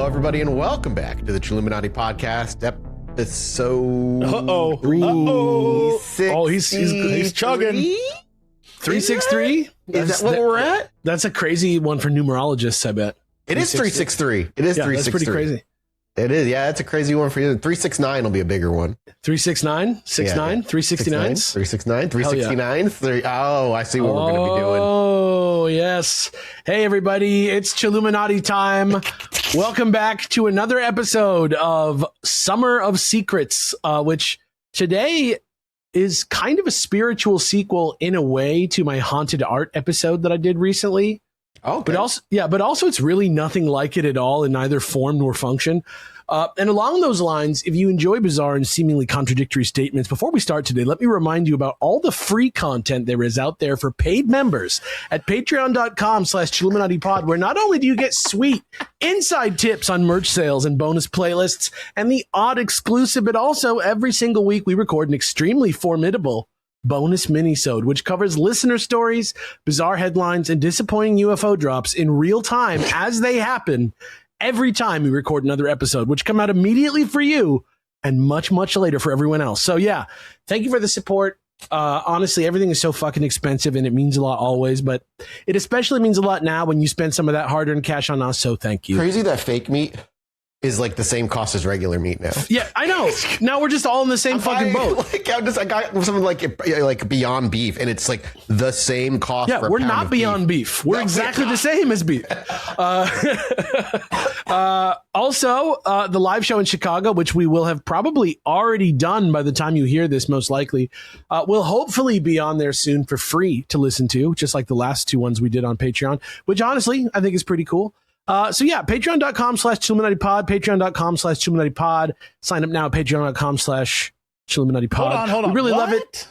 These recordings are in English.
Hello, everybody, and welcome back to the Chilluminati podcast, episode 363. Oh, he's chugging. 363? Is that what we're at? That's a crazy one for numerologists, I bet. It is 363. It is 363. That's pretty crazy. It is, yeah, it's a crazy one for you. 369 will be a bigger one. 369? 69? 369? 369? 369? Oh, I see what we're going to be doing. Oh, yes. Hey, everybody, it's Chilluminati time. Welcome back to another episode of Summer of Secrets, which today is kind of a spiritual sequel in a way to my haunted art episode that I did recently. Okay. But also it's really nothing like it at all in neither form nor function. And along those lines, if you enjoy bizarre and seemingly contradictory statements, before we start today, let me remind you about all the free content there is out there for paid members at patreon.com/ChilluminatiPod, where not only do you get sweet inside tips on merch sales and bonus playlists and the odd exclusive, but also every single week we record an extremely formidable bonus minisode, which covers listener stories, bizarre headlines, and disappointing UFO drops in real time as they happen every time we record another episode, which come out immediately for you and much, much later for everyone else. So yeah, thank you for the support. Honestly, everything is so fucking expensive and it means a lot always, but it especially means a lot now when you spend some of that hard-earned cash on us. So thank you. Crazy that fake meat is like the same cost as regular meat now. Yeah, I know. Now we're just all in the same fucking boat. I got something like Beyond Beef, and it's like the same cost. Yeah, we're not Beyond Beef. We're exactly the same as beef. Also, the live show in Chicago, which we will have probably already done by the time you hear this, most likely, will hopefully be on there soon for free to listen to, just like the last two ones we did on Patreon, which honestly I think is pretty cool. So yeah, patreon.com/ChilluminatiPod, patreon.com/ChilluminatiPod. Sign up now at patreon.com/ChilluminatiPod. Hold on. We really love it.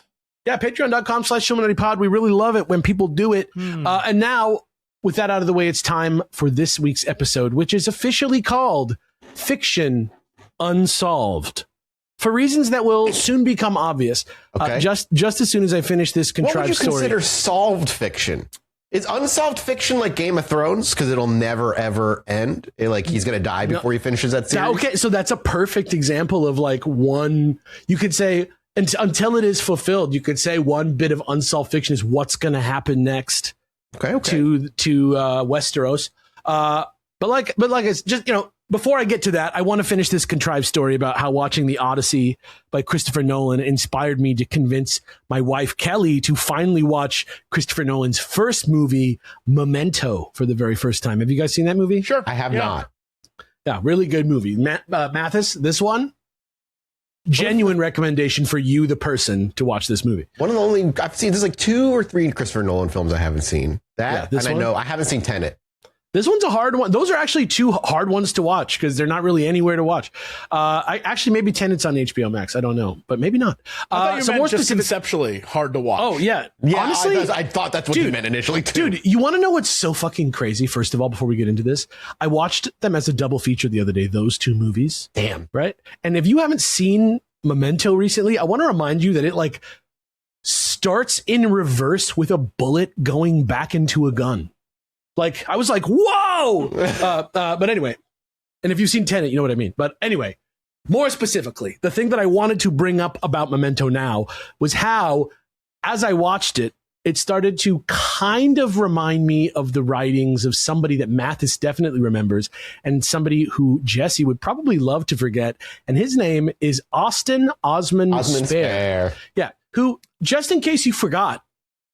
Yeah, patreon.com/ChilluminatiPod. We really love it when people do it. And now, with that out of the way, it's time for this week's episode, which is officially called Fiction Unsolved. For reasons that will soon become obvious. Okay. Just as soon as I finish this contrived story. What would you consider solved fiction? Is unsolved fiction like Game of Thrones? Because it'll never, ever end. Like he's going to die before he finishes that series? Okay, so that's a perfect example of like one, you could say, until it is fulfilled, you could say one bit of unsolved fiction is what's going to happen next to Westeros. But it's just, before I get to that, I want to finish this contrived story about how watching The Odyssey by Christopher Nolan inspired me to convince my wife, Kelly, to finally watch Christopher Nolan's first movie, Memento, for the very first time. Have you guys seen that movie? Sure. I have not. Yeah, really good movie. Mathas, this one, genuine recommendation for you, the person, to watch this movie. One of the only, I've seen, there's like 2 or 3 Christopher Nolan films I haven't seen. I know, I haven't seen Tenet. This one's a hard one. Those are actually 2 hard ones to watch because they're not really anywhere to watch. Maybe Tenet's on HBO Max. I don't know, but maybe not. I thought you meant just conceptually hard to watch. Oh, yeah. Honestly, I thought that's what you meant initially, too. Dude, you want to know what's so fucking crazy, first of all, before we get into this? I watched them as a double feature the other day, those 2 movies. Damn. Right? And if you haven't seen Memento recently, I want to remind you that it, starts in reverse with a bullet going back into a gun. I was like, whoa! But anyway, and if you've seen Tenet, you know what I mean. But anyway, more specifically, the thing that I wanted to bring up about Memento now was how, as I watched it, it started to kind of remind me of the writings of somebody that Mathas definitely remembers and somebody who Jesse would probably love to forget. And his name is Austin Osman Spare. Yeah, who, just in case you forgot,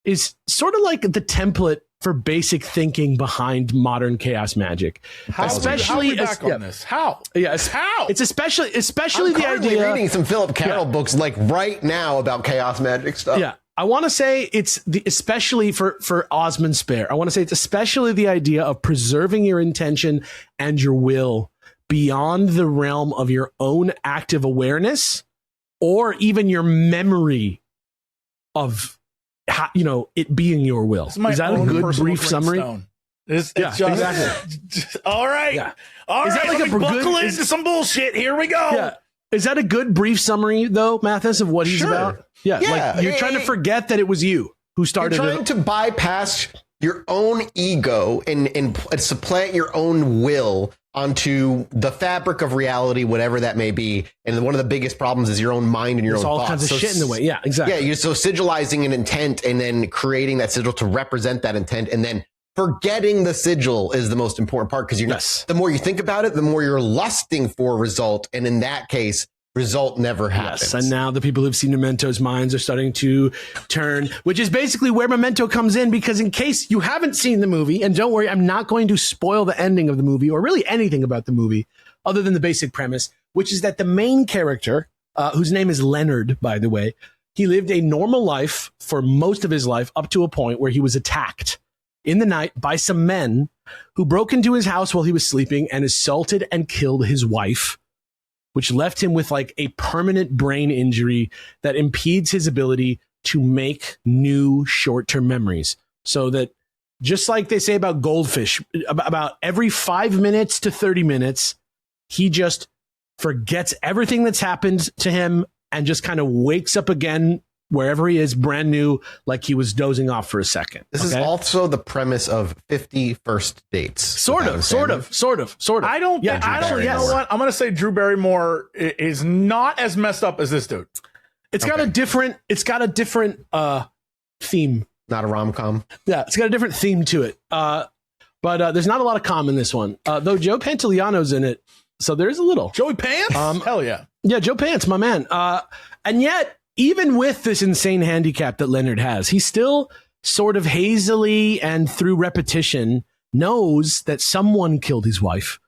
is sort of like the template for basic thinking behind modern chaos magic. How are we back on this? How? Yes. How? It's especially I'm the idea. reading some Philip Carroll books right now about chaos magic stuff. Yeah. I want to say it's especially for Osman Spare. I want to say it's especially the idea of preserving your intention and your will beyond the realm of your own active awareness or even your memory of it being your will. Is that a good brief summary? It's just exactly. All right. Yeah. All is right. That like buckle into some bullshit. Here we go. Yeah. Is that a good brief summary, though, Mathas, of what he's about? Yeah. You're trying to forget that it was you who started it. You're trying to bypass your own ego and supplant your own will onto the fabric of reality, whatever that may be. And one of the biggest problems is your own mind and your own all thoughts. kinds of shit in the way. Yeah, exactly. Yeah, you're so sigilizing an intent and then creating that sigil to represent that intent, and then forgetting the sigil is the most important part, because you're not, the more you think about it, the more you're lusting for a result. And in that case, result never happens. Yes, and now the people who've seen Memento's minds are starting to turn, which is basically where Memento comes in, because in case you haven't seen the movie, and don't worry, I'm not going to spoil the ending of the movie or really anything about the movie other than the basic premise, which is that the main character, whose name is Leonard, by the way, he lived a normal life for most of his life up to a point where he was attacked in the night by some men who broke into his house while he was sleeping and assaulted and killed his wife, which left him with like a permanent brain injury that impedes his ability to make new short-term memories. So that, just like they say about goldfish, about every 5 minutes to 30 minutes, he just forgets everything that's happened to him and just kind of wakes up again wherever he is, brand new, like he was dozing off for a second. This is also the premise of 50 First Dates. Sort of. I don't, you know what? I'm going to say Drew Barrymore is not as messed up as this dude. It's got a different theme. Not a rom-com. Yeah, it's got a different theme to it. But there's not a lot of calm in this one. Though Joe Pantoliano's in it, so there's a little. Joey Pants? Hell yeah. Yeah, Joe Pants, my man. And yet, even with this insane handicap that Leonard has, he still sort of hazily and through repetition knows that someone killed his wife,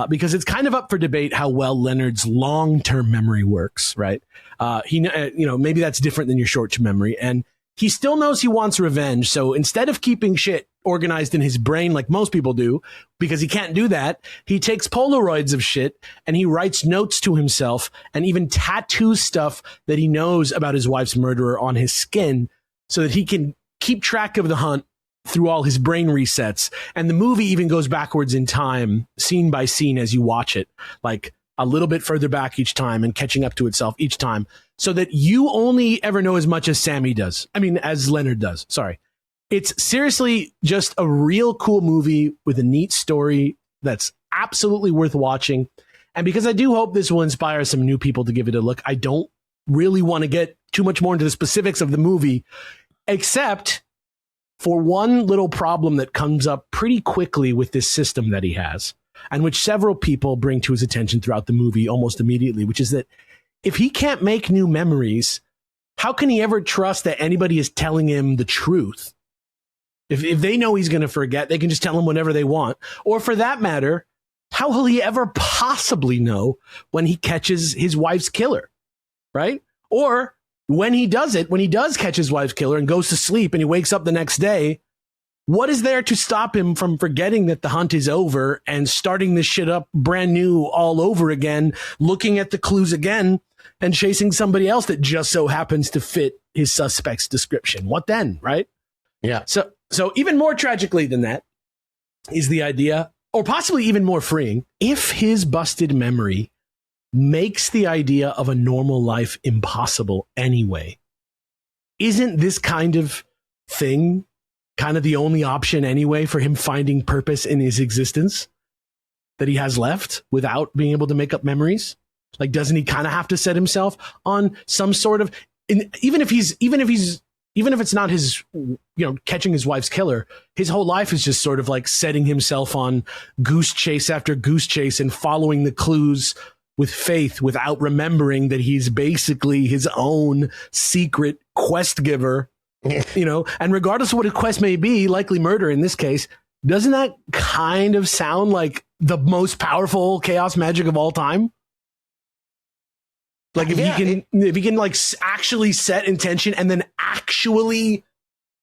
because it's kind of up for debate how well Leonard's long-term memory works, right? Maybe that's different than your short-term memory. And he still knows he wants revenge. So instead of keeping shit organized in his brain like most people do, because he can't do that, he takes Polaroids of shit and he writes notes to himself and even tattoos stuff that he knows about his wife's murderer on his skin so that he can keep track of the hunt through all his brain resets. And the movie even goes backwards in time, scene by scene, as you watch it, like a little bit further back each time and catching up to itself each time, so that you only ever know as much as as Leonard does. Sorry. It's seriously just a real cool movie with a neat story that's absolutely worth watching. And because I do hope this will inspire some new people to give it a look, I don't really want to get too much more into the specifics of the movie, except for one little problem that comes up pretty quickly with this system that he has, and which several people bring to his attention throughout the movie almost immediately, which is that if he can't make new memories, how can he ever trust that anybody is telling him the truth? If they know he's going to forget, they can just tell him whatever they want. Or for that matter, how will he ever possibly know when he catches his wife's killer, right? Or when he does catch his wife's killer and goes to sleep and he wakes up the next day, what is there to stop him from forgetting that the hunt is over and starting this shit up brand new all over again, looking at the clues again and chasing somebody else that just so happens to fit his suspect's description? What then, right? Yeah. So even more tragically than that is the idea, or possibly even more freeing, if his busted memory makes the idea of a normal life impossible anyway, isn't this kind of thing kind of the only option anyway for him finding purpose in his existence that he has left without being able to make up memories? Like, doesn't he kind of have to set himself on some sort of, even if it's not his, catching his wife's killer, his whole life is just sort of like setting himself on goose chase after goose chase and following the clues with faith without remembering that he's basically his own secret quest giver, and regardless of what a quest may be, likely murder in this case, doesn't that kind of sound like the most powerful chaos magic of all time? Like if he can like actually set intention and then actually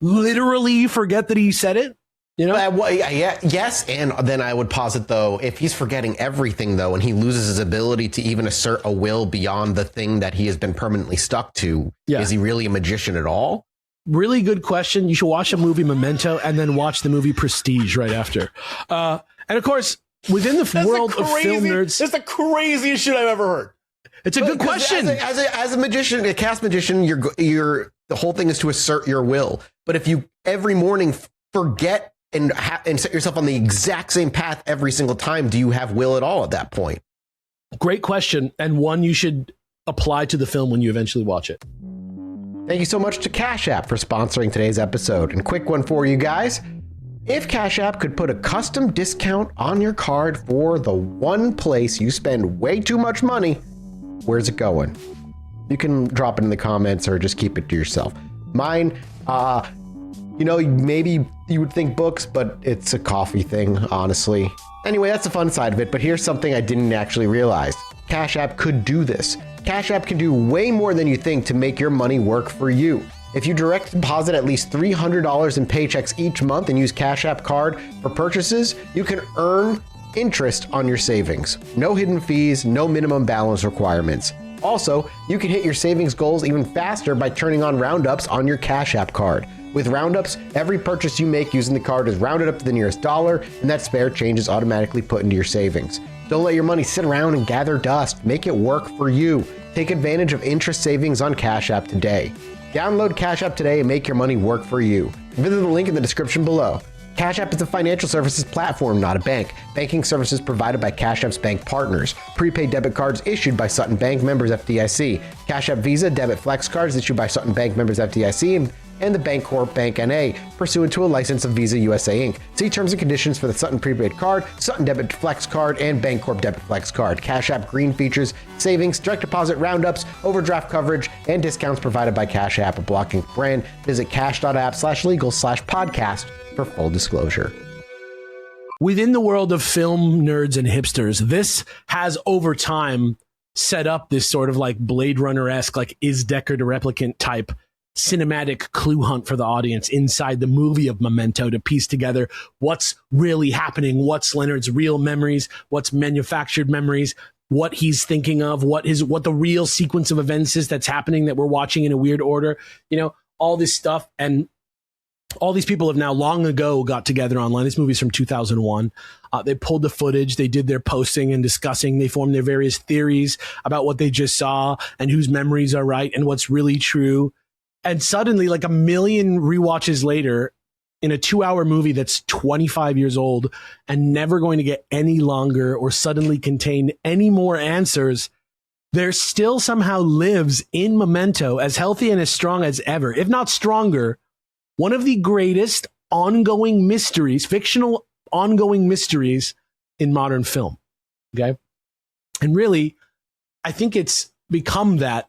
literally forget that he said it, yes. And then I would posit, though, if he's forgetting everything, though, and he loses his ability to even assert a will beyond the thing that he has been permanently stuck to, is he really a magician at all? Really good question. You should watch the movie Memento and then watch the movie Prestige right after. And of course, within the world of film nerds, that's the craziest shit I've ever heard. It's a good question. As a magician, a cast magician, the whole thing is to assert your will. But if you every morning forget and set yourself on the exact same path every single time? Do you have will at all at that point? Great question, and one you should apply to the film when you eventually watch it. Thank you so much to Cash App for sponsoring today's episode. And quick one for you guys. If Cash App could put a custom discount on your card for the one place you spend way too much money, where's it going? You can drop it in the comments or just keep it to yourself. Mine, maybe you would think books, but it's a coffee thing, honestly. Anyway, that's the fun side of it, but here's something I didn't actually realize. Cash App could do this. Cash App can do way more than you think to make your money work for you. If you direct deposit at least $300 in paychecks each month and use Cash App card for purchases, you can earn interest on your savings. No hidden fees, no minimum balance requirements. Also, you can hit your savings goals even faster by turning on roundups on your Cash App card. With roundups, every purchase you make using the card is rounded up to the nearest dollar, and that spare change is automatically put into your savings. Don't let your money sit around and gather dust. Make it work for you. Take advantage of interest savings on Cash App today. Download Cash App today and make your money work for you. Visit the link in the description below. Cash App is a financial services platform, not a bank. Banking services provided by Cash App's bank partners. Prepaid debit cards issued by Sutton Bank, members FDIC. Cash App Visa debit flex cards issued by Sutton Bank, members FDIC, and the Bancorp Bank NA, pursuant to a license of Visa USA Inc. See terms and conditions for the Sutton prepaid card, Sutton debit flex card, and Bancorp debit flex card. Cash App green features, savings, direct deposit roundups, overdraft coverage, and discounts provided by Cash App, a blocking brand. Visit cash.app/legal/podcast for full disclosure. Within the world of film nerds and hipsters, this has over time set up this sort of like Blade Runner-esque, like is Deckard a replicant type cinematic clue hunt for the audience inside the movie of Memento to piece together what's really happening, what's Leonard's real memories, what's manufactured memories, what he's thinking of, what the real sequence of events is that's happening that we're watching in a weird order, all this stuff. And all these people have now long ago got together online. This movie's from 2001. They pulled the footage. They did their posting and discussing. They formed their various theories about what they just saw and whose memories are right and what's really true. And suddenly, like a million rewatches later, in a 2-hour movie that's 25 years old and never going to get any longer or suddenly contain any more answers, there still somehow lives in Memento, as healthy and as strong as ever, if not stronger, one of the greatest ongoing mysteries, fictional ongoing mysteries in modern film. Okay. And really, I think it's become that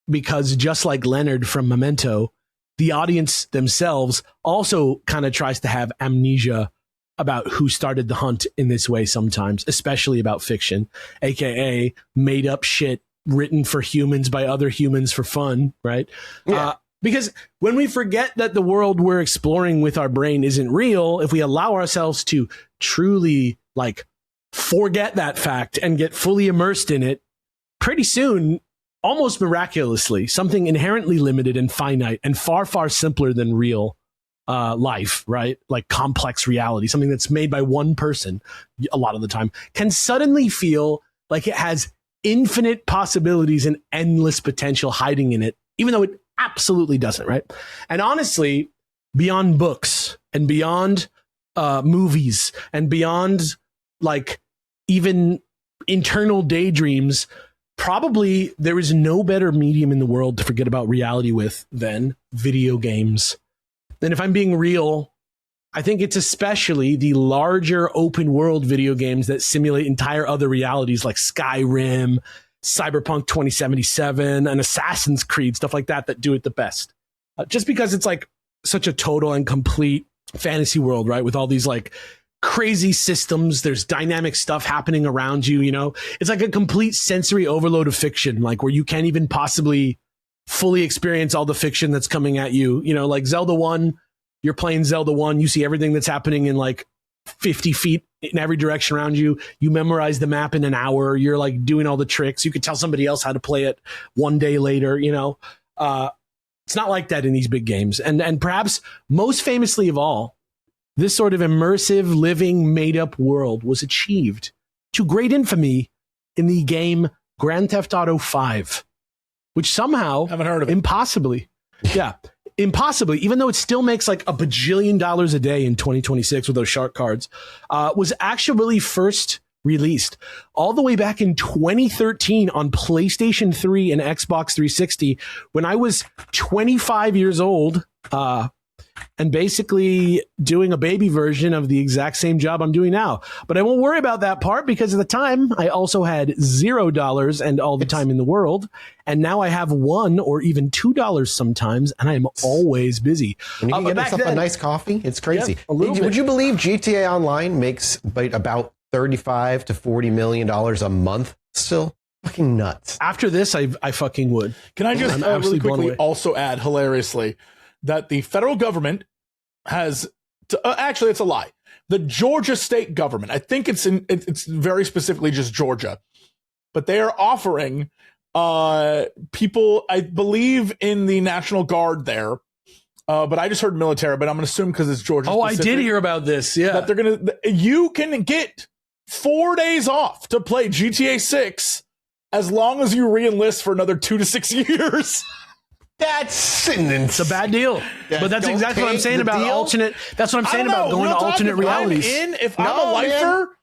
because just like Leonard from Memento, the audience themselves also kind of tries to have amnesia about who started the hunt in this way sometimes, especially about fiction, aka made up shit written for humans by other humans for fun, right? Yeah. Because when we forget that the world we're exploring with our brain isn't real, if we allow ourselves to truly like forget that fact and get fully immersed in it, pretty soon, almost miraculously, something inherently limited and finite and far, far simpler than real life, right? Like complex reality, something that's made by one person a lot of the time, can suddenly feel like it has infinite possibilities and endless potential hiding in it, even though it absolutely doesn't, right? And honestly, beyond books and beyond movies and beyond like even internal daydreams, probably there is no better medium in the world to forget about reality with than video games. And if I'm being real, I think it's especially the larger open world video games that simulate entire other realities like Skyrim, Cyberpunk 2077, and Assassin's Creed, stuff like that do it the best. Just because it's like such a total and complete fantasy world, right? With all these like crazy systems, there's dynamic stuff happening around you, It's like a complete sensory overload of fiction, like where you can't even possibly fully experience all the fiction that's coming at you. Like Zelda 1, you're playing Zelda 1, you see everything that's happening in like 50 feet in every direction around you. You memorize the map in an hour. You're like doing all the tricks. You could tell somebody else how to play it one day later, It's not like that in these big games. And perhaps most famously of all, this sort of immersive, living, made-up world was achieved to great infamy in the game Grand Theft Auto 5, which somehow, haven't heard of it. impossibly, yeah, impossibly, even though it still makes like a bajillion dollars a day in 2026 with those shark cards, was actually first released all the way back in 2013 on PlayStation 3 and Xbox 360 when I was 25 years old, and basically doing a baby version of the exact same job I'm doing now. But I won't worry about that part because at the time I also had $0 and all the time in the world. And now I have $1 or even $2 sometimes, and I am always busy. And you can get yourself a nice coffee. It's crazy. Yeah, would you believe GTA Online makes about $35 to $40 million a month still? Fucking nuts. After this, I fucking would. Can I just really quickly also add, hilariously, that the federal government has, actually, it's a lie. The Georgia state government, I think it's very specifically just Georgia, but they are offering people, I believe, in the National Guard there. But I just heard military, but I'm going to assume because it's Georgia. Oh, I did hear about this. Yeah. That you can get 4 days off to play GTA 6 as long as you re-enlist for another 2 to 6 years. It's a bad deal. But that's exactly what I'm saying about alternate. That's what I'm saying about going to alternate realities. If I'm a lifer,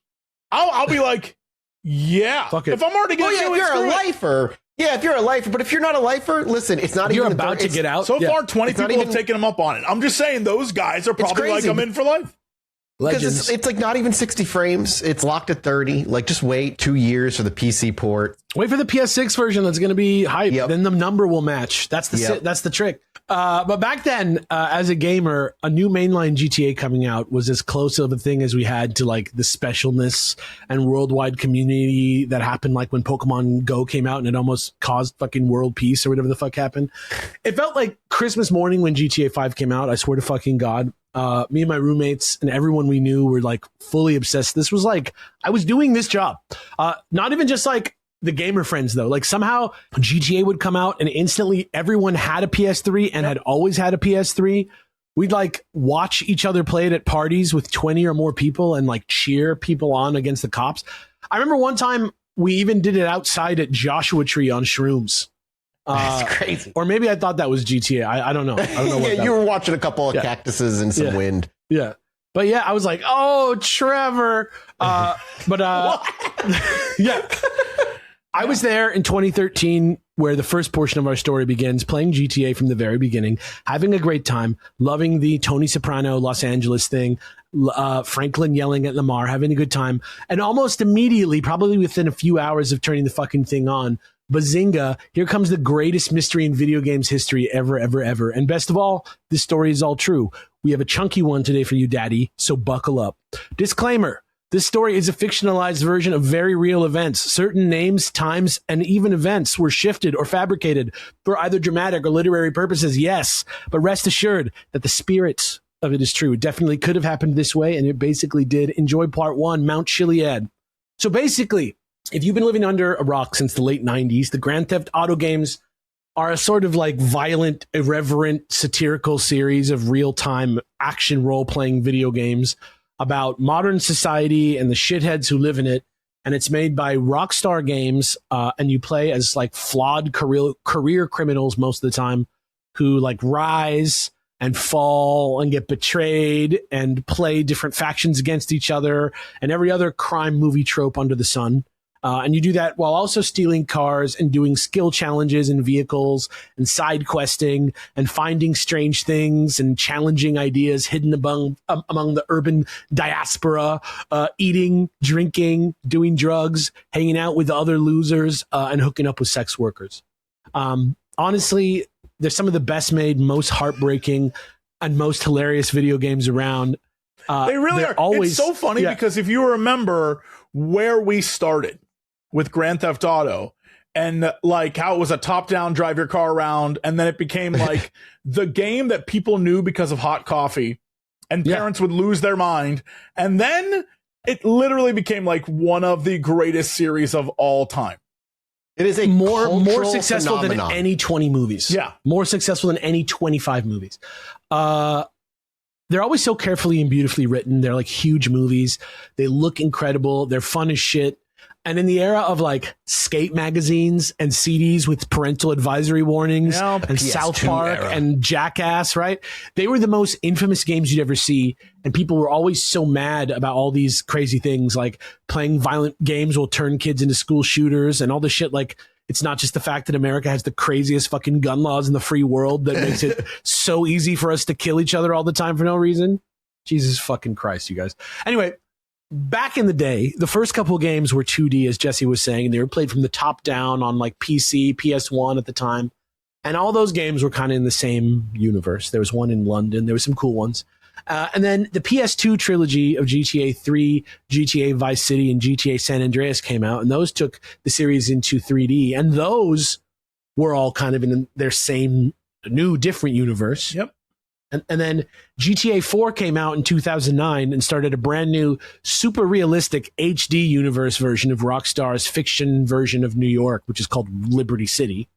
I'll be like, yeah. Fuck it. If I'm already going to do it, if you're a lifer. Yeah, if you're a lifer, but if you're not a lifer, listen, it's not you're even about to get out. So far, 20 people have taken him up on it. I'm just saying those guys are probably like, I'm in for life. Because it's like not even 60 frames. It's locked at 30. Like, just wait 2 years for the PC port. Wait for the PS6 version that's going to be hype. Yep. Then the number will match. That's the trick. But back then, as a gamer, a new mainline GTA coming out was as close of a thing as we had to like the specialness and worldwide community that happened like when Pokemon Go came out and it almost caused fucking world peace or whatever the fuck happened. It felt like Christmas morning when GTA 5 came out. I swear to fucking God. Me and my roommates and everyone we knew were like fully obsessed. This was like, I was doing this job. Not even just like the gamer friends though. Like somehow GTA would come out and instantly everyone had a PS3 and had always had a PS3. We'd like watch each other play it at parties with 20 or more people and like cheer people on against the cops. I remember one time we even did it outside at Joshua Tree on shrooms. That's crazy. Or maybe I thought that was GTA. I don't know. I don't know. Yeah, you were watching a couple of cactuses and some wind. Yeah. But yeah, I was like, oh, Trevor. Yeah. I was there in 2013 where the first portion of our story begins, playing GTA from the very beginning, having a great time, loving the Tony Soprano Los Angeles thing, Franklin yelling at Lamar, having a good time. And almost immediately, probably within a few hours of turning the fucking thing on, bazinga, here comes the greatest mystery in video games history ever, ever, ever. And best of all, this story is all true. We have a chunky one today for you, Daddy, so buckle up. Disclaimer. This story is a fictionalized version of very real events. Certain names, times, and even events were shifted or fabricated for either dramatic or literary purposes, yes. But rest assured that the spirit of it is true. It definitely could have happened this way, and it basically did. Enjoy part one, Mount Chiliad. So basically, if you've been living under a rock since the late 90s, the Grand Theft Auto games are a sort of like violent, irreverent, satirical series of real-time action role-playing video games about modern society and the shitheads who live in it. And it's made by Rockstar Games, and you play as like flawed career criminals most of the time who like rise and fall and get betrayed and play different factions against each other and every other crime movie trope under the sun. And you do that while also stealing cars and doing skill challenges in vehicles and side questing and finding strange things and challenging ideas hidden among the urban diaspora, eating, drinking, doing drugs, hanging out with other losers, and hooking up with sex workers. Honestly, they're some of the best made, most heartbreaking, and most hilarious video games around. They really are. Always, it's so funny because if you remember where we started with Grand Theft Auto and like how it was a top-down drive your car around, and then it became like the game that people knew because of hot coffee, and parents would lose their mind, and then it literally became like one of the greatest series of all time. It is a more successful phenomenon than any 20 movies. Yeah. More successful than any 25 movies. They're always so carefully and beautifully written. They're like huge movies. They look incredible. They're fun as shit. And in the era of like skate magazines and CDs with parental advisory warnings and South Park and Jackass, right? They were the most infamous games you'd ever see. And people were always so mad about all these crazy things like playing violent games will turn kids into school shooters and all this shit. Like, it's not just the fact that America has the craziest fucking gun laws in the free world that makes it so easy for us to kill each other all the time for no reason. Jesus fucking Christ, you guys. Anyway, back in the day, the first couple of games were 2D, as Jesse was saying, and they were played from the top down on like PC, PS1 at the time. And all those games were kind of in the same universe. There was one in London. There were some cool ones. And then the PS2 trilogy of GTA 3, GTA Vice City, and GTA San Andreas came out, and those took the series into 3D. And those were all kind of in their same new, different universe. Yep. And then GTA 4 came out in 2009 and started a brand new, super realistic HD universe version of Rockstar's fiction version of New York, which is called Liberty City.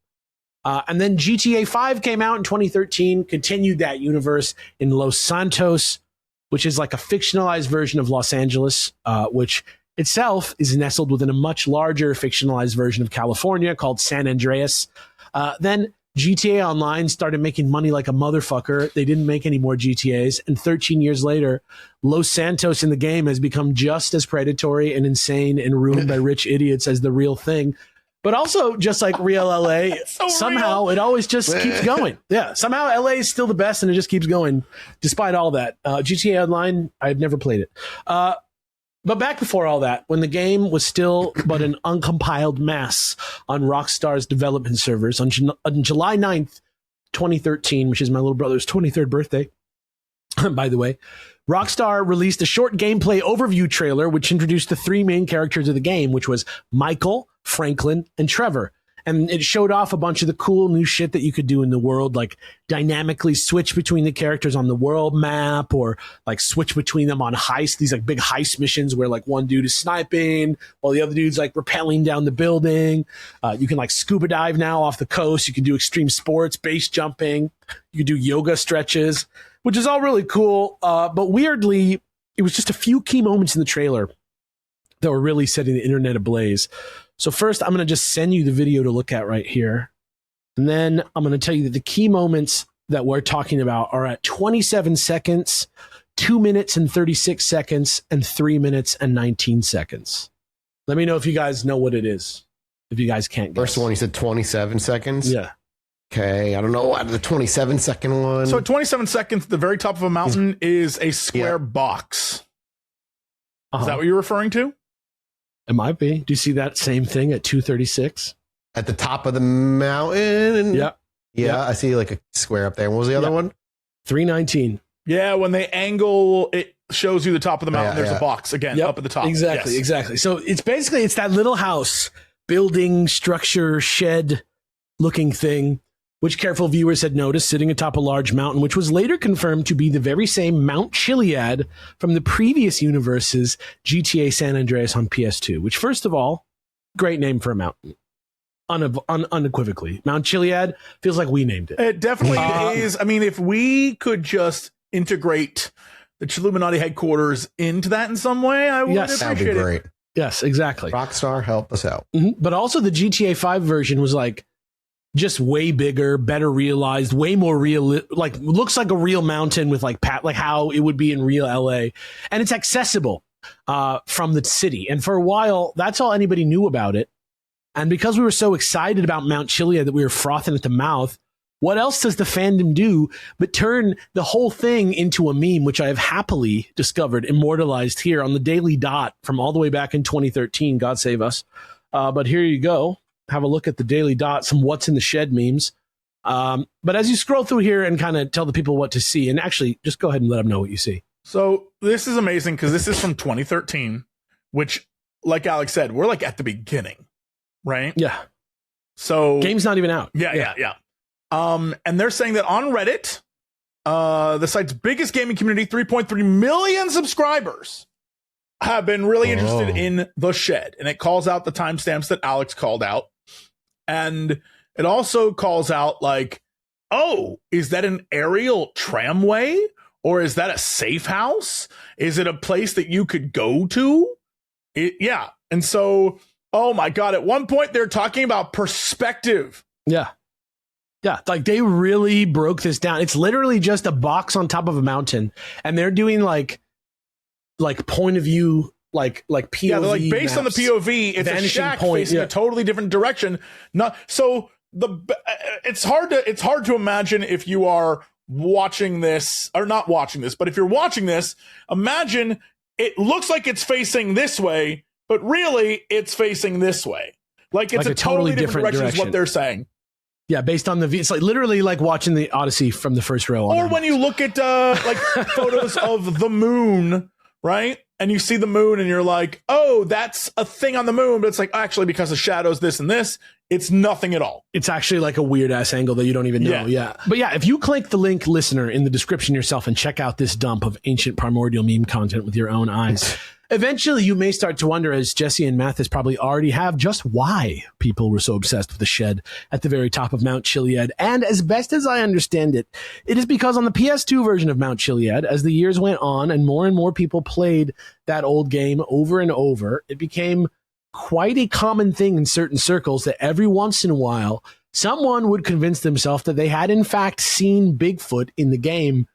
And then GTA 5 came out in 2013, continued that universe in Los Santos, which is like a fictionalized version of Los Angeles, which itself is nestled within a much larger fictionalized version of California called San Andreas. Then GTA Online started making money like a motherfucker. They didn't make any more GTAs. And 13 years later, Los Santos in the game has become just as predatory and insane and ruined by rich idiots as the real thing. But also, just like real LA, somehow it always just keeps going. Yeah, somehow LA is still the best and it just keeps going despite all that. GTA Online, I've never played it. But back before all that, when the game was still but an uncompiled mess on Rockstar's development servers, on July 9th, 2013, which is my little brother's 23rd birthday, by the way, Rockstar released a short gameplay overview trailer which introduced the three main characters of the game, which was Michael, Franklin, and Trevor. And it showed off a bunch of the cool new shit that you could do in the world, like dynamically switch between the characters on the world map, or like switch between them on heists, these like big heist missions where like one dude is sniping while the other dude's like rappelling down the building. You can like scuba dive now off the coast. You can do extreme sports, base jumping. You can do yoga stretches, which is all really cool. But weirdly, it was just a few key moments in the trailer that were really setting the internet ablaze. So first, I'm going to just send you the video to look at right here. And then I'm going to tell you that the key moments that we're talking about are at 27 seconds, 2 minutes and 36 seconds, and 3 minutes and 19 seconds. Let me know if you guys know what it is. If you guys can't guess. First one, you said 27 seconds? Yeah. Okay, I don't know. The 27-second one. So 27 seconds at the very top of a mountain is a square box. Is that what you're referring to? It might be. Do you see that same thing at 2:36? At the top of the mountain? Yeah. Yeah, I see like a square up there. What was the other one? 3:19. Yeah, when they angle, it shows you the top of the mountain. There's a box, again, up at the top. Exactly, exactly. So it's basically, it's that little house, building, structure, shed looking thing, which careful viewers had noticed sitting atop a large mountain, which was later confirmed to be the very same Mount Chiliad from the previous universe's GTA San Andreas on PS2, which, first of all, great name for a mountain. Unequivocally. Mount Chiliad feels like we named it. It definitely is. I mean, if we could just integrate the Chilluminati headquarters into that in some way, I would appreciate that'd be great. it. Yes, exactly. Rockstar, help us out. Mm-hmm. But also the GTA 5 version was like, just way bigger, better realized, way more real, like looks like a real mountain with like how it would be in real LA. And it's accessible from the city. And for a while, that's all anybody knew about it. And because we were so excited about Mount Chiliad that we were frothing at the mouth, what else does the fandom do but turn the whole thing into a meme, which I have happily discovered, immortalized here on the Daily Dot from all the way back in 2013. God save us. But here you go. Have a look at the Daily Dot, some What's in the Shed memes. But as you scroll through here and kind of tell the people what to see, and actually just go ahead and let them know what you see. So this is amazing because this is from 2013, which, like Alex said, we're like at the beginning, right? Yeah. So game's not even out. Yeah. And they're saying that on Reddit, the site's biggest gaming community, 3.3 million subscribers, have been really interested in the shed. And it calls out the timestamps that Alex called out. And it also calls out like, oh, is that an aerial tramway? Or is that a safe house? Is it a place that you could go to? Yeah. And so Oh my God. At one point they're talking about perspective. Yeah. Yeah. Like they really broke this down. It's literally just a box on top of a mountain. And they're doing like point of view, like POV. Yeah, they're like based on the POV, it's a shack facing a totally different direction. It's hard to imagine if you are watching this or not watching this, but if you're watching this, imagine it looks like it's facing this way, but really it's facing this way. Like it's a totally different direction is what they're saying. Yeah, based on it's like literally like watching the Odyssey from the first row. Or when you look at like photos of the moon, right? And you see the moon and you're like, oh, that's a thing on the moon. But it's like, actually, because of shadows, this and this, it's nothing at all. It's actually like a weird ass angle that you don't even know. Yeah. But yeah, if you click the link, listener, in the description yourself and check out this dump of ancient primordial meme content with your own eyes, eventually you may start to wonder, as Jesse and Mathas probably already have, just why people were so obsessed with the shed at the very top of Mount Chiliad. And as best as I understand it, it is because on the PS2 version of Mount Chiliad, as the years went on and more people played that old game over and over, it became quite a common thing in certain circles that every once in a while, someone would convince themselves that they had in fact seen Bigfoot in the game,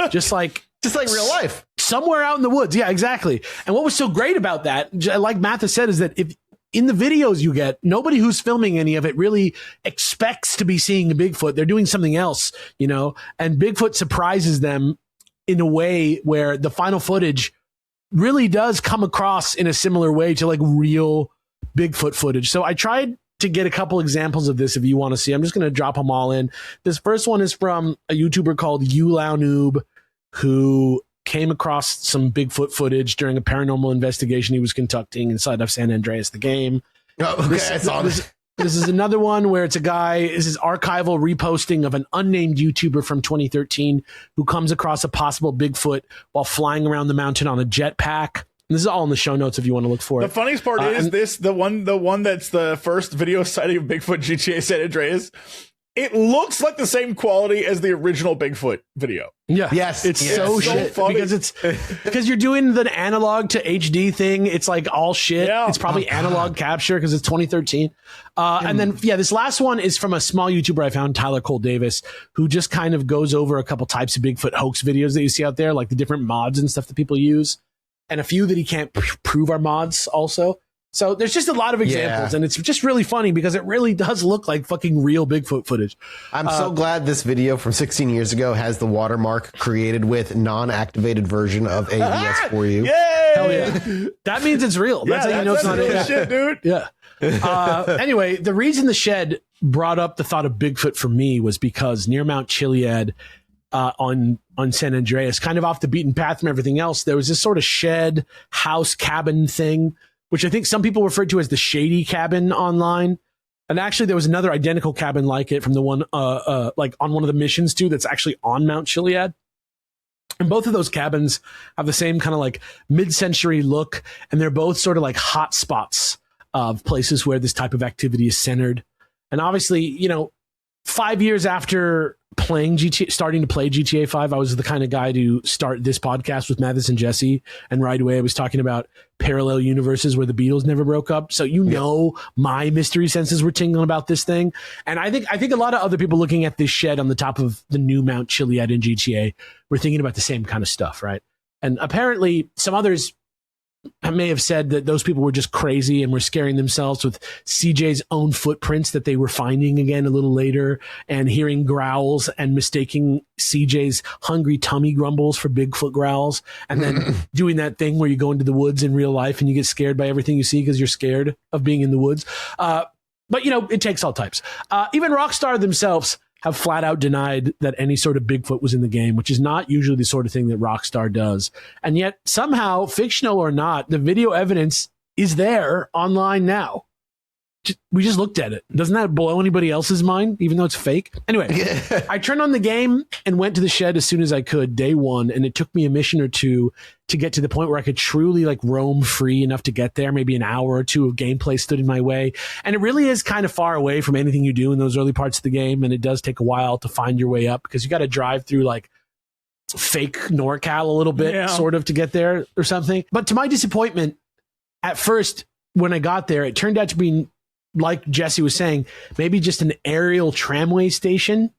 just like real life. Somewhere out in the woods. Yeah, exactly. And what was so great about that, like Mathas said, is that if in the videos you get, nobody who's filming any of it really expects to be seeing a Bigfoot. They're doing something else, and Bigfoot surprises them in a way where the final footage really does come across in a similar way to like real Bigfoot footage. So I tried to get a couple examples of this if you want to see. I'm just going to drop them all in. This first one is from a YouTuber called YouLowNoob, who came across some Bigfoot footage during a paranormal investigation he was conducting inside of San Andreas, the game. Oh, okay, this is another one where it's a guy, this is archival reposting of an unnamed YouTuber from 2013 who comes across a possible Bigfoot while flying around the mountain on a jetpack. And this is all in the show notes if you want to look for it. The funniest part is the one that's the first video sighting of Bigfoot GTA San Andreas. It looks like the same quality as the original Bigfoot video. Yeah. Yes. It's so shit funny. because you're doing the analog to HD thing. It's like all shit. Yeah. It's probably analog capture because it's 2013. And then, this last one is from a small YouTuber I found, Tyler Cole Davis, who just kind of goes over a couple types of Bigfoot hoax videos that you see out there, like the different mods and stuff that people use, and a few that he can't prove are mods also. So there's just a lot of examples, and it's just really funny because it really does look like fucking real Bigfoot footage. I'm so glad this video from 16 years ago has the watermark created with non-activated version of AES for you. Yay! Hell yeah. That means it's real. That's how you know it's not real shit, dude. Yeah. Anyway, the reason the shed brought up the thought of Bigfoot for me was because near Mount Chiliad, on San Andreas, kind of off the beaten path from everything else, there was this sort of shed house cabin thing, which I think some people referred to as the Shady Cabin online. And actually, there was another identical cabin like it from the one, like on one of the missions too, that's actually on Mount Chiliad. And both of those cabins have the same kind of like mid-century look, and they're both sort of like hot spots of places where this type of activity is centered. And obviously, 5 years after starting to play GTA 5, I was the kind of guy to start this podcast with Mathas and Jesse, and right away I was talking about parallel universes where the Beatles never broke up. So my mystery senses were tingling about this thing, and I think a lot of other people looking at this shed on the top of the new Mount Chiliad in GTA were thinking about the same kind of stuff, right? And apparently some others may have said that those people were just crazy and were scaring themselves with CJ's own footprints that they were finding again a little later, and hearing growls and mistaking CJ's hungry tummy grumbles for Bigfoot growls, and then doing that thing where you go into the woods in real life and you get scared by everything you see because you're scared of being in the woods. But it takes all types. Even Rockstar themselves have flat out denied that any sort of Bigfoot was in the game, which is not usually the sort of thing that Rockstar does. And yet somehow, fictional or not, the video evidence is there online now. We just looked at it. Doesn't that blow anybody else's mind, even though it's fake? Anyway, I turned on the game and went to the shed as soon as I could, day one, and it took me a mission or two to get to the point where I could truly roam free enough to get there. Maybe an hour or two of gameplay stood in my way. And it really is kind of far away from anything you do in those early parts of the game, and it does take a while to find your way up because you got to drive through fake NorCal a little bit, sort of, to get there or something. But to my disappointment, at first, when I got there, it turned out to be, like Jesse was saying, maybe just an aerial tramway station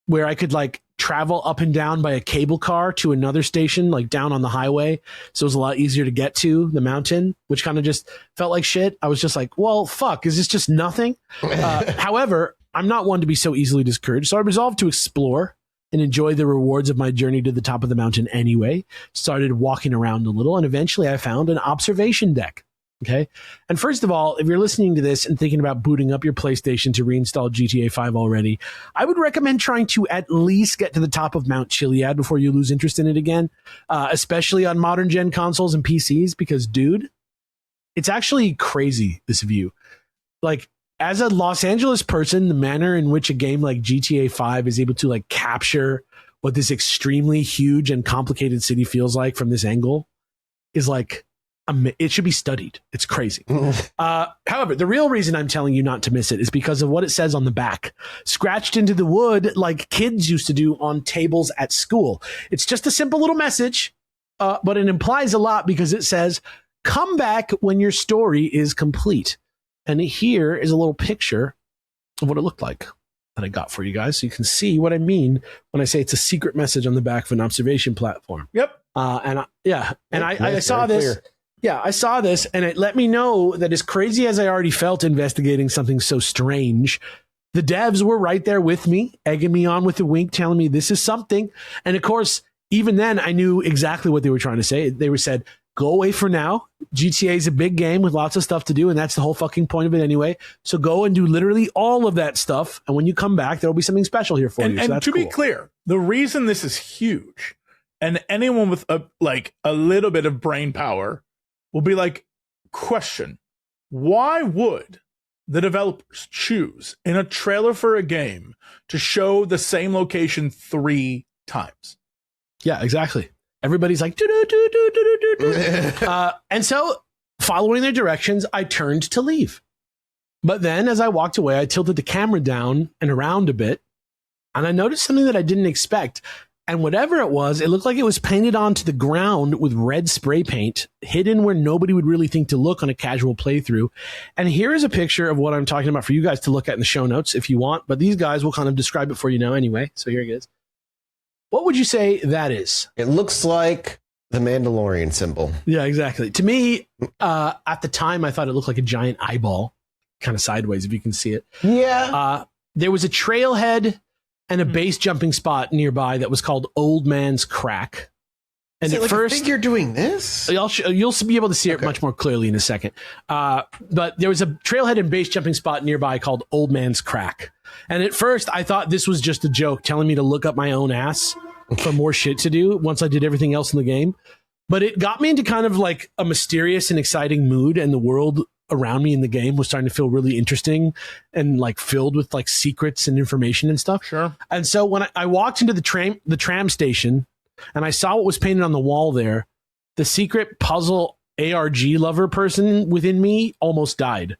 where I could like travel up and down by a cable car to another station, like down on the highway. So it was a lot easier to get to the mountain, which kind of just felt like shit. I was just like, well, fuck, is this just nothing? However, I'm not one to be so easily discouraged. So I resolved to explore and enjoy the rewards of my journey to the top of the mountain anyway. Started walking around a little, and eventually I found an observation deck. Okay. And first of all, if you're listening to this and thinking about booting up your PlayStation to reinstall GTA 5 already, I would recommend trying to at least get to the top of Mount Chiliad before you lose interest in it again, especially on modern gen consoles and PCs, because, dude, it's actually crazy, this view. Like, as a Los Angeles person, the manner in which a game like GTA 5 is able to like capture what this extremely huge and complicated city feels like from this angle is like, it should be studied. It's crazy. However, the real reason I'm telling you not to miss it is because of what it says on the back, scratched into the wood like kids used to do on tables at school. It's just a simple little message, but it implies a lot because it says, come back when your story is complete. And here is a little picture of what it looked like that I got for you guys, so you can see what I mean when I say it's a secret message on the back of an observation platform. Yep. I saw this. Clear. Yeah, I saw this, and it let me know that as crazy as I already felt investigating something so strange, the devs were right there with me, egging me on with a wink, telling me this is something. And of course, even then, I knew exactly what they were trying to say. They said, go away for now. GTA is a big game with lots of stuff to do, and that's the whole fucking point of it anyway. So go and do literally all of that stuff, and when you come back, there will be something special here for you. So and to be clear, the reason this is huge, and anyone with a little bit of brain power will be like, question, why would the developers choose in a trailer for a game to show the same location 3 times? Yeah, exactly. Everybody's like, and so following their directions, I turned to leave. But then as I walked away, I tilted the camera down and around a bit, and I noticed something that I didn't expect. And whatever it was, it looked like it was painted onto the ground with red spray paint, hidden where nobody would really think to look on a casual playthrough. And here is a picture of what I'm talking about for you guys to look at in the show notes if you want, but these guys will kind of describe it for you now anyway. So here it is. What would you say that is? It looks like the Mandalorian symbol. Yeah, exactly. To me, at the time, I thought it looked like a giant eyeball, kind of sideways, if you can see it. Yeah. There was a trailhead and a base jumping spot nearby that was called Old Man's Crack. And at first, I think you're doing this. You'll be able to see it much more clearly in a second. But there was a trailhead and base jumping spot nearby called Old Man's Crack. And at first, I thought this was just a joke telling me to look up my own ass for more shit to do once I did everything else in the game. But it got me into kind of like a mysterious and exciting mood, and the world around me in the game was starting to feel really interesting and like filled with like secrets and information and stuff. Sure. And so when I walked into the tram station and I saw what was painted on the wall there, the secret puzzle ARG lover person within me almost died.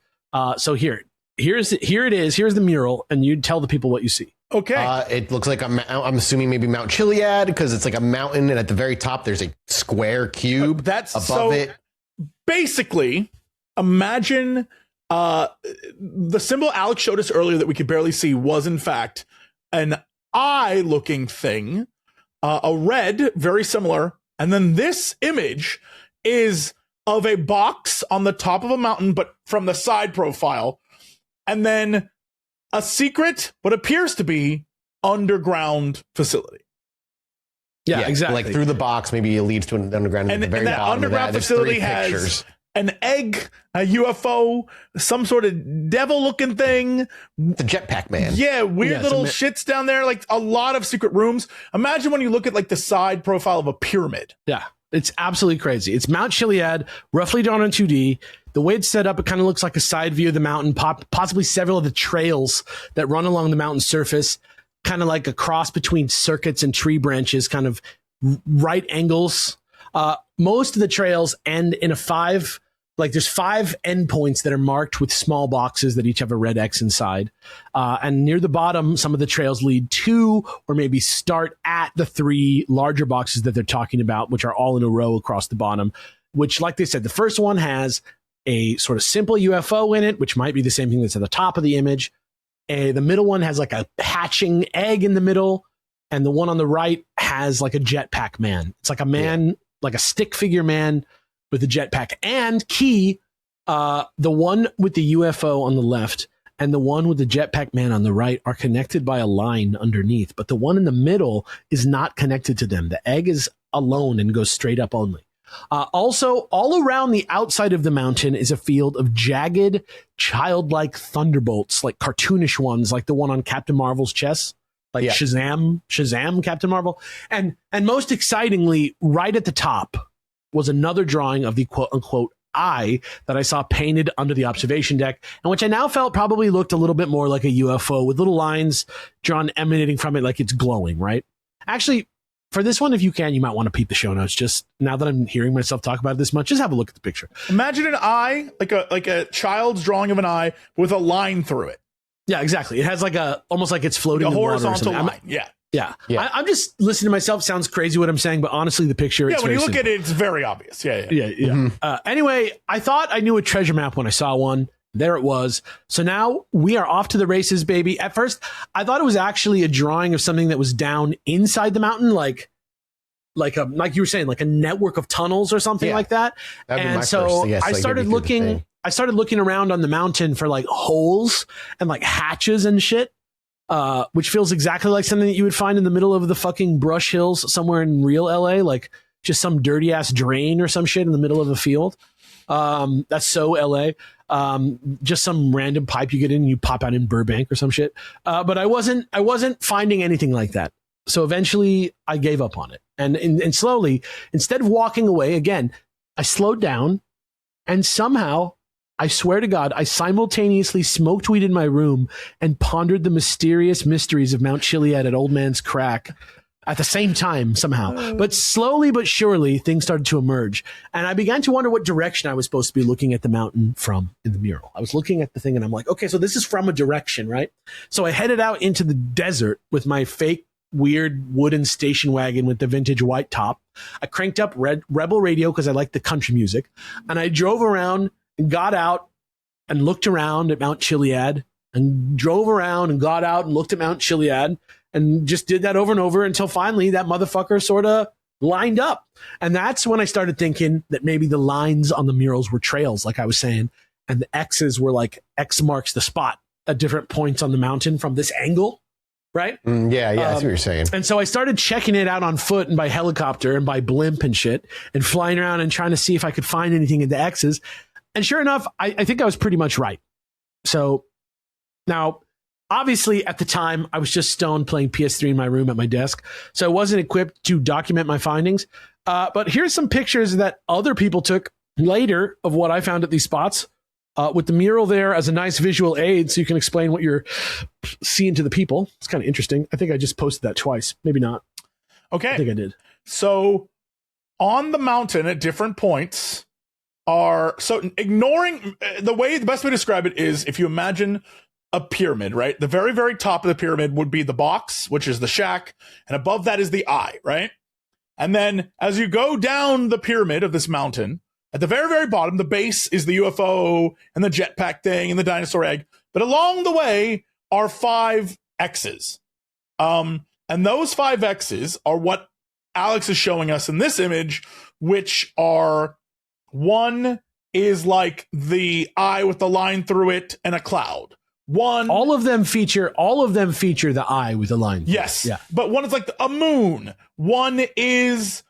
So here it is. Here's the mural, and you tell the people what you see. Okay. It looks like I'm assuming maybe Mount Chiliad, because it's like a mountain, and at the very top there's a square cube that's above it. Basically, imagine the symbol Alex showed us earlier that we could barely see was in fact an eye-looking thing, a red, very similar, and then this image is of a box on the top of a mountain, but from the side profile, and then a secret, what appears to be underground facility. Yeah, exactly. Like through the box, maybe it leads to an underground. And, at the very and that bottom underground of that, facility has an egg, a UFO, some sort of devil-looking thing. The jetpack man. Yeah, weird little shits down there, like a lot of secret rooms. Imagine when you look at like the side profile of a pyramid. Yeah, it's absolutely crazy. It's Mount Chiliad, roughly drawn in 2D. The way it's set up, it kind of looks like a side view of the mountain, possibly several of the trails that run along the mountain surface, kind of like a cross between circuits and tree branches, kind of right angles. Most of the trails end in there's 5 endpoints that are marked with small boxes that each have a red X inside. And near the bottom, some of the trails lead to, or maybe start at the 3 larger boxes that they're talking about, which are all in a row across the bottom, which, like they said, the first one has a sort of simple UFO in it, which might be the same thing that's at the top of the image. The middle one has like a hatching egg in the middle, and the one on the right has like a jetpack man. It's like a man, like a stick figure man with a jetpack. And key, the one with the UFO on the left and the one with the jetpack man on the right are connected by a line underneath, but the one in the middle is not connected to them. The egg is alone and goes straight up only. Also, all around the outside of the mountain is a field of jagged, childlike thunderbolts, like cartoonish ones, like the one on Captain Marvel's chest, like Shazam, Captain Marvel. And most excitingly, right at the top was another drawing of the quote-unquote eye that I saw painted under the observation deck, and which I now felt probably looked a little bit more like a UFO with little lines drawn emanating from it like it's glowing, right? Actually, for this one, if you can, you might want to peep the show notes. Just now that I'm hearing myself talk about it this much, just have a look at the picture. Imagine an eye, like a child's drawing of an eye with a line through it. Yeah, exactly. It has like almost like it's floating like a in horizontal water or line. Yeah. I'm just listening to myself. Sounds crazy what I'm saying, but honestly, the picture. Yeah, when you look at it, it's very obvious. Yeah. Mm-hmm. Anyway, I thought I knew a treasure map when I saw one. There it was. So now we are off to the races, baby. At first, I thought it was actually a drawing of something that was down inside the mountain, like you were saying, like a network of tunnels or something like that. And so I started looking. I started looking around on the mountain for like holes and like hatches and shit, which feels exactly like something that you would find in the middle of the fucking brush hills somewhere in real LA, like just some dirty ass drain or some shit in the middle of a field. That's so LA. Just some random pipe you get in and you pop out in Burbank or some shit. But I wasn't finding anything like that. So eventually I gave up on it. And slowly, instead of walking away again, I slowed down, and somehow, I swear to God, I simultaneously smoked weed in my room and pondered the mysterious mysteries of Mount Chiliad at Old Man's Crack at the same time somehow. But slowly but surely, things started to emerge. And I began to wonder what direction I was supposed to be looking at the mountain from in the mural. I was looking at the thing and I'm like, okay, so this is from a direction, right? So I headed out into the desert with my fake weird wooden station wagon with the vintage white top. I cranked up Rebel radio because I like the country music. And I drove around and got out and looked around at Mount Chiliad and drove around and got out and looked at Mount Chiliad and just did that over and over until finally that motherfucker sort of lined up. And that's when I started thinking that maybe the lines on the murals were trails, like I was saying, and the X's were like X marks the spot at different points on the mountain from this angle. Right? Yeah, that's what you're saying. And so I started checking it out on foot and by helicopter and by blimp and shit and flying around and trying to see if I could find anything in the X's. And sure enough, I think I was pretty much right. So now, obviously, at the time, I was just stoned playing PS3 in my room at my desk. So I wasn't equipped to document my findings. But here's some pictures that other people took later of what I found at these spots. With the mural there as a nice visual aid so you can explain what you're seeing to the people. It's kind of interesting. I think I just posted that twice. Maybe not. Okay. I think I did. So on the mountain at different points ignoring the best way to describe it is if you imagine a pyramid, right? The very, very top of the pyramid would be the box, which is the shack. And above that is the eye, right? And then as you go down the pyramid of this mountain, at the very, very bottom, the base is the UFO and the jetpack thing and the dinosaur egg. But along the way are 5 X's. And those 5 X's are what Alex is showing us in this image, which are, one is like the eye with the line through it and a cloud. All of them feature the eye with the line. Yes. Yeah. But one is like a moon. One is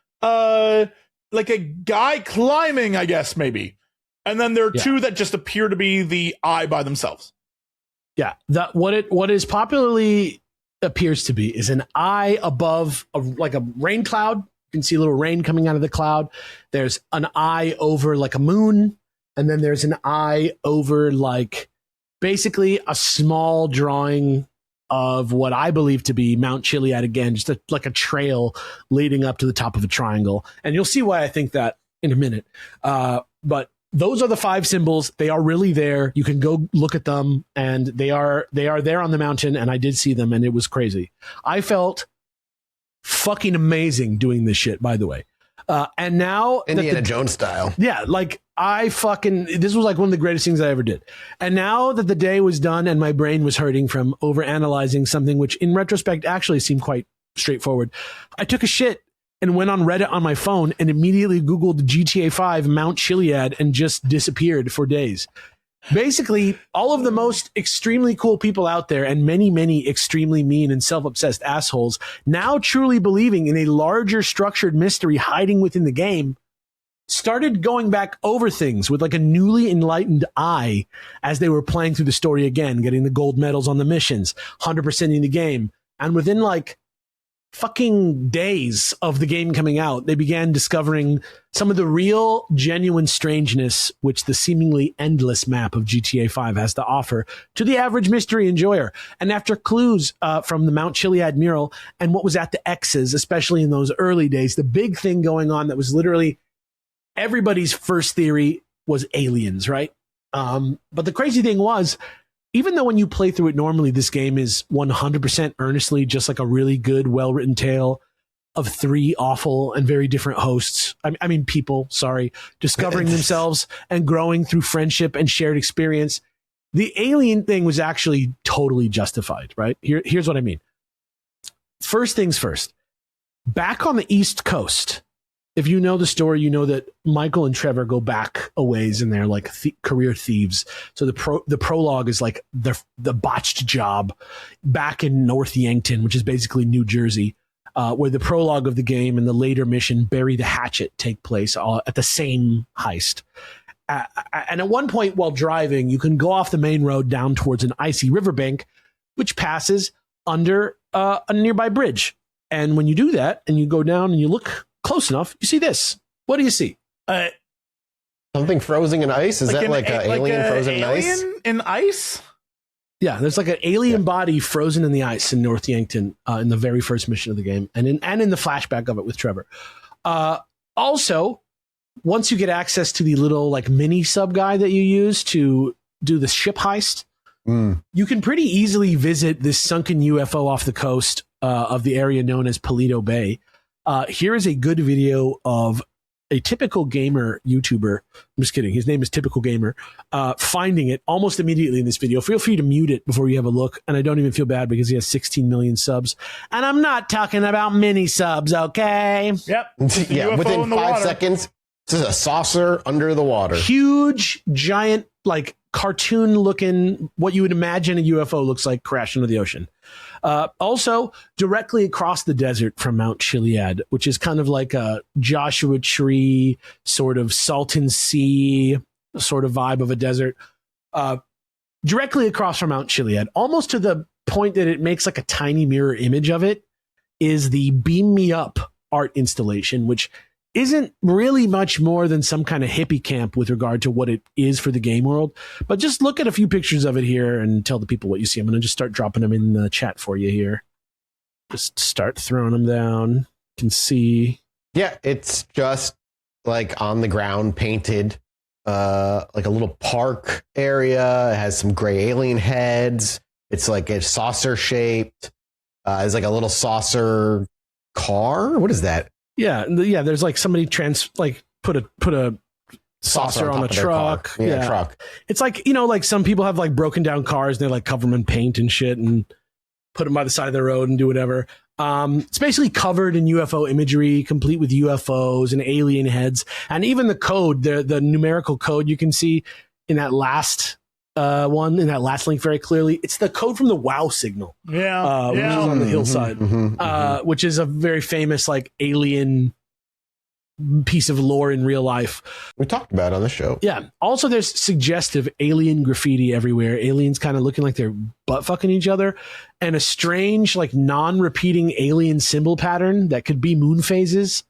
like a guy climbing, I guess, maybe. And then there are 2 that just appear to be the eye by themselves. Yeah. What is popularly appears to be is an eye above like a rain cloud. You can see a little rain coming out of the cloud. There's an eye over like a moon. And then there's an eye over like basically a small drawing of what I believe to be Mount Chiliad again, just like a trail leading up to the top of a triangle. And you'll see why I think that in a minute. But those are the 5 symbols. They are really there. You can go look at them, and they are there on the mountain, and I did see them, and it was crazy. I felt fucking amazing doing this shit, by the way. And now Indiana Jones style. Yeah, like this was like one of the greatest things I ever did. And now that the day was done and my brain was hurting from overanalyzing something, which in retrospect actually seemed quite straightforward, I took a shit and went on Reddit on my phone and immediately Googled GTA 5 Mount Chiliad and just disappeared for days. Basically, all of the most extremely cool people out there and many, many extremely mean and self-obsessed assholes now truly believing in a larger structured mystery hiding within the game started going back over things with like a newly enlightened eye as they were playing through the story again, getting the gold medals on the missions, 100%ing the game. And within like fucking days of the game coming out, they began discovering some of the real, genuine strangeness which the seemingly endless map of GTA 5 has to offer to the average mystery enjoyer. And after clues from the Mount Chiliad mural and what was at the X's, especially in those early days, the big thing going on that was literally everybody's first theory was aliens, right? But the crazy thing was, even though when you play through it normally, this game is 100% earnestly just like a really good, well-written tale of three awful and very different hosts. I mean, people, discovering themselves and growing through friendship and shared experience. The alien thing was actually totally justified, right? Here's what I mean. First things first. Back on the East Coast, if you know the story, you know that Michael and Trevor go back a ways and they're like career thieves. So the prologue is like the botched job back in North Yankton, which is basically New Jersey, where the prologue of the game and the later mission, Bury the Hatchet, take place at the same heist. And at one point while driving, you can go off the main road down towards an icy riverbank, which passes under a nearby bridge. And when you do that and you go down and you look close enough, you see this. What do you see? Something frozen in ice? Is that like an alien frozen in ice? Alien in ice? Yeah, there's like an alien body frozen in the ice in North Yankton in the very first mission of the game, and in the flashback of it with Trevor. Also, once you get access to the little like mini sub guy that you use to do the ship heist, you can pretty easily visit this sunken UFO off the coast of the area known as Paleto Bay. Here is a good video of a typical gamer YouTuber. I'm just kidding. His name is Typical Gamer. Finding it almost immediately in this video. Feel free to mute it before you have a look. And I don't even feel bad because he has 16 million subs. And I'm not talking about mini subs, okay? Yep. Yeah, within 5 seconds, this is a saucer under the water. Huge, giant, like cartoon-looking, what you would imagine a UFO looks like crash into the ocean. Also, directly across the desert from Mount Chiliad, which is kind of like a Joshua Tree, sort of Salton Sea sort of vibe of a desert. Directly across from Mount Chiliad, almost to the point that it makes like a tiny mirror image of it, is the Beam Me Up art installation, which isn't really much more than some kind of hippie camp with regard to what it is for the game world. But just look at a few pictures of it here and tell the people what you see. I'm going to just start dropping them in the chat for you here. Just start throwing them down. You can see. Yeah, it's just like on the ground painted, like a little park area. It has some gray alien heads. It's like a saucer shaped. It's like a little saucer car. What is that? Yeah, there's like somebody put a saucer on a truck. Yeah, truck. It's like, you know, like some people have like broken down cars and they like cover them in paint and shit and put them by the side of the road and do whatever. It's basically covered in UFO imagery, complete with UFOs and alien heads, and even the code, the numerical code you can see in that last one, in that last link very clearly. It's the code from the WoW signal. Which is on the hillside, which is a very famous like alien piece of lore in real life. We talked about it on the show. Yeah. Also, there's suggestive alien graffiti everywhere. Aliens kind of looking like they're butt fucking each other, and a strange like non-repeating alien symbol pattern that could be moon phases,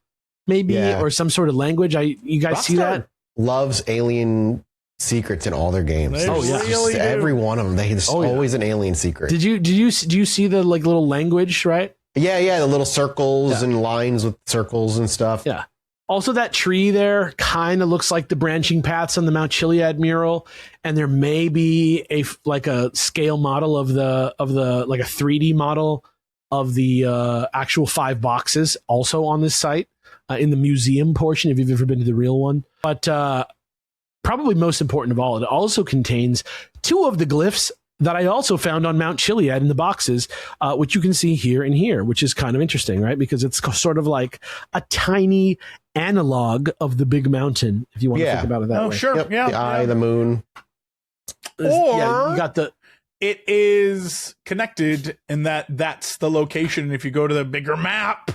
maybe, or some sort of language. You guys see that? Loves alien secrets in all their games. Really every one of them. There's always an alien secret. Do you see the like little language, right? Yeah, the little circles and lines with circles and stuff. Yeah. Also, that tree there kind of looks like the branching paths on the Mount Chiliad mural, and there may be a scale model of the like a 3D model of the actual 5 boxes also on this site. in the museum portion, if you've ever been to the real one. But probably most important of all, it also contains 2 of the glyphs that I also found on Mount Chiliad in the boxes, which you can see here and here, which is kind of interesting, right? Because it's sort of like a tiny analog of the big mountain, if you want to think about it that way. Oh, sure. Yep. Yeah. The eye, the moon. Or you got the... It is connected in that's the location. If you go to the bigger map,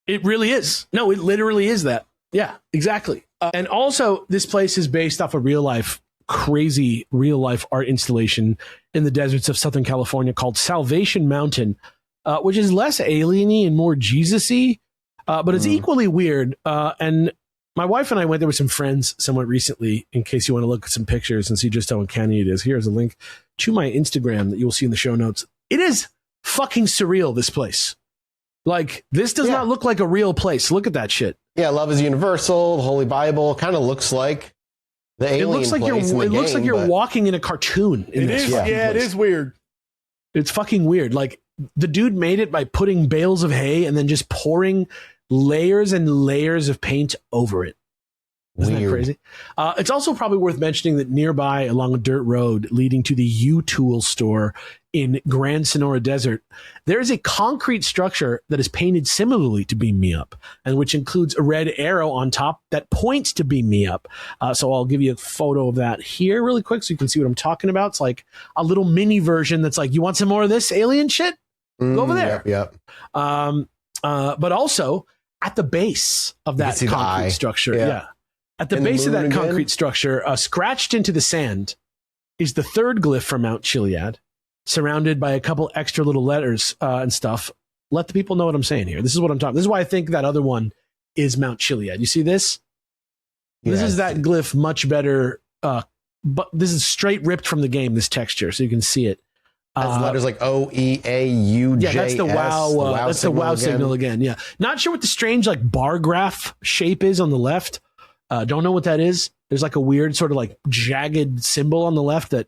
it really is. No, it literally is that. Yeah, exactly. And also, this place is based off a crazy real life art installation in the deserts of Southern California called Salvation Mountain, which is less alien-y and more Jesus-y, but it's equally weird. And my wife and I went there with some friends somewhat recently, in case you want to look at some pictures and see just how uncanny it is. Here's a link to my Instagram that you'll see in the show notes. It is fucking surreal, this place. Like, this does not look like a real place. Look at that shit. Yeah, love is universal. The Holy Bible kind of looks like the alien looks like place in the game, looks like you're walking in a cartoon. It is weird. It's fucking weird. Like, the dude made it by putting bales of hay and then just pouring layers and layers of paint over it. Isn't that crazy? It's also probably worth mentioning that nearby, along a dirt road leading to the U-Tool store in Grand Sonora Desert, there is a concrete structure that is painted similarly to Beam Me Up, and which includes a red arrow on top that points to Beam Me Up. So I'll give you a photo of that here really quick so you can see what I'm talking about. It's like a little mini version that's like, you want some more of this alien shit? Go over there. Yep. But also at the base of that concrete structure. At the base of that concrete structure, scratched into the sand, is the 3rd glyph from Mount Chiliad, surrounded by a couple extra little letters and stuff. Let the people know what I'm saying here. This is what I'm talking. This is why I think that other one is Mount Chiliad. You see this? Yes. This is that glyph much better, but this is straight ripped from the game, this texture, so you can see it. Letters like O-E-A-U-J-S. Yeah, that's the WoW. That's the WoW signal again. Yeah, not sure what the strange like bar graph shape is on the left. Don't know what that is. There's like a weird sort of like jagged symbol on the left that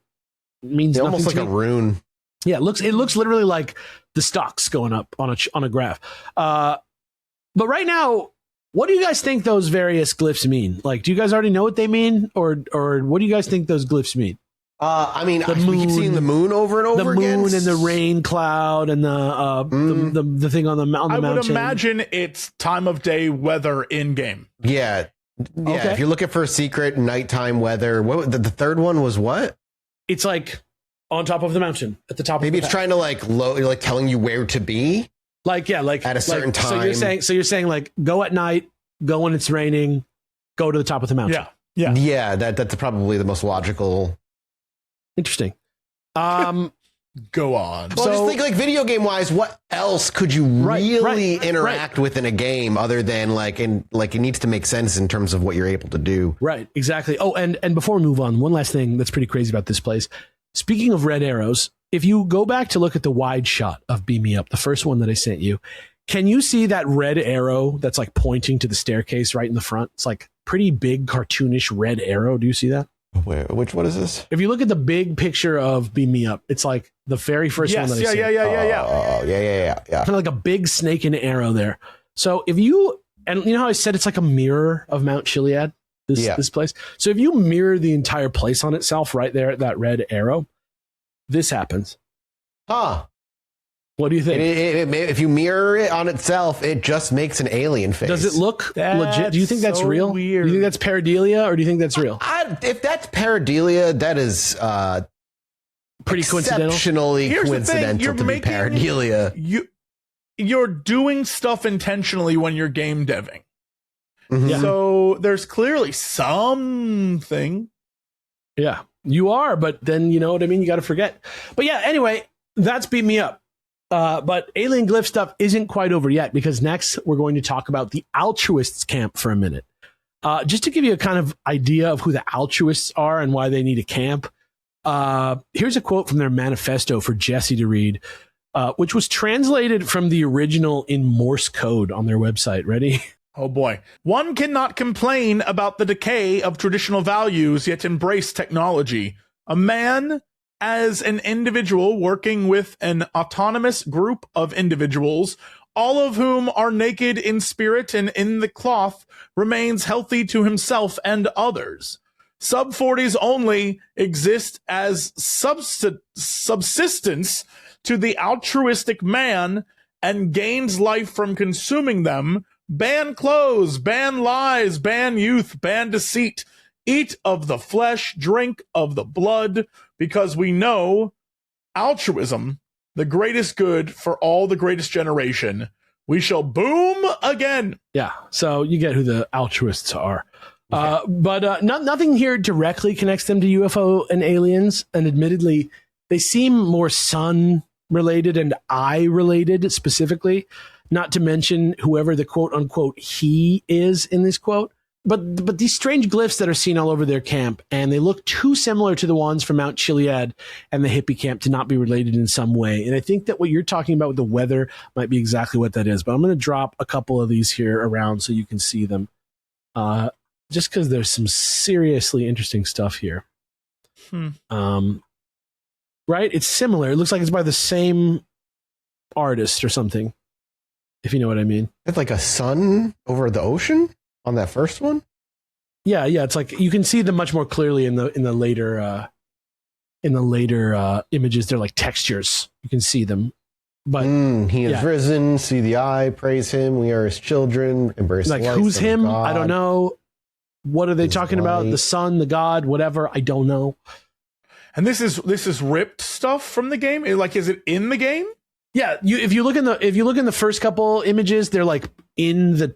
means nothing almost like a rune. Yeah, it looks literally like the stocks going up on a graph. But right now, what do you guys think those various glyphs mean? Like, do you guys already know what they mean, or what do you guys think those glyphs mean? I mean, we keep seeing the moon over and over again. The moon and the rain cloud and the thing on the mountain. I would imagine it's time of day weather in game. Yeah. Yeah, if you're looking for a secret nighttime weather, what the 3rd one was what? It's like on top of the mountain, at the top. Maybe of the it's trying to like telling you where to be. Like at a certain time. So you're saying like go at night, go when it's raining, go to the top of the mountain. Yeah. That's probably the most logical. Interesting. Go on. Well, just think like video game wise, what else could you really interact with in a game other than it needs to make sense in terms of what you're able to do. Right. Exactly. Oh, and before we move on, one last thing that's pretty crazy about this place. Speaking of red arrows, if you go back to look at the wide shot of Beam Me Up, the first one that I sent you, can you see that red arrow that's like pointing to the staircase right in the front? It's like pretty big cartoonish red arrow. Do you see that? What is this? If you look at the big picture of Beam Me Up, it's like the very first one that I said. Yeah. Kind of like a big snake and arrow there. So if you, and you know how I said it's like a mirror of Mount Chiliad, this place? So if you mirror the entire place on itself right there at that red arrow, this happens. Huh. What do you think? If you mirror it on itself, it just makes an alien face. Does it look legit? Do you think that's real? Weird. Do you think that's pareidolia, or do you think that's real? If that's pareidolia, that is pretty coincidental. Exceptionally coincidental to be pareidolia. You're doing stuff intentionally when you're game deving. Mm-hmm. Yeah. So there's clearly something. Yeah, you are, but then you know what I mean? You got to forget. But yeah, anyway, that's Beam Me Up. But alien glyph stuff isn't quite over yet, because next we're going to talk about the altruists camp for a minute. Just to give you a kind of idea of who the altruists are and why they need a camp. Here's a quote from their manifesto for Jesse to read, which was translated from the original in Morse code on their website. Ready? Oh boy. One cannot complain about the decay of traditional values, yet embrace technology. A man, as an individual working with an autonomous group of individuals, all of whom are naked in spirit and in the cloth, remains healthy to himself and others. Sub-40s only exist as subsistence to the altruistic man and gains life from consuming them. Ban clothes, ban lies, ban youth, ban deceit. Eat of the flesh, drink of the blood, because we know altruism, the greatest good for all the greatest generation. We shall boom again. Yeah, so you get who the altruists are. But nothing here directly connects them to UFO and aliens, and admittedly, they seem more sun-related and eye-related specifically, not to mention whoever the quote-unquote he is in this quote. But these strange glyphs that are seen all over their camp, and they look too similar to the ones from Mount Chiliad and the hippie camp to not be related in some way. And I think that what you're talking about with the weather might be exactly what that is. But I'm going to drop a couple of these here around so you can see them. Just because there's some seriously interesting stuff here. Right? It's similar. It looks like it's by the same artist or something, if you know what I mean. It's like a sun over the ocean on that first one? Yeah. It's like you can see them much more clearly in the later images. They're like textures. You can see them. But he is risen, see the eye, praise him, we are his children, embrace like the light, who's him? God. I don't know. What are they talking about? The sun, the god, whatever. I don't know. And this is ripped stuff from the game? Like, is it in the game? Yeah, if you look in the first couple images, they're like in the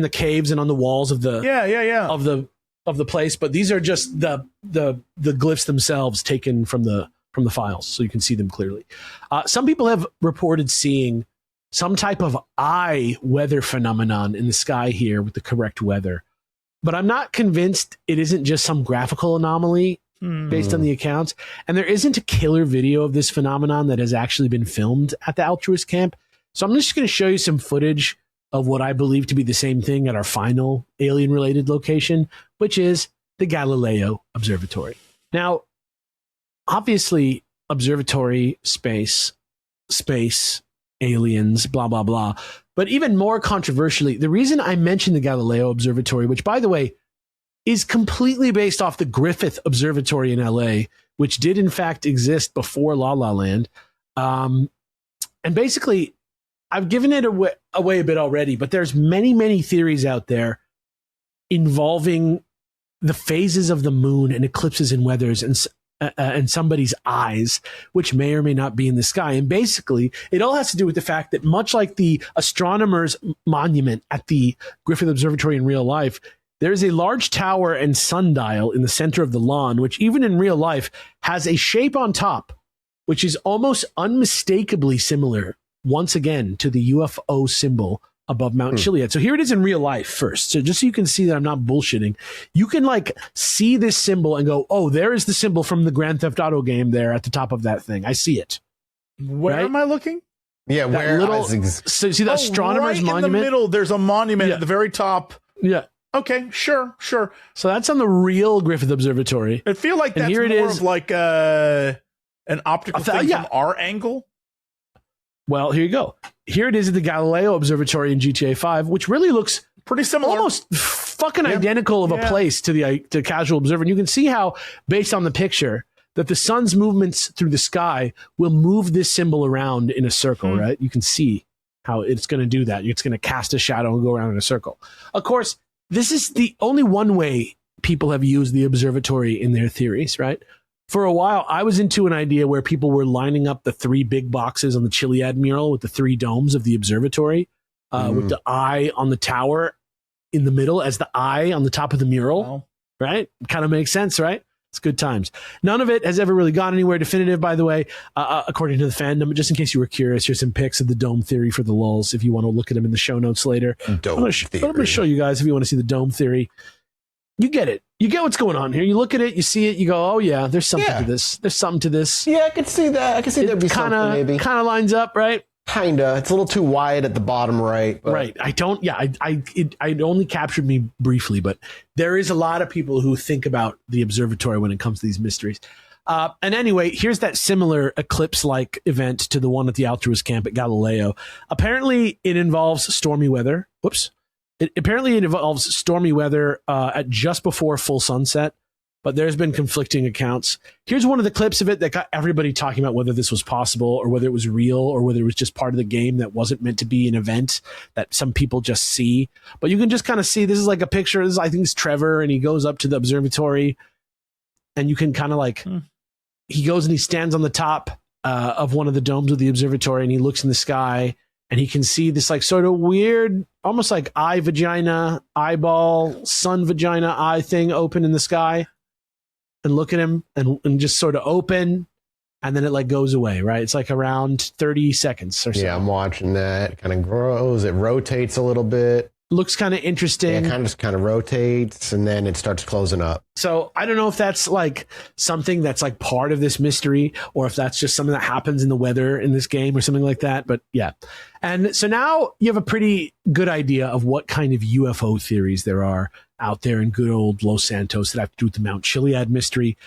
caves and on the walls of the of the place. But these are just the glyphs themselves taken from the files, so you can see them clearly. Some people have reported seeing some type of eye weather phenomenon in the sky here with the correct weather. But I'm not convinced it isn't just some graphical anomaly based on the accounts. And there isn't a killer video of this phenomenon that has actually been filmed at the altruist camp. So I'm just going to show you some footage of what I believe to be the same thing at our final alien-related location, which is the Galileo Observatory. Now, obviously, observatory, space, aliens, blah, blah, blah. But even more controversially, the reason I mentioned the Galileo Observatory, which, by the way, is completely based off the Griffith Observatory in LA, which did, in fact, exist before La La Land. And basically, I've given it away a bit already, but there's many, many theories out there involving the phases of the moon and eclipses and weathers and somebody's eyes, which may or may not be in the sky. And basically, it all has to do with the fact that much like the astronomer's monument at the Griffith Observatory in real life, there is a large tower and sundial in the center of the lawn, which even in real life has a shape on top, which is almost unmistakably similar, once again, to the UFO symbol above Mount Chiliad. So here it is in real life first. So just so you can see that I'm not bullshitting, you can like see this symbol and go, oh, there is the symbol from the Grand Theft Auto game there at the top of that thing. I see it. Where am I looking? Yeah, that where little, so you see the astronomer's monument? In the middle, there's a monument at the very top. Yeah. Okay, sure. So that's on the real Griffith Observatory. I feel like that's more of like an optical thing from our angle. Well, here you go. Here it is at the Galileo Observatory in GTA 5, which really looks pretty similar, almost fucking identical of a place to the casual observer. And you can see how, based on the picture, that the sun's movements through the sky will move this symbol around in a circle, right? You can see how it's going to do that. It's going to cast a shadow and go around in a circle. Of course, this is the only one way people have used the observatory in their theories, right? For a while, I was into an idea where people were lining up the 3 big boxes on the Chiliad mural with the 3 domes of the observatory, with the eye on the tower in the middle as the eye on the top of the mural, right? Kind of makes sense, right? It's good times. None of it has ever really gone anywhere definitive, by the way, according to the fandom. Just in case you were curious, here's some pics of the dome theory for the lulz if you want to look at them in the show notes later. I'm going to show you guys if you want to see the dome theory. You get it. You get what's going on here. You look at it, you see it, you go, oh yeah, there's something to this. There's something to this. Yeah, I could see that. I could see there'd be something maybe. Kind of lines up, right? Kinda. It's a little too wide at the bottom right. But. Right. It only captured me briefly, but there is a lot of people who think about the observatory when it comes to these mysteries. And anyway, here's that similar eclipse-like event to the one at the Altruist camp at Galileo. Apparently, it involves stormy weather. Whoops. It involves stormy weather at just before full sunset, but there's been conflicting accounts. Here's one of the clips of it that got everybody talking about whether this was possible or whether it was real or whether it was just part of the game that wasn't meant to be an event that some people just see. But you can just kind of see, this is like a picture. I think it's Trevor, and he goes up to the observatory, and you can kind of like, he goes and he stands on the top of one of the domes of the observatory, and he looks in the sky, and he can see this like sort of weird, almost like eye vagina, eyeball, sun vagina eye thing open in the sky, and look at him and just sort of open, and then it like goes away, right? It's like around 30 seconds or so. Yeah, I'm watching that. It kind of grows. It rotates a little bit. Looks kind of interesting. Yeah, it kind of rotates, and then it starts closing up. So I don't know if that's like something that's like part of this mystery, or if that's just something that happens in the weather in this game or something like that. But yeah. And so now you have a pretty good idea of what kind of UFO theories there are out there in good old Los Santos that have to do with the Mount Chiliad mystery.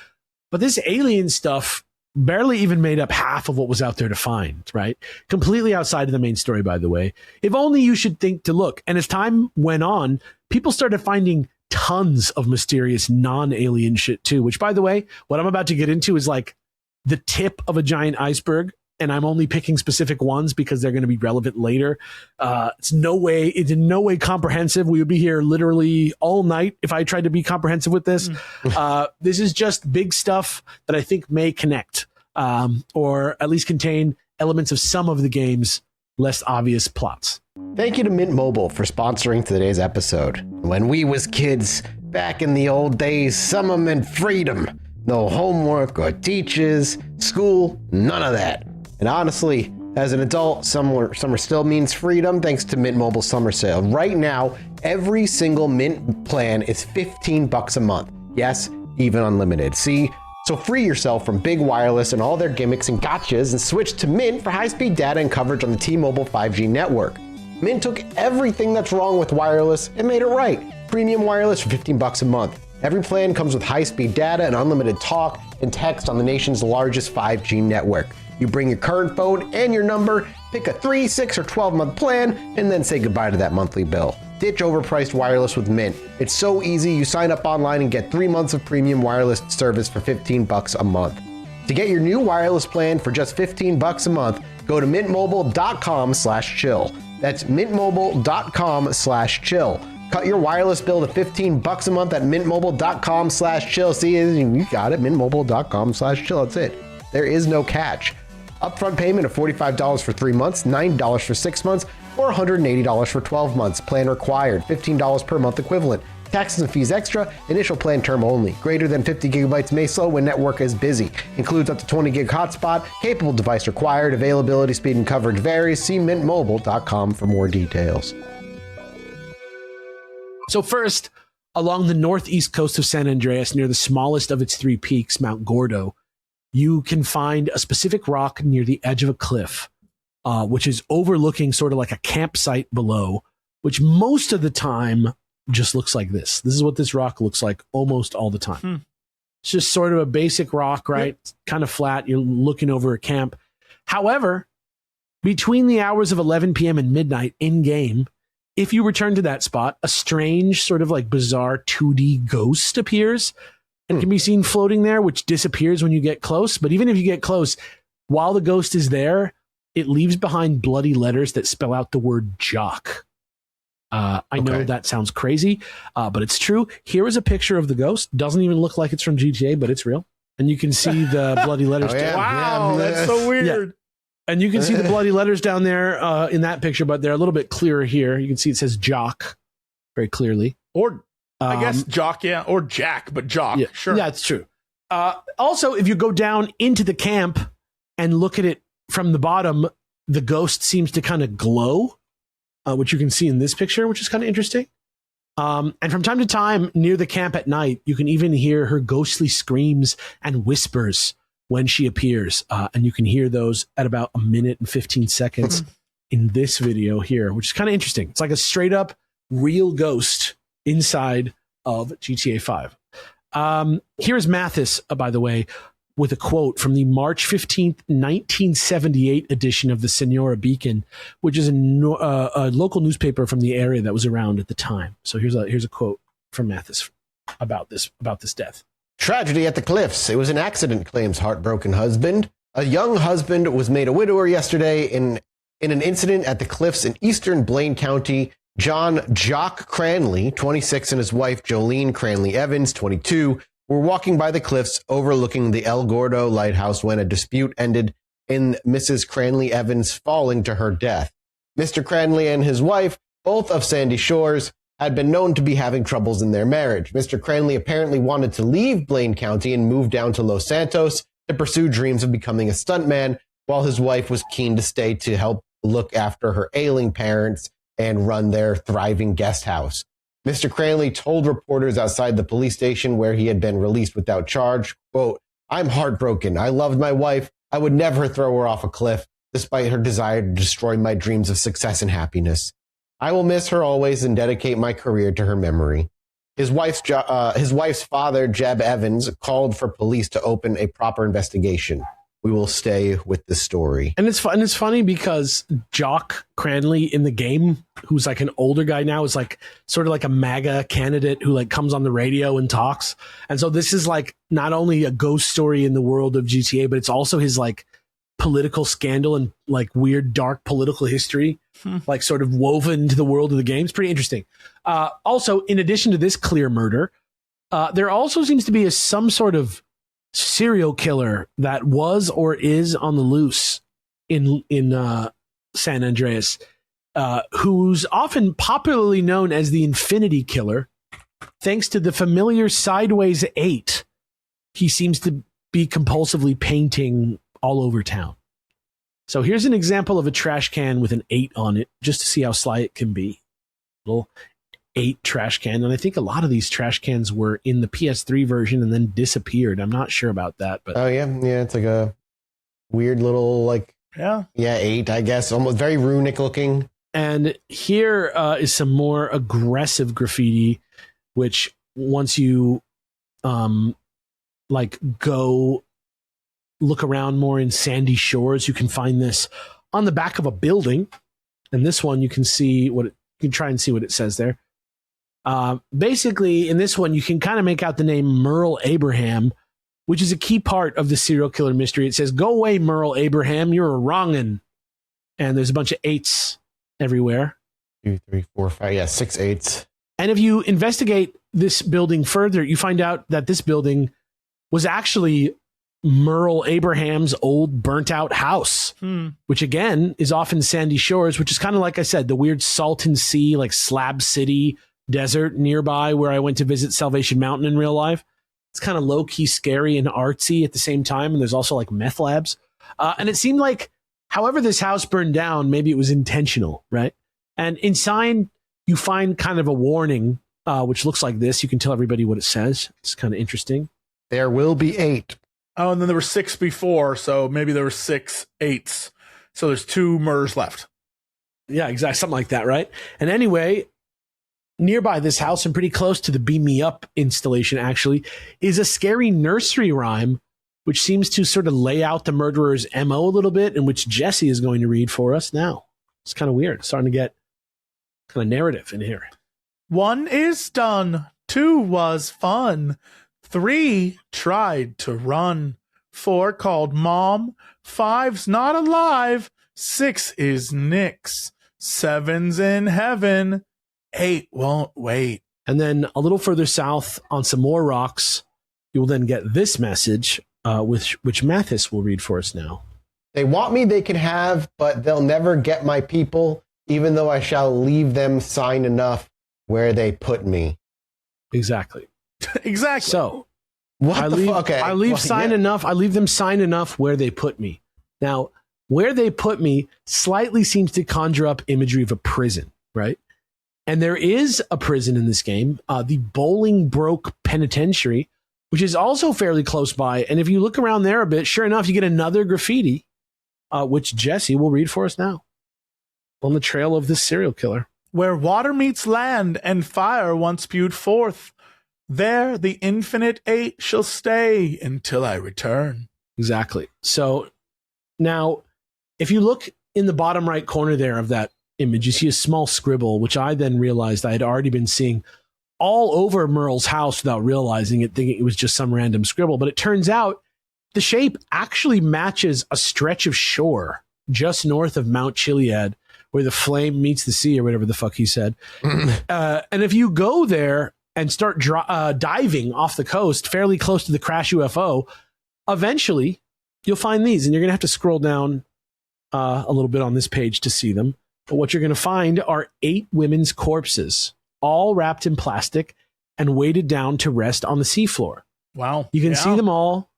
But this alien stuff barely even made up half of what was out there to find, right? Completely outside of the main story, by the way. If only you should think to look. And as time went on, people started finding tons of mysterious non-alien shit too, which, by the way, what I'm about to get into is like the tip of a giant iceberg. And I'm only picking specific ones because they're going to be relevant later. It's in no way comprehensive. We would be here literally all night if I tried to be comprehensive with this. This is just big stuff that I think may connect, or at least contain elements of some of the game's less obvious plots. Thank you to Mint Mobile for sponsoring today's episode. When we was kids, back in the old days, summer meant freedom. No homework or teachers, school, none of that. And honestly, as an adult, summer still means freedom thanks to Mint Mobile summer sale. Right now, every single Mint plan is $15 a month. Yes, even unlimited. See? So free yourself from big wireless and all their gimmicks and gotchas and switch to Mint for high-speed data and coverage on the T-Mobile 5G network. Mint took everything that's wrong with wireless and made it right. Premium wireless for $15 a month. Every plan comes with high-speed data and unlimited talk and text on the nation's largest 5G network. You bring your current phone and your number, pick a 3, 6, or 12-month plan, and then say goodbye to that monthly bill. Ditch overpriced wireless with Mint. It's so easy. You sign up online and get 3 months of premium wireless service for $15 a month. To get your new wireless plan for just $15 a month, go to mintmobile.com/chill. That's mintmobile.com/chill. Cut your wireless bill to $15 a month at mintmobile.com/chill. See, you got it, mintmobile.com/chill. That's it. There is no catch. Upfront payment of $45 for 3 months, $9 for 6 months, or $180 for 12 months. Plan required, $15 per month equivalent. Taxes and fees extra, initial plan term only. Greater than 50 gigabytes may slow when network is busy. Includes up to 20 gig hotspot, capable device required, availability, speed, and coverage varies. See mintmobile.com for more details. So first, along the northeast coast of San Andreas, near the smallest of its 3 peaks, Mount Gordo, you can find a specific rock near the edge of a cliff, which is overlooking sort of like a campsite below, which most of the time just looks like this. This is what this rock looks like almost all the time. It's just sort of a basic rock, right? It's kind of flat. You're looking over a camp. However, between the hours of 11 p.m. and midnight in-game, if you return to that spot, a strange sort of like bizarre 2D ghost appears and can be seen floating there, which disappears when you get close. But even if you get close, while the ghost is there, it leaves behind bloody letters that spell out the word jock. I know that sounds crazy, but it's true. Here is a picture of the ghost. Doesn't even look like it's from GTA, but it's real. And you can see the bloody letters. Wow, that's so weird. Yeah. And you can see the bloody letters down there in that picture, but they're a little bit clearer here. You can see it says jock very clearly. Or I guess jock, yeah, or Jack, but jock, yeah, sure. Yeah, it's true. Also, if you go down into the camp and look at it from the bottom, the ghost seems to kind of glow, which you can see in this picture, which is kind of interesting. And from time to time, near the camp at night, you can even hear her ghostly screams and whispers when she appears. And you can hear those at about 1 minute and 15 seconds in this video here, which is kind of interesting. It's like a straight up real ghost inside of GTA 5. Here's Mathas, by the way. with a quote from the March 15th, 1978 edition of the Sonora Beacon, which is a local newspaper from the area that was around at the time. So here's a quote from Mathas about this death. Tragedy at the Cliffs. It was an accident, claims heartbroken husband. A young husband was made a widower yesterday in an incident at the Cliffs in eastern Blaine County. Jock Cranley, 26, and his wife Jolene Cranley Evans, 22, were walking by the cliffs overlooking the El Gordo lighthouse when a dispute ended in Mrs. Cranley Evans falling to her death. Mr. Cranley and his wife, both of Sandy Shores, had been known to be having troubles in their marriage. Mr. Cranley apparently wanted to leave Blaine County and move down to Los Santos to pursue dreams of becoming a stuntman, while his wife was keen to stay to help look after her ailing parents and run their thriving guest house. Mr. Cranley told reporters outside the police station where he had been released without charge, quote, "I'm heartbroken. I loved my wife. I would never throw her off a cliff, despite her desire to destroy my dreams of success and happiness. I will miss her always and dedicate my career to her memory." His wife's father, Jeb Evans, called for police to open a proper investigation. We will stay with the story. And it's funny because Jock Cranley in the game, who's like an older guy now, is like sort of like a MAGA candidate who like comes on the radio and talks. And so this is like not only a ghost story in the world of GTA, but it's also his like political scandal and like weird dark political history, like sort of woven into the world of the game. It's pretty interesting. Also, in addition to this clear murder, there also seems to be some sort of serial killer that was or is on the loose in San Andreas, who's often popularly known as the Infinity Killer, thanks to the familiar Sideways 8. He seems to be compulsively painting all over town. So here's an example of a trash can with an 8 on it, just to see how sly it can be. Little 8 trash can, and I think a lot of these trash cans were in the PS3 version and then disappeared. I'm not sure about that, but it's like a weird little like 8, I guess, almost very runic looking. And here is some more aggressive graffiti, which once you like go look around more in Sandy Shores, you can find this on the back of a building, and this one you can try and see what it says there. Basically, in this one, you can kind of make out the name Merle Abraham, which is a key part of the serial killer mystery. It says, "Go away, Merle Abraham, you're a wrong'un." And there's a bunch of 8s everywhere. 2, 3, 4, 5, 6 8s. And if you investigate this building further, you find out that this building was actually Merle Abraham's old burnt-out house, which again is off in Sandy Shores, which is kind of like I said, the weird Salton Sea, like Slab City desert nearby where I went to visit Salvation Mountain in real life. It's kind of low-key scary and artsy at the same time, and there's also like meth labs. And it seemed like, however this house burned down, maybe it was intentional, right? And inside, you find kind of a warning, which looks like this. You can tell everybody what it says. It's kind of interesting. There will be 8. Oh, and then there were 6 before, so maybe there were 6 8s. So there's 2 murders left. Yeah, exactly. Something like that, right? And anyway, nearby this house and pretty close to the Beam Me Up installation, actually, is a scary nursery rhyme, which seems to sort of lay out the murderer's MO a little bit, and which Jesse is going to read for us now. It's kind of weird. It's starting to get kind of narrative in here. 1 is done. 2 was fun. 3 tried to run. 4 called mom. 5's not alive. 6 is nix. 7's in heaven. 8 won't wait. And then a little further south on some more rocks, you will then get this message, which Mathas will read for us now. They want me, they can have, but they'll never get my people, even though I shall leave them sign enough where they put me. Exactly. Exactly. So I leave them sign enough where they put me. Now, where they put me slightly seems to conjure up imagery of a prison, right? And there is a prison in this game, the Bolingbroke Penitentiary, which is also fairly close by. And if you look around there a bit, sure enough, you get another graffiti, which Jesse will read for us now, on the trail of this serial killer. Where water meets land and fire once spewed forth, There the infinite 8 shall stay until I return. Exactly. So now, if you look in the bottom right corner there of that image, you see a small scribble, which I then realized I had already been seeing all over Merle's house without realizing it, thinking it was just some random scribble. But it turns out the shape actually matches a stretch of shore just north of Mount Chiliad, where the flame meets the sea, or whatever the fuck he said. And if you go there and start diving off the coast fairly close to the crash UFO, eventually you'll find these, and you're going to have to scroll down a little bit on this page to see them. But what you're going to find are 8 women's corpses, all wrapped in plastic and weighted down to rest on the seafloor. Wow. You can see them all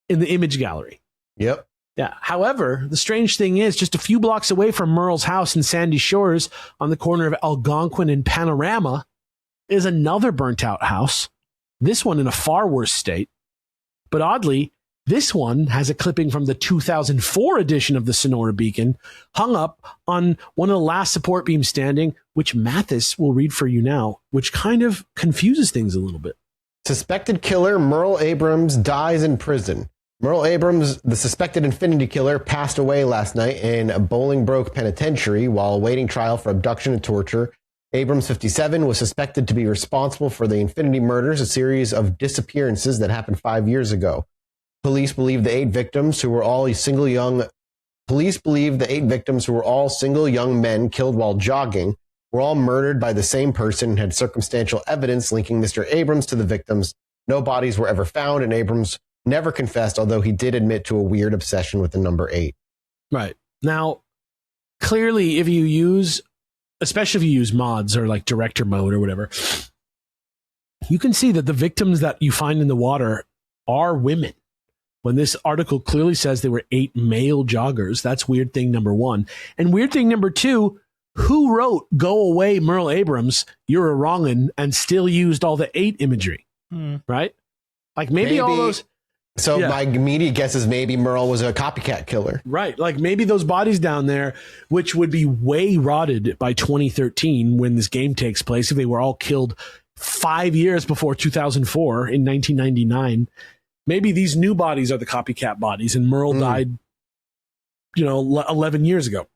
in the image gallery. Yep. Yeah. However, the strange thing is, just a few blocks away from Merle's house in Sandy Shores on the corner of Algonquin and Panorama is another burnt out house, this one in a far worse state. But oddly, this one has a clipping from the 2004 edition of the Sonora Beacon hung up on one of the last support beams standing, which Mathas will read for you now, which kind of confuses things a little bit. Suspected killer Merle Abrams dies in prison. Merle Abrams, the suspected Infinity Killer, passed away last night in a Bolingbroke Penitentiary while awaiting trial for abduction and torture. Abrams, 57, was suspected to be responsible for the Infinity Murders, a series of disappearances that happened 5 years ago. Police believe the 8 victims, who were all single young men killed while jogging, were all murdered by the same person and had circumstantial evidence linking Mr. Abrams to the victims. No bodies were ever found, and Abrams never confessed, although he did admit to a weird obsession with the number 8. Right. Now, clearly, if you use, especially if you use mods or like director mode or whatever, you can see that the victims that you find in the water are women. When this article clearly says there were 8 male joggers, that's weird thing number 1. And weird thing number 2, who wrote "Go Away, Merle Abrams, You're a Wrong'un," and still used all the 8 imagery? Right? Like maybe all those... So my immediate guess is maybe Merle was a copycat killer. Right. Like maybe those bodies down there, which would be way rotted by 2013 when this game takes place, if they were all killed 5 years before 2004 in 1999, maybe these new bodies are the copycat bodies and Merle died, 11 years ago.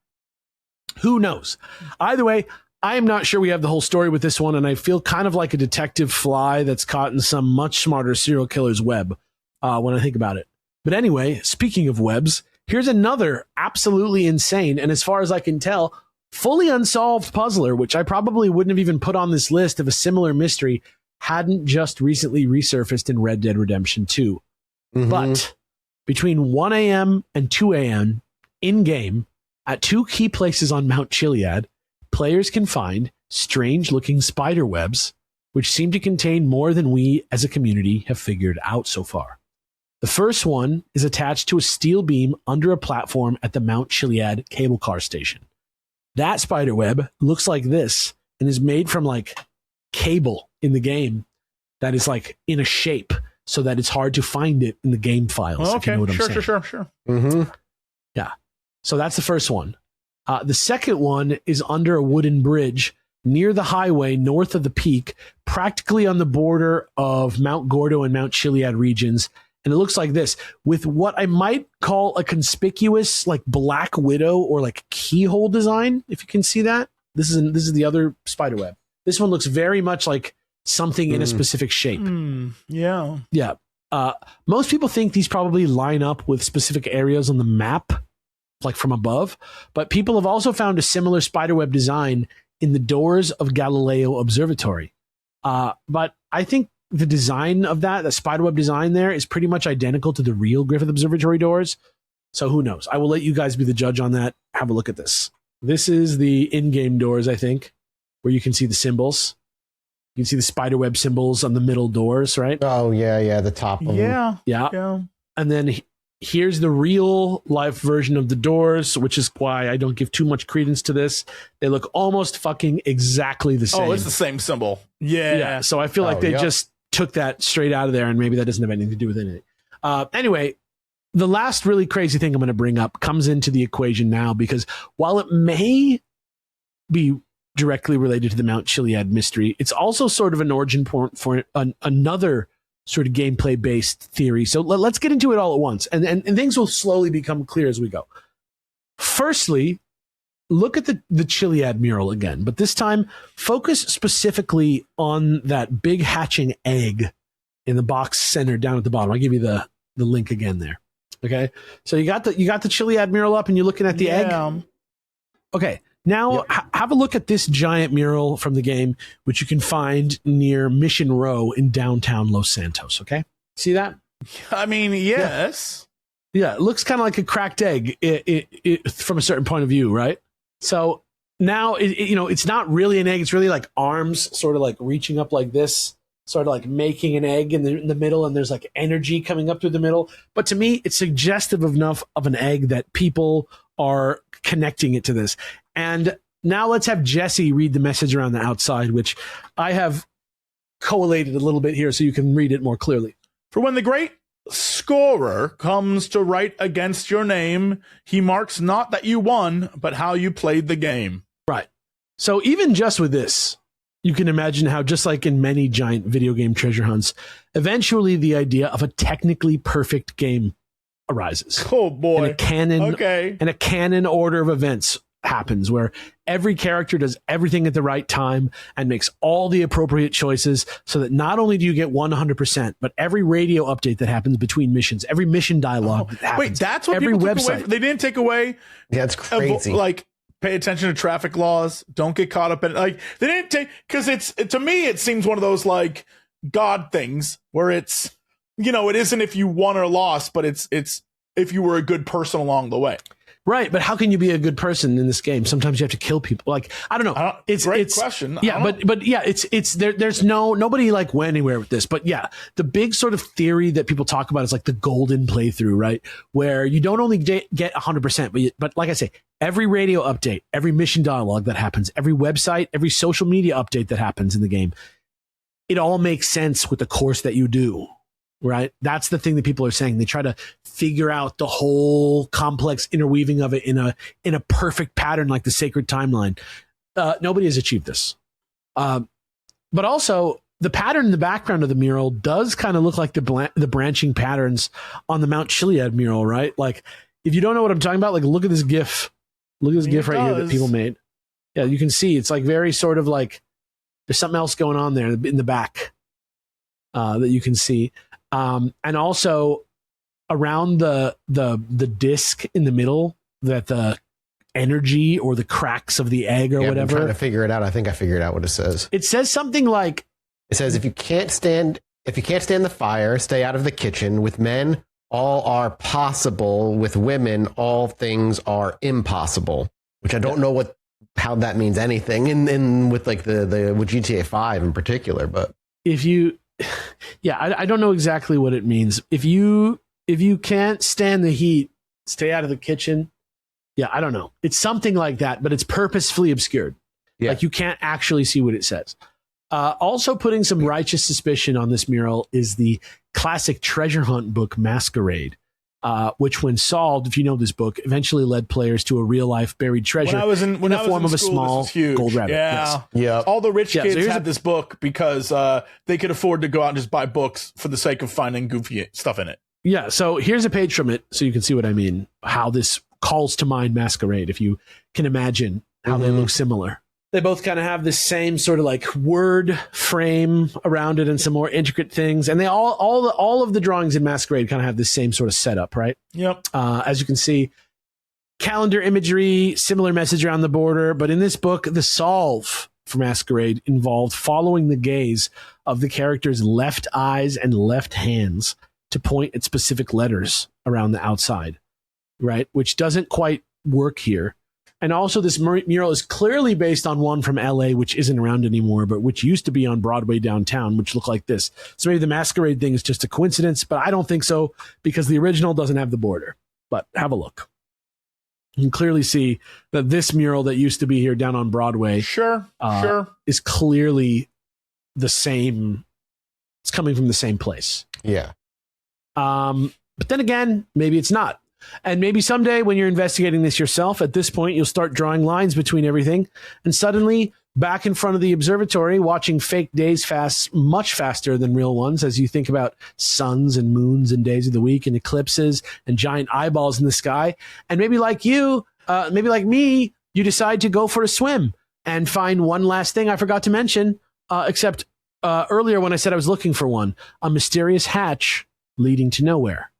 Who knows? Either way, I am not sure we have the whole story with this one, and I feel kind of like a detective fly that's caught in some much smarter serial killer's web. When I think about it. But anyway, speaking of webs, here's another absolutely insane, and as far as I can tell, fully unsolved puzzler, which I probably wouldn't have even put on this list if a similar mystery hadn't just recently resurfaced in Red Dead Redemption 2. But between 1 a.m. and 2 a.m. in-game, at 2 key places on Mount Chiliad, players can find strange-looking spider webs, which seem to contain more than we as a community have figured out so far. The first one is attached to a steel beam under a platform at the Mount Chiliad cable car station. That spider web looks like this and is made from like cable in the game that is like in a shape so that it's hard to find it in the game files. Okay, if you know what I'm saying. Sure. Yeah. So that's the first one. The second one is under a wooden bridge near the highway north of the peak, practically on the border of Mount Gordo and Mount Chiliad regions. And it looks like this, with what I might call a conspicuous like Black Widow or like keyhole design, if you can see that. This is the other spider web. This one looks very much like something in a specific shape. Yeah. Most people think these probably line up with specific areas on the map, like from above. But people have also found a similar spiderweb design in the doors of Galileo Observatory. But I think the design of the spiderweb design there is pretty much identical to the real Griffith Observatory doors. So who knows? I will let you guys be the judge on that. Have a look at this. This is the in-game doors, I think, where you can see the symbols. You can see the spiderweb symbols on the middle doors, right? Oh, yeah, the top of them. Yeah. And then here's the real life version of the doors, which is why I don't give too much credence to this. They look almost fucking exactly the same. Oh, it's the same symbol. Yeah. So I feel like they just took that straight out of there, and maybe that doesn't have anything to do with anything. Anyway, the last really crazy thing I'm going to bring up comes into the equation now, because while it may be directly related to the Mount Chiliad mystery. It's also sort of an origin point for another sort of gameplay based theory. So let's get into it all at once, and things will slowly become clear as we go. Firstly, look at the Chiliad mural again, but this time focus specifically on that big hatching egg in the box center down at the bottom. I'll give you the link again there. Okay, so you got the Chiliad mural up, and you're looking at the egg. Okay, now have a look at this giant mural from the game, which you can find near Mission Row in downtown Los Santos. Okay, see that? I mean, yes. Yeah, it looks kind of like a cracked egg from a certain point of view, right? So now, it's not really an egg. It's really like arms sort of like reaching up like this, sort of like making an egg in the middle, and there's like energy coming up through the middle. But to me, it's suggestive enough of an egg that people are connecting it to this. And now let's have Jesse read the message around the outside, which I have collated a little bit here so you can read it more clearly. For when the great scorer comes to write against your name, he marks not that you won, but how you played the game. Right. So even just with this, you can imagine how, just like in many giant video game treasure hunts, eventually the idea of a technically perfect game arises. Oh boy. And a canon order of events happens where every character does everything at the right time and makes all the appropriate choices, so that not only do you get 100%, but every radio update that happens between missions, every mission dialogue that happens. Wait, that's what every people took website. away. They didn't take away. Yeah, it's crazy. Like, pay attention to traffic laws. Don't get caught up in, like, they didn't take, because to me it seems one of those like God things where it's, it isn't if you won or lost, but it's if you were a good person along the way. Right, but how can you be a good person in this game? Sometimes you have to kill people. Like, I don't know. It's great question. Yeah, but yeah, it's there's nobody like went anywhere with this. But yeah, the big sort of theory that people talk about is like the golden playthrough, right? Where you don't only get 100%, but like I say, every radio update, every mission dialogue that happens, every website, every social media update that happens in the game, it all makes sense with the course that you do. Right. That's the thing that people are saying. They try to figure out the whole complex interweaving of it in a perfect pattern, like the sacred timeline. Nobody has achieved this. But also the pattern in the background of the mural does kind of look like the branching patterns on the Mount Chiliad mural, right? Like, if you don't know what I'm talking about, like, look at this GIF. Look at this GIF right here that people made. Yeah, you can see it's like very sort of like there's something else going on there in the back that you can see. And also around the disc in the middle, that the energy or the cracks of the egg or whatever. I'm trying to figure it out. I think I figured out what it says. It says something like, it says, if you can't stand the fire, stay out of the kitchen. With men, all are possible. With women, all things are impossible. Which I don't know how that means anything in with like with GTA 5 in particular, but if you I don't know exactly what it means. If you can't stand the heat, stay out of the kitchen. Yeah, I don't know. It's something like that, but it's purposefully obscured. Yeah. Like, you can't actually see what it says. Also putting some righteous suspicion on this mural is the classic treasure hunt book Masquerade, which, when solved, if you know this book, eventually led players to a real-life buried treasure in the form of a small gold rabbit. Yeah. Yes. Yeah. All the rich kids had this book because they could afford to go out and just buy books for the sake of finding goofy stuff in it. Yeah, so here's a page from it so you can see what I mean, how this calls to mind Masquerade, if you can imagine how they look similar. They both kind of have this same sort of like word frame around it and some more intricate things. And they all of the drawings in Masquerade kind of have this same sort of setup, right? Yep. As you can see, calendar imagery, similar message around the border. But in this book, the solve for Masquerade involved following the gaze of the character's left eyes and left hands to point at specific letters around the outside, right? Which doesn't quite work here. And also, this mural is clearly based on one from LA, which isn't around anymore, but which used to be on Broadway downtown, which looked like this. So maybe the Masquerade thing is just a coincidence, but I don't think so, because the original doesn't have the border. But have a look. You can clearly see that this mural that used to be here down on Broadway sure. is clearly the same. It's coming from the same place. Yeah. But then again, maybe it's not. And maybe someday when you're investigating this yourself, at this point, you'll start drawing lines between everything. And suddenly back in front of the observatory watching fake days fast much faster than real ones as you think about suns and moons and days of the week and eclipses and giant eyeballs in the sky. And maybe like you, maybe like me, you decide to go for a swim and find one last thing I forgot to mention, except earlier when I said I was looking for one, a mysterious hatch leading to nowhere,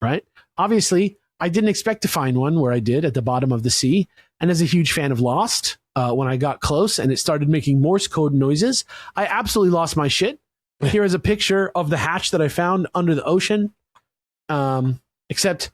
right? Obviously, I didn't expect to find one where I did at the bottom of the sea. And as a huge fan of Lost, when I got close and it started making Morse code noises, I absolutely lost my shit. Here is a picture of the hatch that I found under the ocean. Except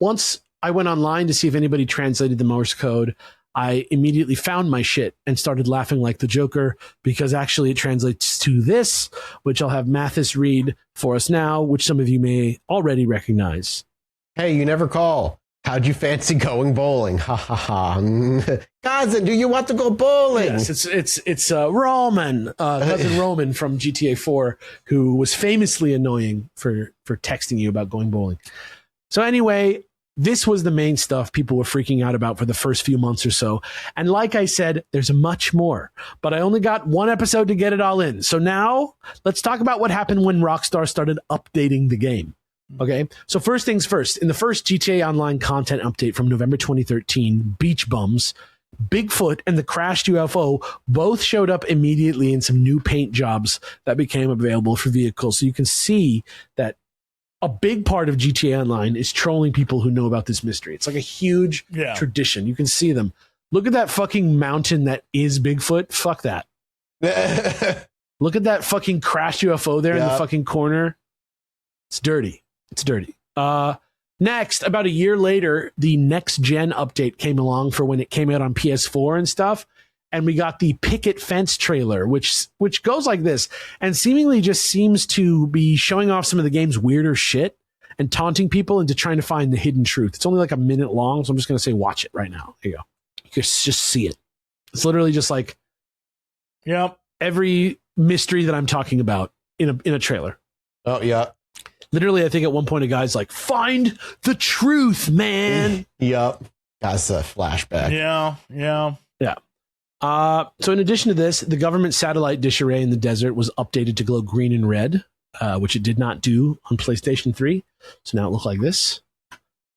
once I went online to see if anybody translated the Morse code, I immediately found my shit and started laughing like the Joker because actually it translates to this, which I'll have Mathas read for us now, which some of you may already recognize. Hey, you never call. How'd you fancy going bowling? Ha ha ha. Cousin, do you want to go bowling? Yes, it's Roman, cousin Roman from GTA 4, who was famously annoying for texting you about going bowling. So anyway, this was the main stuff people were freaking out about for the first few months or so. And like I said, there's much more, but I only got one episode to get it all in. So now let's talk about what happened when Rockstar started updating the game. Okay, so first things first, in the first GTA Online content update from November 2013, Beach Bums, Bigfoot, and the crashed UFO both showed up immediately in some new paint jobs that became available for vehicles. So you can see that a big part of GTA Online is trolling people who know about this mystery. It's like a huge tradition. You can see them. Look at that fucking mountain that is Bigfoot. Fuck that. Look at that fucking crashed UFO there in the fucking corner. It's dirty. It's dirty. Next, about a year later, the next gen update came along for when it came out on PS4 and stuff. And we got the picket fence trailer, which goes like this and seemingly just seems to be showing off some of the game's weirder shit and taunting people into trying to find the hidden truth. It's only like a minute long, so I'm just going to say watch it right now. Here you go. You can just see it. It's literally just like every mystery that I'm talking about in a trailer. Oh, yeah. Literally, I think at one point a guy's like, find the truth, man. Yep. That's a flashback. Yeah. So in addition to this, the government satellite dish array in the desert was updated to glow green and red, which it did not do on PlayStation 3. So now it looks like this.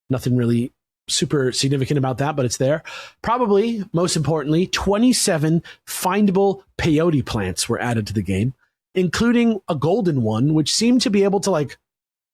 Nothing really super significant about that, but it's there. Probably, most importantly, 27 findable peyote plants were added to the game, including a golden one, which seemed to be able to like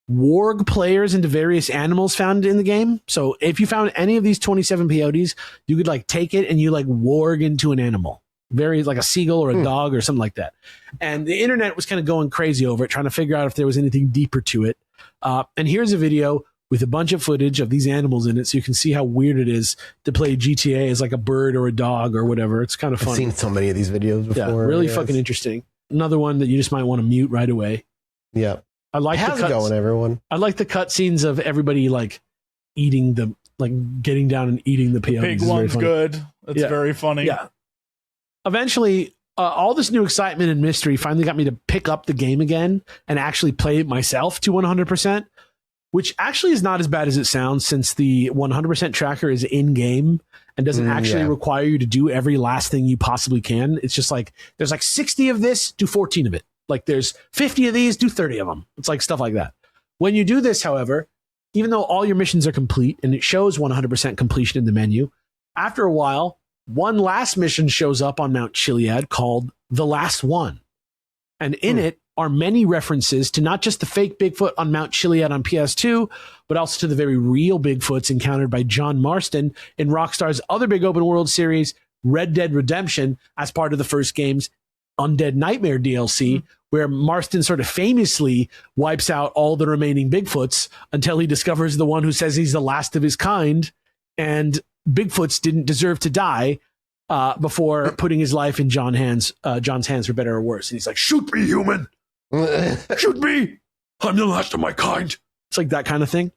warg players into various animals found in the game. So if you found any of these 27 peyotes, you could like take it and you like warg into an animal, very like a seagull or a dog or something like that. And the internet was kind of going crazy over it, trying to figure out if there was anything deeper to it. And here's a video with a bunch of footage of these animals in it, so you can see how weird it is to play GTA as like a bird or a dog or whatever. It's kind of fun. I've seen so many of these videos before. Yeah, really fucking interesting. Another one that you just might want to mute right away. Yeah. I like How's it going, everyone? I like the cutscenes of everybody like eating the, like getting down and eating the peyotes. Pig one's good. It's very funny. Yeah. Eventually, all this new excitement and mystery finally got me to pick up the game again and actually play it myself to 100%, which actually is not as bad as it sounds, since the 100% tracker is in game and doesn't actually require you to do every last thing you possibly can. It's just like, there's like 60 of this, do 14 of it. Like there's 50 of these, do 30 of them. It's like stuff like that. When you do this, however, even though all your missions are complete and it shows 100% completion in the menu, after a while, one last mission shows up on Mount Chiliad called The Last One. And in it are many references to not just the fake Bigfoot on Mount Chiliad on PS2, but also to the very real Bigfoots encountered by John Marston in Rockstar's other big open world series, Red Dead Redemption, as part of the first game's Undead Nightmare DLC, where Marston sort of famously wipes out all the remaining Bigfoots until he discovers the one who says he's the last of his kind, and Bigfoots didn't deserve to die before putting his life in John's hands for better or worse. And he's like, shoot me, human! Shoot me! I'm the last of my kind! It's like that kind of thing.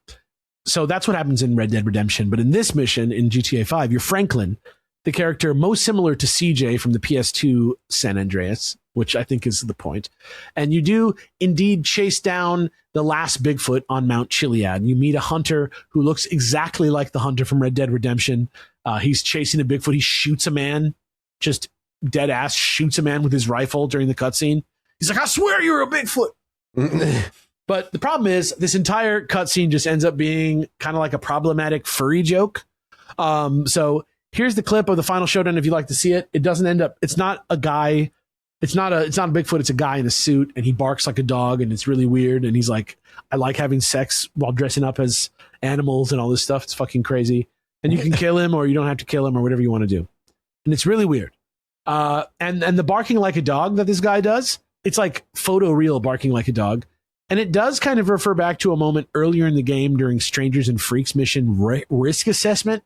So that's what happens in Red Dead Redemption. But in this mission in GTA 5, you're Franklin, the character most similar to CJ from the PS2 San Andreas, which I think is the point. And you do indeed chase down the last Bigfoot on Mount Chiliad. You meet a hunter who looks exactly like the hunter from Red Dead Redemption. He's chasing a Bigfoot. He shoots a man just dead ass shoots a man with his rifle during the cutscene. He's like, I swear you're a Bigfoot. But the problem is this entire cutscene just ends up being kind of like a problematic furry joke. So here's the clip of the final showdown if you'd like to see it. It doesn't end up, it's not a guy, it's not a Bigfoot, it's a guy in a suit and he barks like a dog and it's really weird. And he's like, I like having sex while dressing up as animals and all this stuff. It's fucking crazy. And you can kill him or you don't have to kill him or whatever you want to do. And it's really weird. And the barking like a dog that this guy does, it's like photo real barking like a dog. And it does kind of refer back to a moment earlier in the game during Strangers and Freaks mission risk assessment,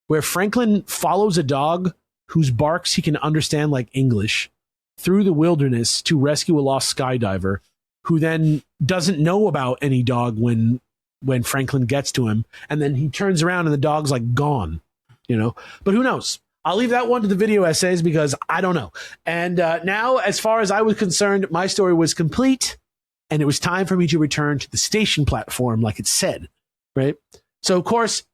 where Franklin follows a dog whose barks he can understand like English through the wilderness to rescue a lost skydiver who then doesn't know about any dog when Franklin gets to him. And then he turns around and the dog's like gone, you know, but who knows? I'll leave that one to the video essays because I don't know. And now, as far as I was concerned, my story was complete and it was time for me to return to the station platform like it said, right? So, of course,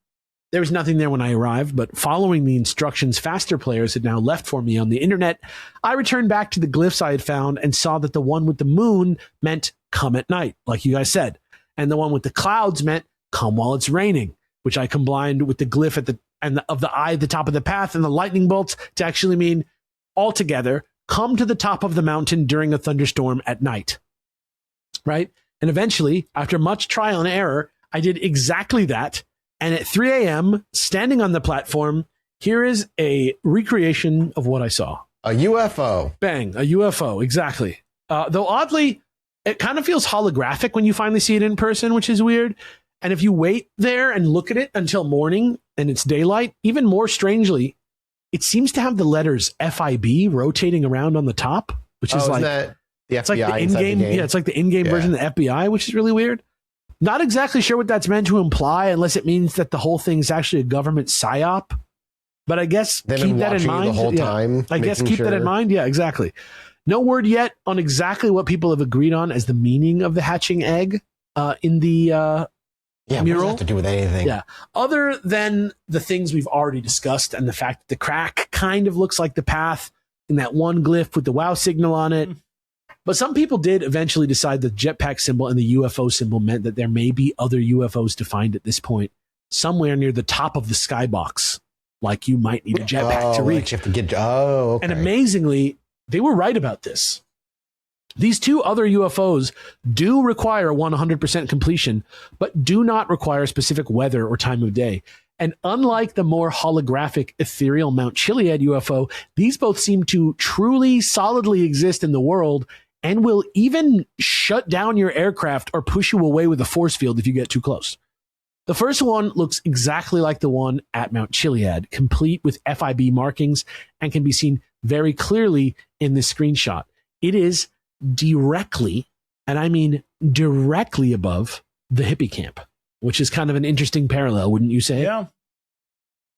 there was nothing there when I arrived, but following the instructions faster players had now left for me on the internet, I returned back to the glyphs I had found and saw that the one with the moon meant come at night, like you guys said. And the one with the clouds meant come while it's raining, which I combined with the glyph at the eye at the top of the path and the lightning bolts to actually mean altogether come to the top of the mountain during a thunderstorm at night. Right? And eventually, after much trial and error, I did exactly that. And at 3 a.m., standing on the platform, here is a recreation of what I saw. A UFO. Bang, a UFO, exactly. Though oddly, it kind of feels holographic when you finally see it in person, which is weird. And if you wait there and look at it until morning and it's daylight, even more strangely, it seems to have the letters FIB rotating around on the top, which is like that the FBI it's like the inside in-game, the game? yeah, it's like the in-game version of the FBI, which is really weird. Not exactly sure what that's meant to imply, unless it means that the whole thing is actually a government psyop. But I guess keep that in mind the whole time. I guess keep that in mind. Yeah, exactly. No word yet on exactly what people have agreed on as the meaning of the hatching egg in the mural. What does that have to do with anything? Yeah, other than the things we've already discussed and the fact that the crack kind of looks like the path in that one glyph with the WoW signal on it. But some people did eventually decide the jetpack symbol and the UFO symbol meant that there may be other UFOs to find at this point, somewhere near the top of the skybox. Like you might need a jetpack to reach. You have to get. Okay. And amazingly, they were right about this. These two other UFOs do require 100% completion, but do not require specific weather or time of day. And unlike the more holographic, ethereal Mount Chiliad UFO, these both seem to truly, solidly exist in the world and will even shut down your aircraft or push you away with a force field if you get too close. The first one looks exactly like the one at Mount Chiliad, complete with FIB markings and can be seen very clearly in this screenshot. It is directly, and I mean directly above the hippie camp, which is kind of an interesting parallel, wouldn't you say? Yeah.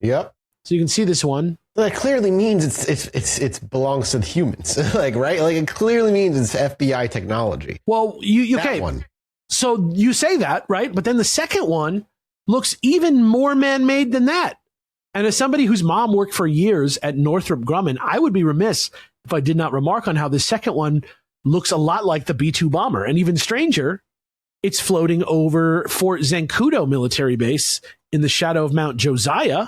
Yep. So you can see this one. That clearly means it belongs to the humans, like right? Like it clearly means it's FBI technology. Well, you okay? One. So you say that, right? But then the second one looks even more man-made than that. And as somebody whose mom worked for years at Northrop Grumman, I would be remiss if I did not remark on how the second one looks a lot like the B-2 bomber. And even stranger, it's floating over Fort Zancudo military base in the shadow of Mount Josiah,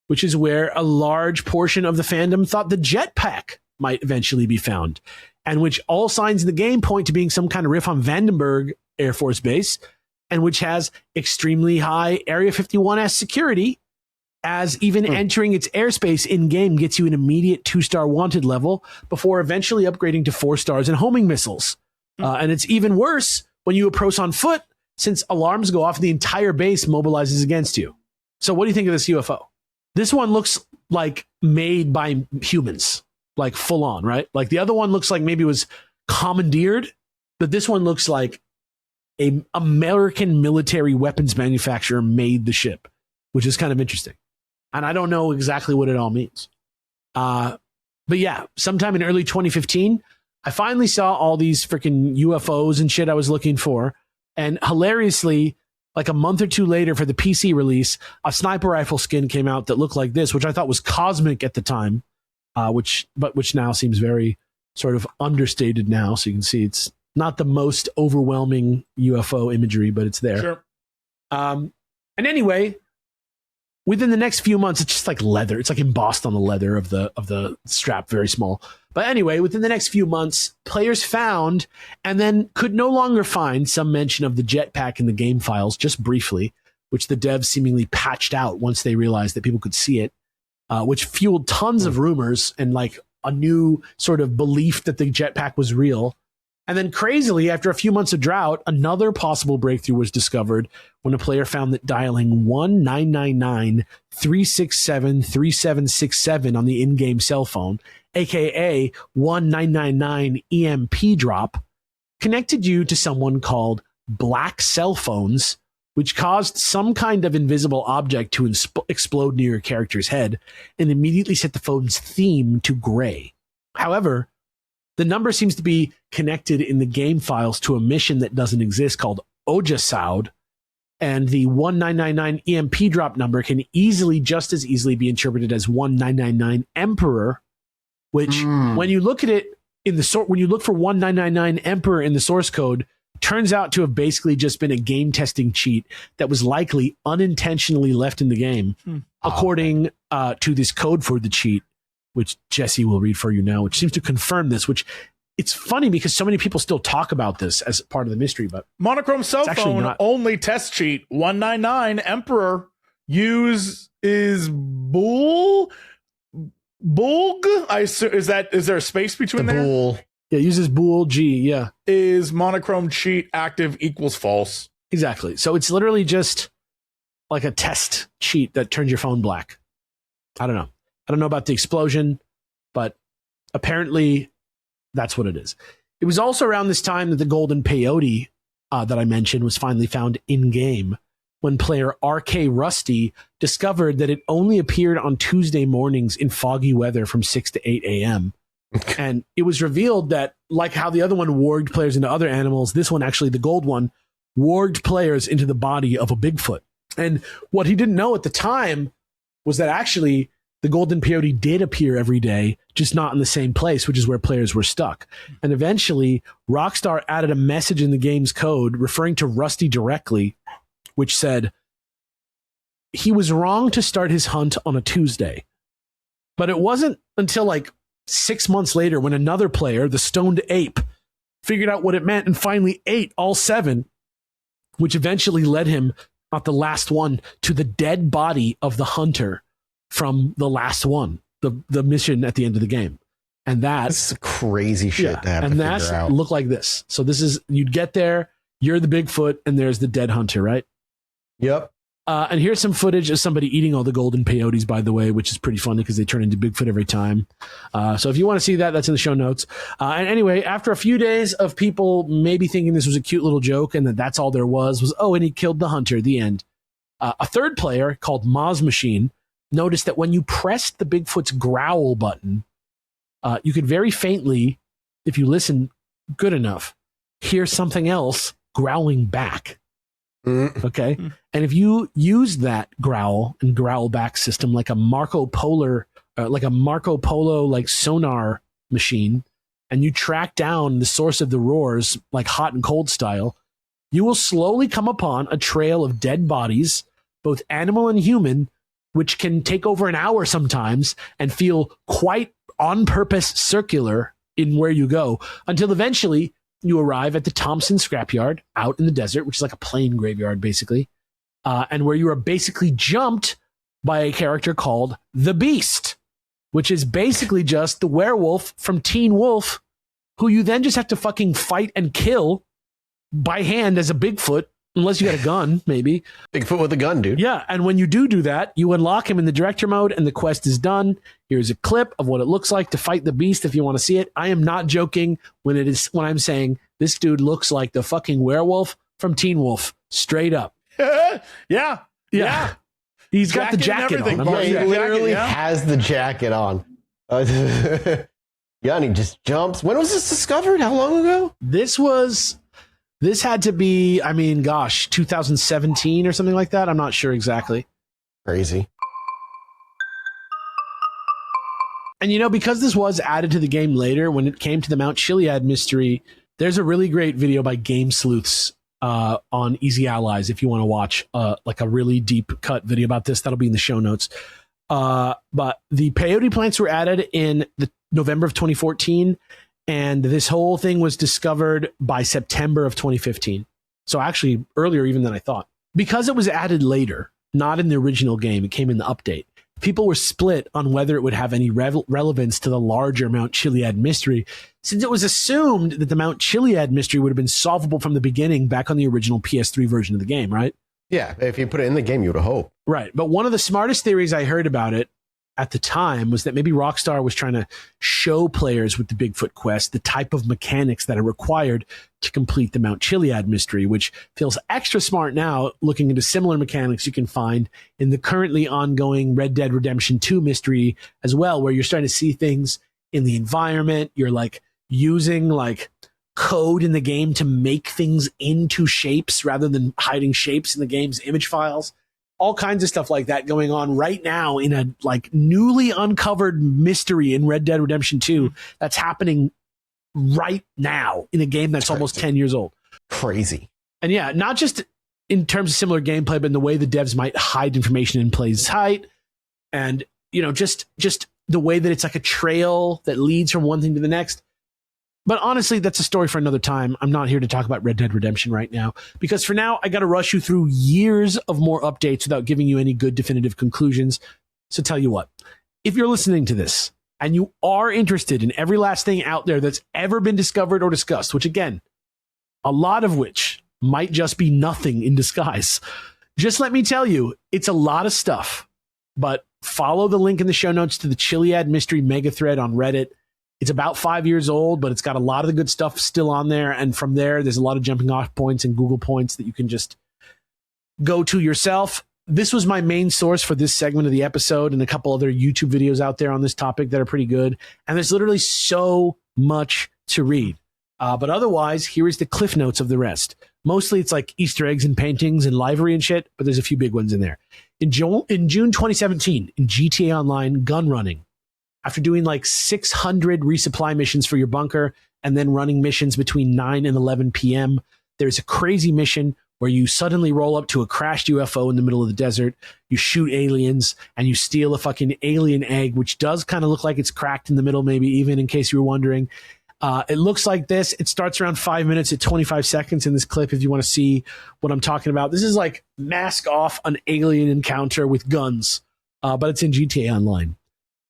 which is where a large portion of the fandom thought the jetpack might eventually be found, and which all signs in the game point to being some kind of riff on Vandenberg Air Force Base, and which has extremely high Area 51S security, as even entering its airspace in-game gets you an immediate 2-star wanted level before eventually upgrading to 4 stars and homing missiles. And it's even worse when you approach on foot, since alarms go off and the entire base mobilizes against you. So what do you think of this UFO? This one looks like made by humans, like full on, right? Like the other one looks like maybe it was commandeered, but this one looks like an American military weapons manufacturer made the ship, which is kind of interesting. And I don't know exactly what it all means. But yeah, sometime in early 2015, I finally saw all these freaking UFOs and shit I was looking for. And hilariously, like a month or two later for the PC release, a sniper rifle skin came out that looked like this, which I thought was cosmic at the time. which now seems very sort of understated now. So you can see it's not the most overwhelming UFO imagery, but it's there. Sure. And anyway, within the next few months, it's just like leather. It's like embossed on the leather of the strap, very small. But anyway, within the next few months, players found and then could no longer find some mention of the jetpack in the game files, just briefly, which the devs seemingly patched out once they realized that people could see it, which fueled tons of rumors and like a new sort of belief that the jetpack was real. And then crazily, after a few months of drought, another possible breakthrough was discovered when a player found that dialing 1-999-367-3767 on the in-game cell phone, aka 1-999 EMP drop, connected you to someone called Black Cell Phones, which caused some kind of invisible object to explode near your character's head and immediately set the phone's theme to gray. However, the number seems to be connected in the game files to a mission that doesn't exist called Ojasoud, and the 1999 EMP drop number can just as easily be interpreted as 1999 Emperor, which when you look at it in the when you look for 1999 Emperor in the source code, turns out to have basically just been a game testing cheat that was likely unintentionally left in the game, according to this code for the cheat, which Jesse will read for you now, which seems to confirm this, which it's funny because so many people still talk about this as part of the mystery, but monochrome cell phone only test cheat 199 Emperor use is Bulg. Is there a space between there? Bool. Yeah, it uses Bool G. Yeah, is monochrome cheat active equals false? Exactly. So it's literally just like a test cheat that turns your phone black. I don't know about the explosion, but apparently that's what it is. It was also around this time that the golden peyote that I mentioned was finally found in-game, when player RK Rusty discovered that it only appeared on Tuesday mornings in foggy weather from 6 to 8 a.m. And it was revealed that, like how the other one warged players into other animals, this one, actually the gold one, warged players into the body of a Bigfoot. And what he didn't know at the time was that actually the golden peyote did appear every day, just not in the same place, which is where players were stuck. And eventually, Rockstar added a message in the game's code referring to Rusty directly, which said, he was wrong to start his hunt on a Tuesday. But it wasn't until like 6 months later when another player, the Stoned Ape, figured out what it meant and finally ate all 7, which eventually led him, not the last one, to the dead body of the hunter from the last one, the mission at the end of the game. And that's crazy shit to have and to that's figure out. Look like this. So this is, you'd get there, you're the Bigfoot, and there's the dead hunter, right? Yep. And here's some footage of somebody eating all the golden peyotes, by the way, which is pretty funny because they turn into Bigfoot every time. So if you want to see that, that's in the show notes. And anyway, after a few days of people maybe thinking this was a cute little joke and that's all there was, and he killed the hunter, the end. A third player called Moz Machine noticed that when you pressed the Bigfoot's growl button, you could very faintly, if you listen good enough, hear something else growling back. Okay. And if you use that growl and growl back system like a Marco Polo like sonar machine, and you track down the source of the roars like hot and cold style, you will slowly come upon a trail of dead bodies, both animal and human, which can take over an hour sometimes and feel quite on purpose circular in where you go, until eventually you arrive at the Thompson Scrapyard out in the desert, which is like a plain graveyard, basically, and where you are basically jumped by a character called the Beast, which is basically just the werewolf from Teen Wolf, who you then just have to fucking fight and kill by hand as a Bigfoot, unless you got a gun, maybe. Bigfoot with a gun, dude. Yeah, and when you do that, you unlock him in the director mode, and the quest is done. Here's a clip of what it looks like to fight the Beast if you want to see it. I am not joking when I'm saying this dude looks like the fucking werewolf from Teen Wolf, straight up. Yeah. He's got the jacket on. Yeah, he literally has the jacket on. Yeah, and he just jumps. When was this discovered? How long ago? This had to be, 2017 or something like that. I'm not sure exactly. Crazy. And because this was added to the game later, when it came to the Mount Chiliad mystery, there's a really great video by Game Sleuths on Easy Allies if you want to watch like a really deep cut video about this. That'll be in the show notes. But the peyote plants were added in the November of 2014, and this whole thing was discovered by September of 2015. So actually earlier even than I thought. Because it was added later, not in the original game, it came in the update. People were split on whether it would have any relevance to the larger Mount Chiliad mystery, since it was assumed that the Mount Chiliad mystery would have been solvable from the beginning back on the original PS3 version of the game, right? Yeah, if you put it in the game, you would have hoped. Right, but one of the smartest theories I heard about it at the time was that maybe Rockstar was trying to show players with the Bigfoot quest the type of mechanics that are required to complete the Mount Chiliad mystery, which feels extra smart now looking into similar mechanics you can find in the currently ongoing Red Dead Redemption 2 mystery as well, where you're starting to see things in the environment. You're like using like code in the game to make things into shapes rather than hiding shapes in the game's image files. All kinds of stuff like that going on right now in a like newly uncovered mystery in Red Dead Redemption 2 that's happening right now in a game that's almost 10 years old. Crazy. And yeah, not just in terms of similar gameplay, but in the way the devs might hide information in plain sight. And, just the way that it's like a trail that leads from one thing to the next. But honestly, that's a story for another time. I'm not here to talk about Red Dead Redemption right now, because for now, I got to rush you through years of more updates without giving you any good definitive conclusions. So tell you what, if you're listening to this and you are interested in every last thing out there that's ever been discovered or discussed, which again, a lot of which might just be nothing in disguise, just let me tell you, it's a lot of stuff. But follow the link in the show notes to the Chiliad mystery mega thread on Reddit. It's about 5 years old, but it's got a lot of the good stuff still on there. And from there's a lot of jumping off points and Google points that you can just go to yourself. This was my main source for this segment of the episode, and a couple other YouTube videos out there on this topic that are pretty good. And there's literally so much to read. But otherwise, here is the cliff notes of the rest. Mostly it's like Easter eggs and paintings and livery and shit, but there's a few big ones in there. In June 2017, in GTA Online gun running, after doing like 600 resupply missions for your bunker and then running missions between 9 and 11 p.m., there's a crazy mission where you suddenly roll up to a crashed UFO in the middle of the desert, you shoot aliens, and you steal a fucking alien egg, which does kind of look like it's cracked in the middle, maybe even, in case you were wondering. It looks like this. It starts around 5 minutes at 25 seconds in this clip if you want to see what I'm talking about. This is like mask off an alien encounter with guns, but it's in GTA Online.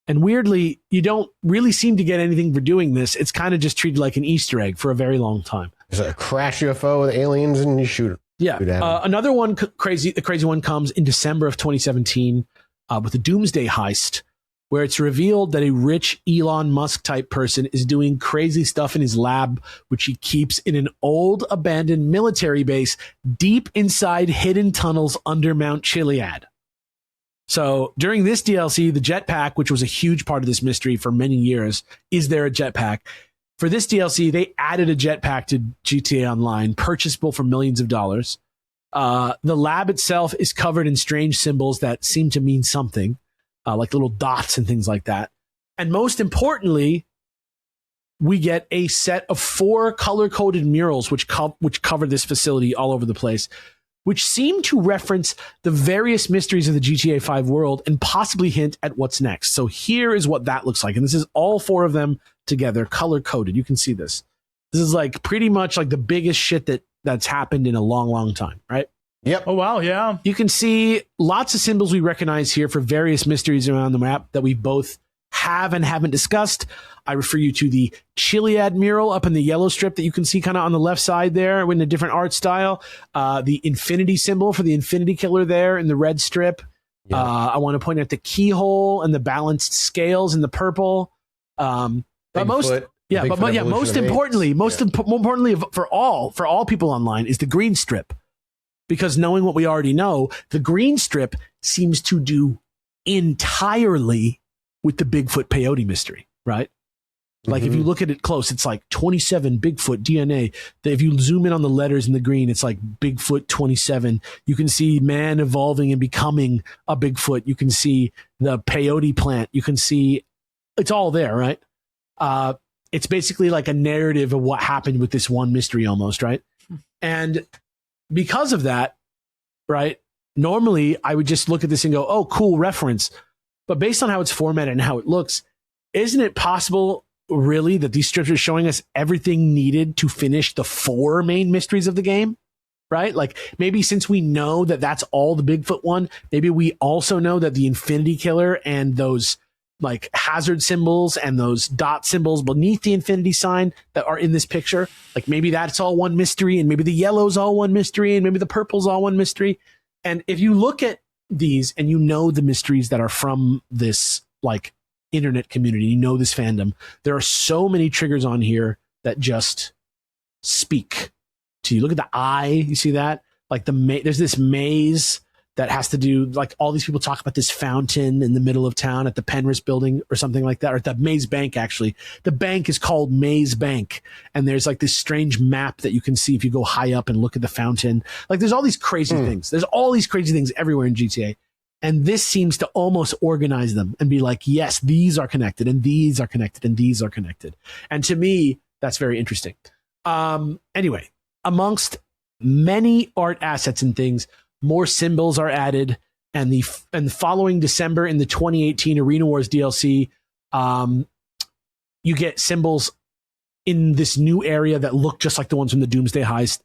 And weirdly, you don't really seem to get anything for doing this. It's kind of just treated like an Easter egg for a very long time. There's a crash UFO with aliens and you shoot it. Yeah. Another one, the crazy one comes in December of 2017 with a Doomsday heist, where it's revealed that a rich Elon Musk type person is doing crazy stuff in his lab, which he keeps in an old abandoned military base deep inside hidden tunnels under Mount Chiliad. So during this DLC, the jetpack, which was a huge part of this mystery for many years, is there a jetpack? For this DLC, they added a jetpack to GTA Online, purchasable for millions of dollars. The lab itself is covered in strange symbols that seem to mean something, like little dots and things like that. And most importantly, we get a set of 4 color-coded murals which cover this facility all over the place, which seem to reference the various mysteries of the GTA 5 world and possibly hint at what's next. So here is what that looks like. And this is all 4 of them together, color-coded. You can see this. This is like pretty much like the biggest shit that's happened in a long, long time, right? Yep. Oh, wow. Yeah. You can see lots of symbols we recognize here for various mysteries around the map that we both have and haven't discussed. I refer you to the Chiliad mural up in the yellow strip that you can see kind of on the left side there in a different art style. The infinity symbol for the infinity killer there in the red strip. Yeah. I want to point out the keyhole and the balanced scales in the purple. But most importantly for all people online is the green strip. Because knowing what we already know, the green strip seems to do entirely with the Bigfoot peyote mystery, right? Like if you look at it close, it's like 27 Bigfoot DNA. If you zoom in on the letters in the green, it's like Bigfoot 27. You can see man evolving and becoming a Bigfoot. You can see the peyote plant. You can see it's all there, right? It's basically like a narrative of what happened with this one mystery almost, right? And because of that, right, normally I would just look at this and go, oh, cool reference. But based on how it's formatted and how it looks, isn't it possible, really, that these strips are showing us everything needed to finish the 4 main mysteries of the game? Right? Like, maybe since we know that that's all the Bigfoot one, maybe we also know that the Infinity Killer and those like hazard symbols and those dot symbols beneath the infinity sign that are in this picture, like maybe that's all one mystery, and maybe the yellow's all one mystery, and maybe the purple's all one mystery. And if you look at these and you know the mysteries that are from this like internet community, you know this fandom, there are so many triggers on here that just speak to you. Look at the eye, you see that? Like there's this maze that has to do, like, all these people talk about this fountain in the middle of town at the Penrith building or something like that, or at the Maze Bank, actually. The bank is called Maze Bank, and there's like this strange map that you can see if you go high up and look at the fountain. Like, there's all these crazy things. There's all these crazy things everywhere in GTA. And this seems to almost organize them and be like, yes, these are connected, and these are connected, and these are connected. And to me, that's very interesting. Anyway, amongst many art assets and things, more symbols are added, and the following December in the 2018 Arena Wars DLC, you get symbols in this new area that look just like the ones from the Doomsday Heist.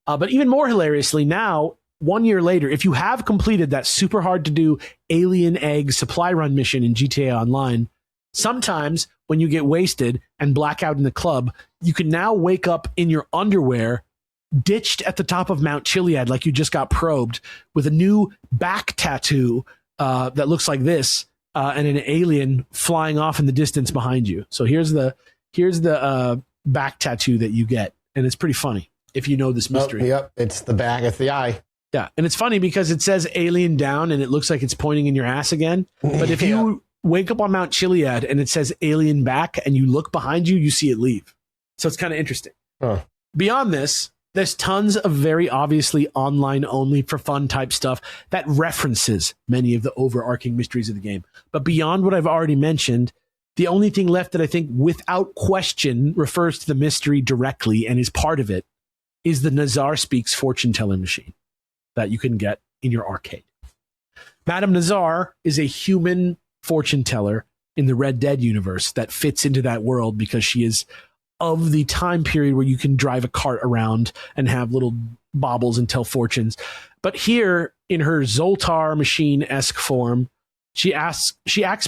But even more hilariously, now, 1 year later, if you have completed that super hard to do Alien Egg supply run mission in GTA Online, sometimes when you get wasted and black out in the club, you can now wake up in your underwear, ditched at the top of Mount Chiliad, like you just got probed, with a new back tattoo that looks like this, and an alien flying off in the distance behind you. So here's the back tattoo that you get, and it's pretty funny if you know this mystery. Oh, yep, it's the back, it's the eye. Yeah, and it's funny because it says alien down, and it looks like it's pointing in your ass again. But if you wake up on Mount Chiliad and it says alien back, and you look behind you, you see it leave. So it's kind of interesting. Huh. Beyond this, there's tons of very obviously online only for fun type stuff that references many of the overarching mysteries of the game. But beyond what I've already mentioned, the only thing left that I think without question refers to the mystery directly and is part of it is the Nazar Speaks fortune telling machine that you can get in your arcade. Madame Nazar is a human fortune teller in the Red Dead universe that fits into that world because she is of the time period where you can drive a cart around and have little baubles and tell fortunes. But here, in her Zoltar machine-esque form, she acts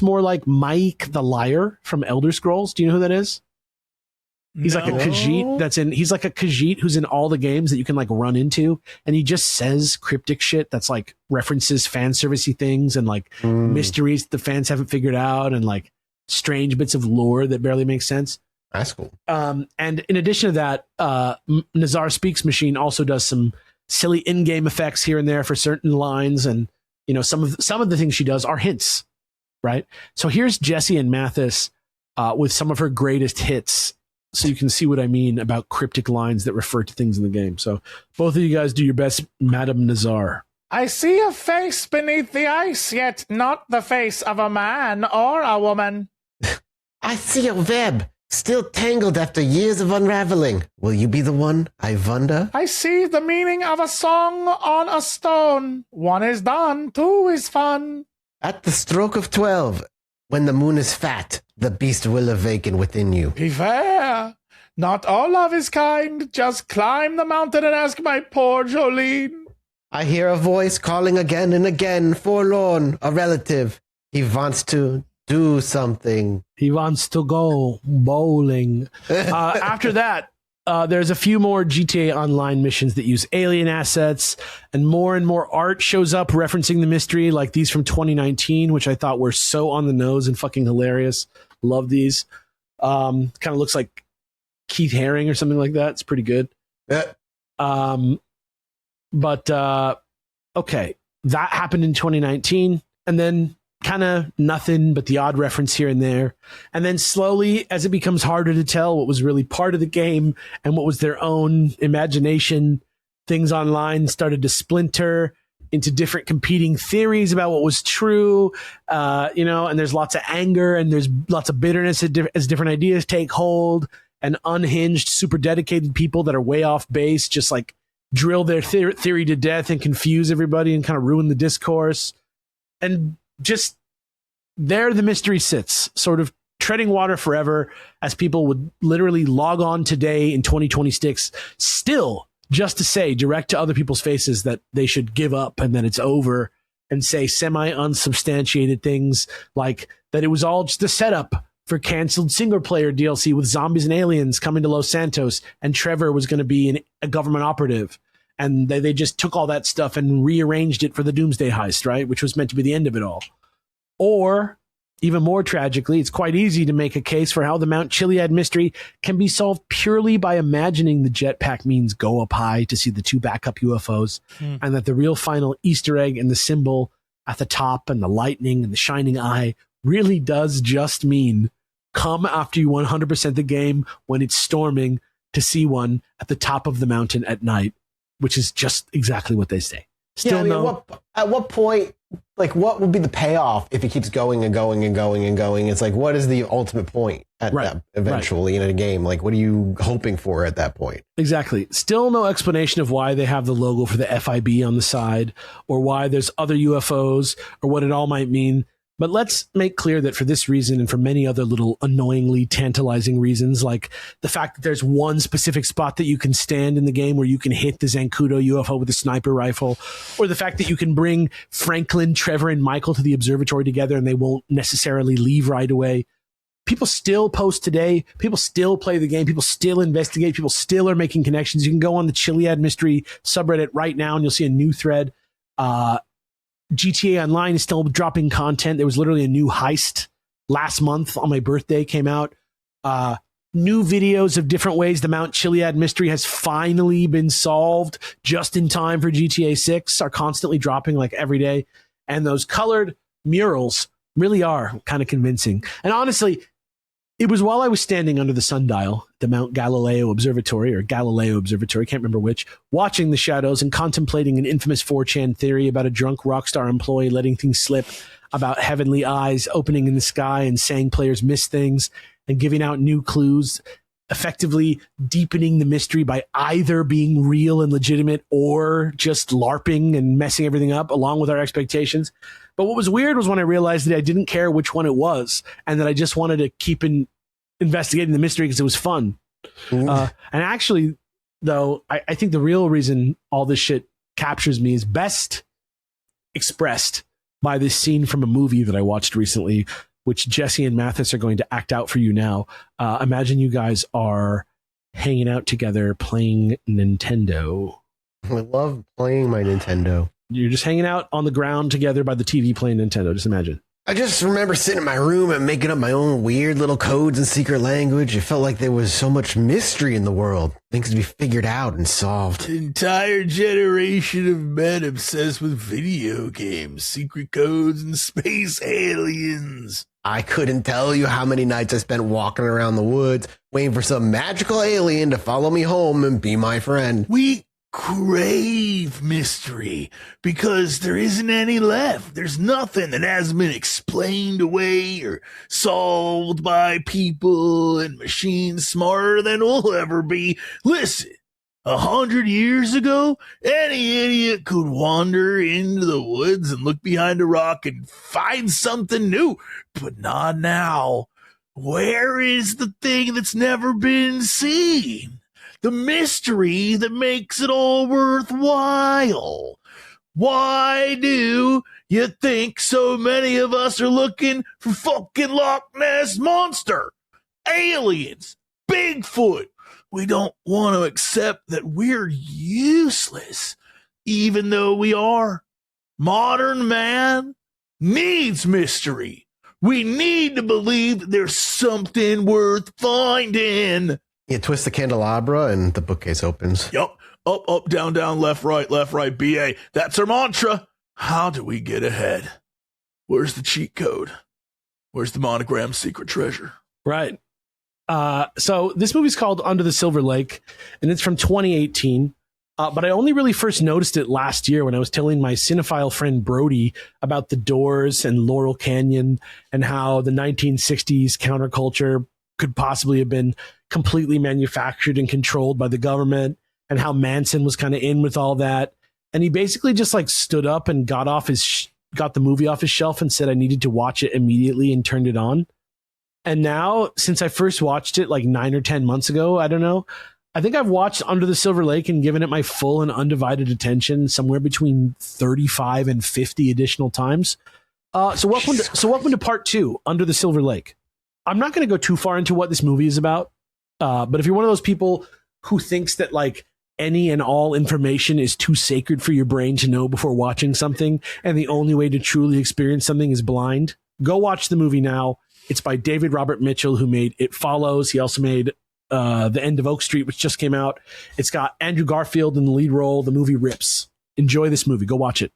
more like Mike the Liar from Elder Scrolls. Do you know who that is? He's like a Khajiit he's like a Khajiit who's in all the games that you can like run into, and he just says cryptic shit that's like references fan servicey things and like mysteries that the fans haven't figured out and like strange bits of lore that barely make sense. That's cool. And in addition to that, Nazar Speaks machine also does some silly in-game effects here and there for certain lines, and you know some of the things she does are hints, right? So here's Jesse and Mathas with some of her greatest hits, so you can see what I mean about cryptic lines that refer to things in the game. So both of you guys do your best, Madame Nazar. I see a face beneath the ice, yet not the face of a man or a woman. I see a web. Still tangled after years of unraveling. Will you be the one, I wonder? I see the meaning of a song on a stone. One is done, two is fun. At the stroke of 12, when the moon is fat, the beast will awaken within you. Beware! Not all love is kind. Just climb the mountain and ask my poor Jolene. I hear a voice calling again and again, forlorn, a relative. He wants to do something. He wants to go bowling. After that, there's a few more GTA Online missions that use alien assets, and more art shows up referencing the mystery, like these from 2019, which I thought were so on the nose and fucking hilarious. Love these. Kind of looks like Keith Haring or something like that. It's pretty good. Yeah. Okay, that happened in 2019, and then kind of nothing but the odd reference here and there. And then slowly, as it becomes harder to tell what was really part of the game and what was their own imagination, things online started to splinter. into different competing theories about what was true, and there's lots of anger and there's lots of bitterness as different ideas take hold, and unhinged, super dedicated people that are way off base just like drill their theory to death and confuse everybody and kind of ruin the discourse. And just there the mystery sits, sort of treading water forever, as people would literally log on today in 2026 still just to say direct to other people's faces that they should give up and that it's over, and say semi-unsubstantiated things like that it was all just a setup for canceled single-player DLC with zombies and aliens coming to Los Santos, and Trevor was going to be a government operative. And they just took all that stuff and rearranged it for the Doomsday Heist, right? Which was meant to be the end of it all. Or, even more tragically, it's quite easy to make a case for how the Mount Chiliad mystery can be solved purely by imagining the jetpack means go up high to see the 2 backup UFOs, and that the real final Easter egg and the symbol at the top and the lightning and the shining eye really does just mean come after you 100% the game when it's storming to see one at the top of the mountain at night, which is just exactly what they say. Still at what point, like, what would be the payoff if it keeps going and going and going and going? It's like, what is the ultimate point at that eventually in a game? Like, what are you hoping for at that point? Exactly. Still no explanation of why they have the logo for the FIB on the side, or why there's other UFOs, or what it all might mean. But let's make clear that for this reason and for many other little annoyingly tantalizing reasons, like the fact that there's one specific spot that you can stand in the game where you can hit the Zancudo UFO with a sniper rifle, or the fact that you can bring Franklin, Trevor, and Michael to the observatory together and they won't necessarily leave right away. People still post today. People still play the game. People still investigate. People still are making connections. You can go on the Chiliad mystery subreddit right now and you'll see a new thread. GTA Online is still dropping content. There was literally a new heist last month on my birthday came out. New videos of different ways the Mount Chiliad mystery has finally been solved just in time for GTA 6 are constantly dropping like every day. And those colored murals really are kind of convincing. And honestly, it was while I was standing under the sundial, the Mount Galileo Observatory, can't remember which, watching the shadows and contemplating an infamous 4chan theory about a drunk rockstar employee letting things slip about heavenly eyes opening in the sky and saying players miss things and giving out new clues, effectively deepening the mystery by either being real and legitimate or just LARPing and messing everything up along with our expectations. But what was weird was when I realized that I didn't care which one it was and that I just wanted to keep investigating the mystery because it was fun. And actually, though, I think the real reason all this shit captures me is best expressed by this scene from a movie that I watched recently, which Jesse and Mathas are going to act out for you now. Imagine you guys are hanging out together playing Nintendo. I love playing my Nintendo. You're just hanging out on the ground together by the TV playing Nintendo. Just imagine. I just remember sitting in my room and making up my own weird little codes and secret language. It felt like there was so much mystery in the world. Things to be figured out and solved. An entire generation of men obsessed with video games, secret codes, and space aliens. I couldn't tell you how many nights I spent walking around the woods, waiting for some magical alien to follow me home and be my friend. We crave mystery because there isn't any left. There's nothing that hasn't been explained away or solved by people and machines smarter than we'll ever be. Listen, 100 years ago, any idiot could wander into the woods and look behind a rock and find something new, but not now. Where is the thing that's never been seen? The mystery that makes it all worthwhile. Why do you think so many of us are looking for fucking Loch Ness Monster, aliens, Bigfoot? We don't want to accept that we're useless, even though we are. Modern man needs mystery. We need to believe that there's something worth finding. You twist the candelabra and the bookcase opens. Yup. Up, up, down, down, left, right, BA. That's our mantra. How do we get ahead? Where's the cheat code? Where's the monogram secret treasure? Right. So this movie's called Under the Silver Lake, and it's from 2018. But I only really first noticed it last year when I was telling my cinephile friend Brody about The Doors and Laurel Canyon and how the 1960s counterculture could possibly have been completely manufactured and controlled by the government, and how Manson was kind of in with all that. And he basically just like stood up and got the movie off his shelf and said I needed to watch it immediately, and turned it on. And now, since I first watched it like 9 or 10 months ago, I don't know, I think I've watched Under the Silver Lake and given it my full and undivided attention somewhere between 35 and 50 additional times. So welcome to part 2, Under the Silver Lake. I'm not going to go too far into what this movie is about. But if you're one of those people who thinks that like any and all information is too sacred for your brain to know before watching something, and the only way to truly experience something is blind, go watch the movie now. It's by David Robert Mitchell, who made It Follows. He also made The End of Oak Street, which just came out. It's got Andrew Garfield in the lead role. The movie rips. Enjoy this movie. Go watch it.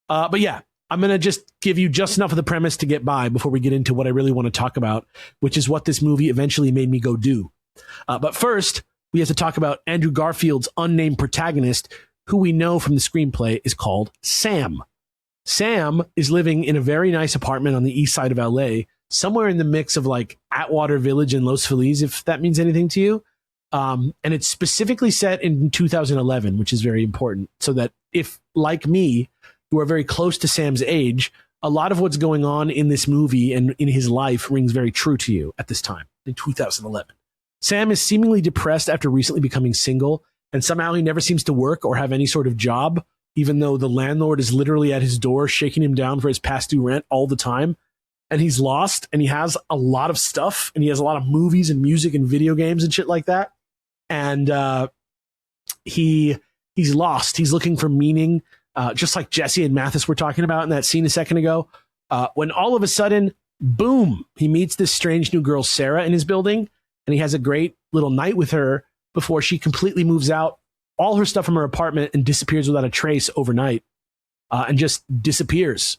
But yeah, I'm going to just give you just enough of the premise to get by before we get into what I really want to talk about, which is what this movie eventually made me go do. But first, we have to talk about Andrew Garfield's unnamed protagonist, who we know from the screenplay is called Sam. Sam is living in a very nice apartment on the east side of LA, somewhere in the mix of like Atwater Village and Los Feliz, if that means anything to you. And it's specifically set in 2011, which is very important. So that if, like me, who are very close to Sam's age, a lot of what's going on in this movie and in his life rings very true to you at this time in 2011. Sam is seemingly depressed after recently becoming single, and somehow he never seems to work or have any sort of job, even though the landlord is literally at his door shaking him down for his past due rent all the time. And he's lost, and he has a lot of stuff, and he has a lot of movies and music and video games and shit like that. And he's lost. He's looking for meaning, just like Jesse and Mathas were talking about in that scene a second ago. When all of a sudden, boom, he meets this strange new girl, Sarah, in his building, and he has a great little night with her before she completely moves out all her stuff from her apartment and disappears without a trace overnight, and just disappears,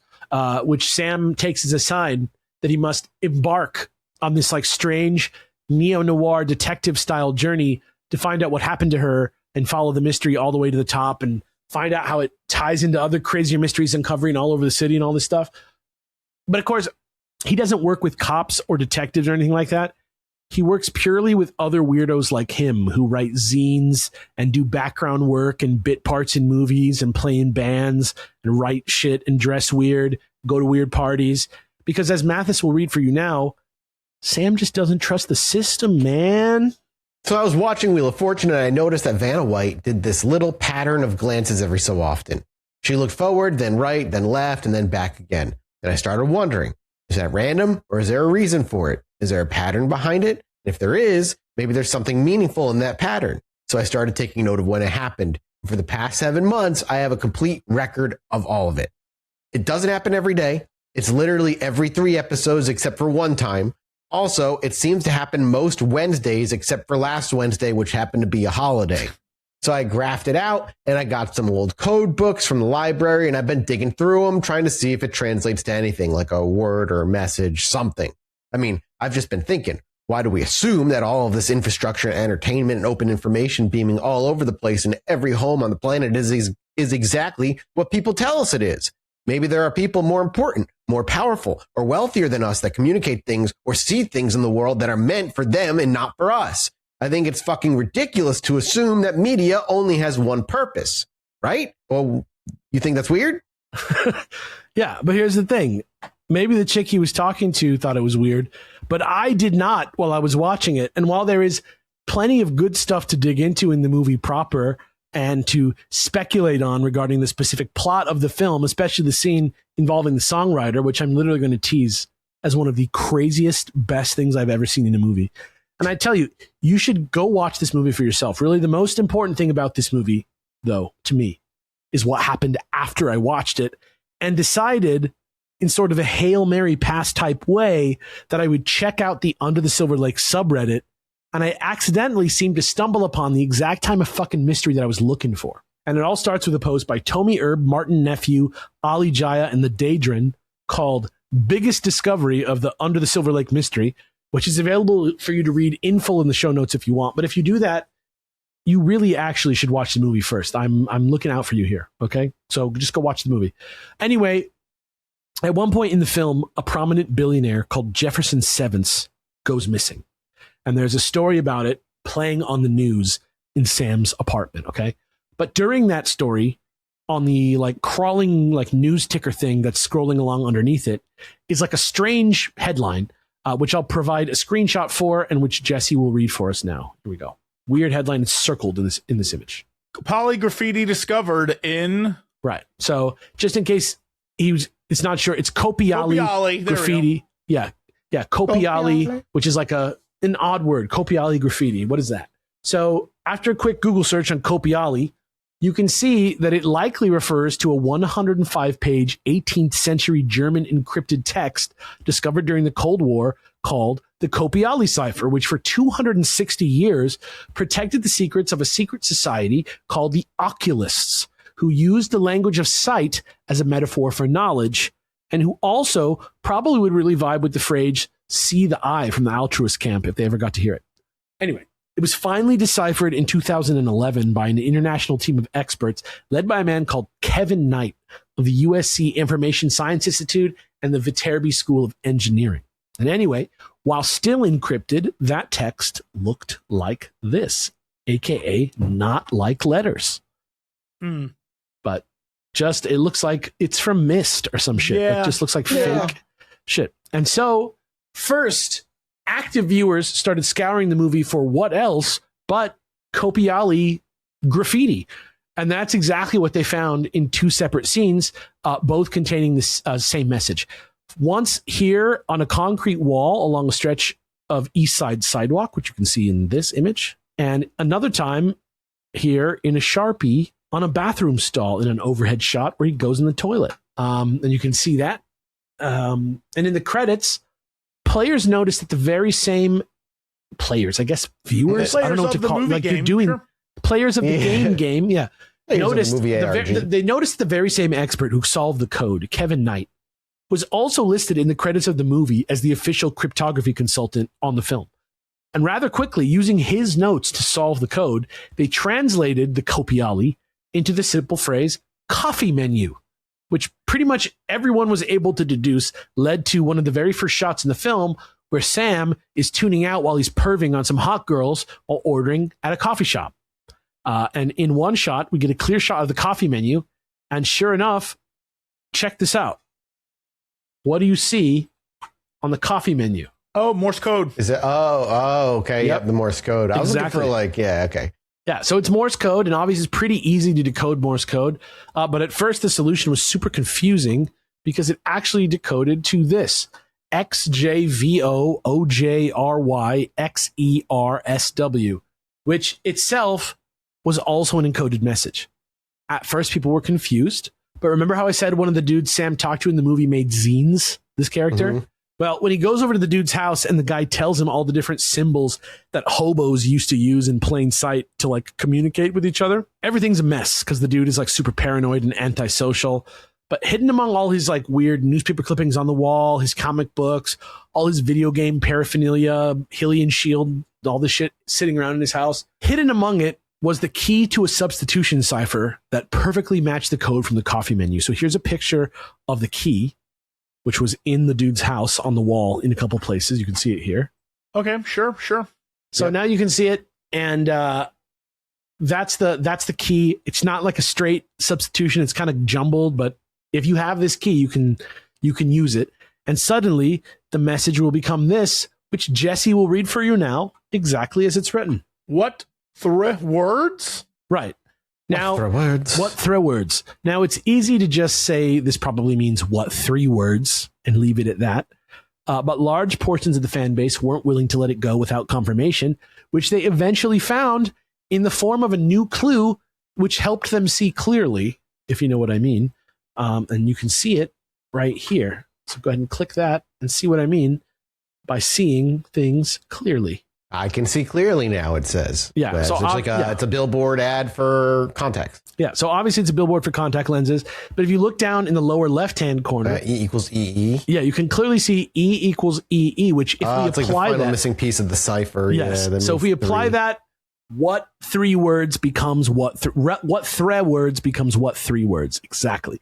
which Sam takes as a sign that he must embark on this like strange neo-noir detective style journey to find out what happened to her and follow the mystery all the way to the top and find out how it ties into other crazier mysteries uncovering all over the city and all this stuff. But of course, he doesn't work with cops or detectives or anything like that. He works purely with other weirdos like him who write zines and do background work and bit parts in movies and play in bands and write shit and dress weird, go to weird parties. Because as Mathas will read for you now, Sam just doesn't trust the system, man. So I was watching Wheel of Fortune and I noticed that Vanna White did this little pattern of glances every so often. She looked forward, then right, then left, and then back again. And I started wondering, is that random or is there a reason for it? Is there a pattern behind it? If there is, maybe there's something meaningful in that pattern. So I started taking note of when it happened. For the past 7 months, I have a complete record of all of it. It doesn't happen every day. It's literally every 3 episodes except for one time. Also, it seems to happen most Wednesdays except for last Wednesday, which happened to be a holiday. So I graphed it out and I got some old code books from the library and I've been digging through them, trying to see if it translates to anything like a word or a message, something. I mean, I've just been thinking, why do we assume that all of this infrastructure, entertainment, and open information beaming all over the place in every home on the planet is exactly what people tell us it is? Maybe there are people more important, more powerful, or wealthier than us that communicate things or see things in the world that are meant for them and not for us. I think it's fucking ridiculous to assume that media only has one purpose, right? Well, you think that's weird? Yeah, but here's the thing. Maybe the chick he was talking to thought it was weird, but I did not while I was watching it. And while there is plenty of good stuff to dig into in the movie proper and to speculate on regarding the specific plot of the film, especially the scene involving the songwriter, which I'm literally going to tease as one of the craziest, best things I've ever seen in a movie. And I tell you, you should go watch this movie for yourself. Really, the most important thing about this movie, though, to me, is what happened after I watched it and decided in sort of a Hail Mary pass type way that I would check out the Under the Silver Lake subreddit, and I accidentally seemed to stumble upon the exact time of fucking mystery that I was looking for. And it all starts with a post by Tommy Erb, Martin Nephew, Ali Jaya, and the Daedrin called Biggest Discovery of the Under the Silver Lake Mystery, which is available for you to read in full in the show notes if you want. But if you do that, you really actually should watch the movie first. I'm looking out for you here. Okay. So just go watch the movie. Anyway, at one point in the film, a prominent billionaire called Jefferson Sevens goes missing. And there's a story about it playing on the news in Sam's apartment. Okay. But during that story, on the like crawling like news ticker thing that's scrolling along underneath it is like a strange headline, which I'll provide a screenshot for and which Jesse will read for us now. Here we go. Weird headline is circled in this image. Poly graffiti discovered in... Right. So just in case it's not sure, it's Copiali graffiti. Yeah. Copiali, which is like an odd word. Copiali graffiti. What is that? So after a quick Google search on Copiali, you can see that it likely refers to a 105-page 18th century German encrypted text discovered during the Cold War called the Copiali cipher, which for 260 years protected the secrets of a secret society called the Oculists, who used the language of sight as a metaphor for knowledge, and who also probably would really vibe with the phrase "see the eye" from the altruist camp if they ever got to hear it. Anyway, it was finally deciphered in 2011 by an international team of experts led by a man called Kevin Knight of the USC Information Science Institute and the Viterbi School of Engineering. And anyway, while still encrypted, that text looked like this, aka not like letters. But just, it looks like it's from Myst or some shit. It just looks like fake shit. And so first, active viewers started scouring the movie for what else but Copiali graffiti. And that's exactly what they found in two separate scenes, both containing this same message. Once here on a concrete wall along a stretch of East Side sidewalk, which you can see in this image, and another time here in a Sharpie on a bathroom stall in an overhead shot where he goes in the toilet. And you can see that. And in the credits, players noticed that the very same players, I guess viewers, I don't know what to call it, like they're doing players of the game. Yeah. Noticed they noticed the very same expert who solved the code, Kevin Knight, was also listed in the credits of the movie as the official cryptography consultant on the film. And rather quickly, using his notes to solve the code, they translated the Copiali into the simple phrase coffee menu, which pretty much everyone was able to deduce led to one of the very first shots in the film where Sam is tuning out while he's perving on some hot girls while ordering at a coffee shop. And in one shot, we get a clear shot of the coffee menu. And sure enough, check this out. What do you see on the coffee menu? Oh, Morse code. Is it? Oh, okay. Yep, the Morse code. I was looking for okay. Yeah, so it's Morse code, and obviously it's pretty easy to decode Morse code. But at first, the solution was super confusing because it actually decoded to this: XJVOOJRYXERSW, which itself was also an encoded message. At first, people were confused. But remember how I said one of the dudes Sam talked to in the movie made zines, this character? Mm-hmm. Well, when he goes over to the dude's house and the guy tells him all the different symbols that hobos used to use in plain sight to like communicate with each other, everything's a mess because the dude is like super paranoid and antisocial. But hidden among all his like weird newspaper clippings on the wall, his comic books, all his video game paraphernalia, Hylian shield, all this shit sitting around in his house, hidden among it was the key to a substitution cipher that perfectly matched the code from the coffee menu. So here's a picture of the key, which was in the dude's house on the wall in a couple places. You can see it here. Okay, sure. So now you can see it, and that's the key. It's not like a straight substitution. It's kind of jumbled, but if you have this key, you can use it. And suddenly the message will become this, which Jesse will read for you now, exactly as it's written. What? Words? Right. Now, what three words? Now, it's easy to just say this probably means what 3 words and leave it at that. But large portions of the fan base weren't willing to let it go without confirmation, which they eventually found in the form of a new clue, which helped them see clearly, if you know what I mean. And you can see it right here. So go ahead and click that and see what I mean by seeing things clearly. I can see clearly now, it says. Yeah. So it's a billboard ad for contacts. Yeah. So obviously it's a billboard for contact lenses. But if you look down in the lower left-hand corner. E equals EE. Yeah, you can clearly see E equals EE, which if we apply like the final missing piece of the cipher. Yes. Yeah, so if we apply that what three words becomes what three words becomes what three words exactly,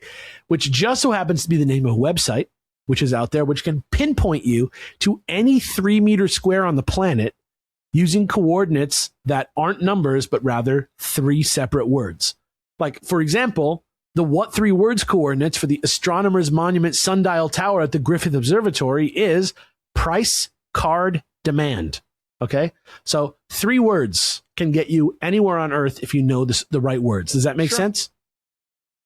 which just so happens to be the name of a website which is out there, which can pinpoint you to any 3 meter square on the planet using coordinates that aren't numbers, but rather 3 separate words. Like, for example, the what 3 words coordinates for the Astronomer's Monument Sundial Tower at the Griffith Observatory is price, card, demand. Okay? So 3 words can get you anywhere on Earth if you know the right words. Does that make sense?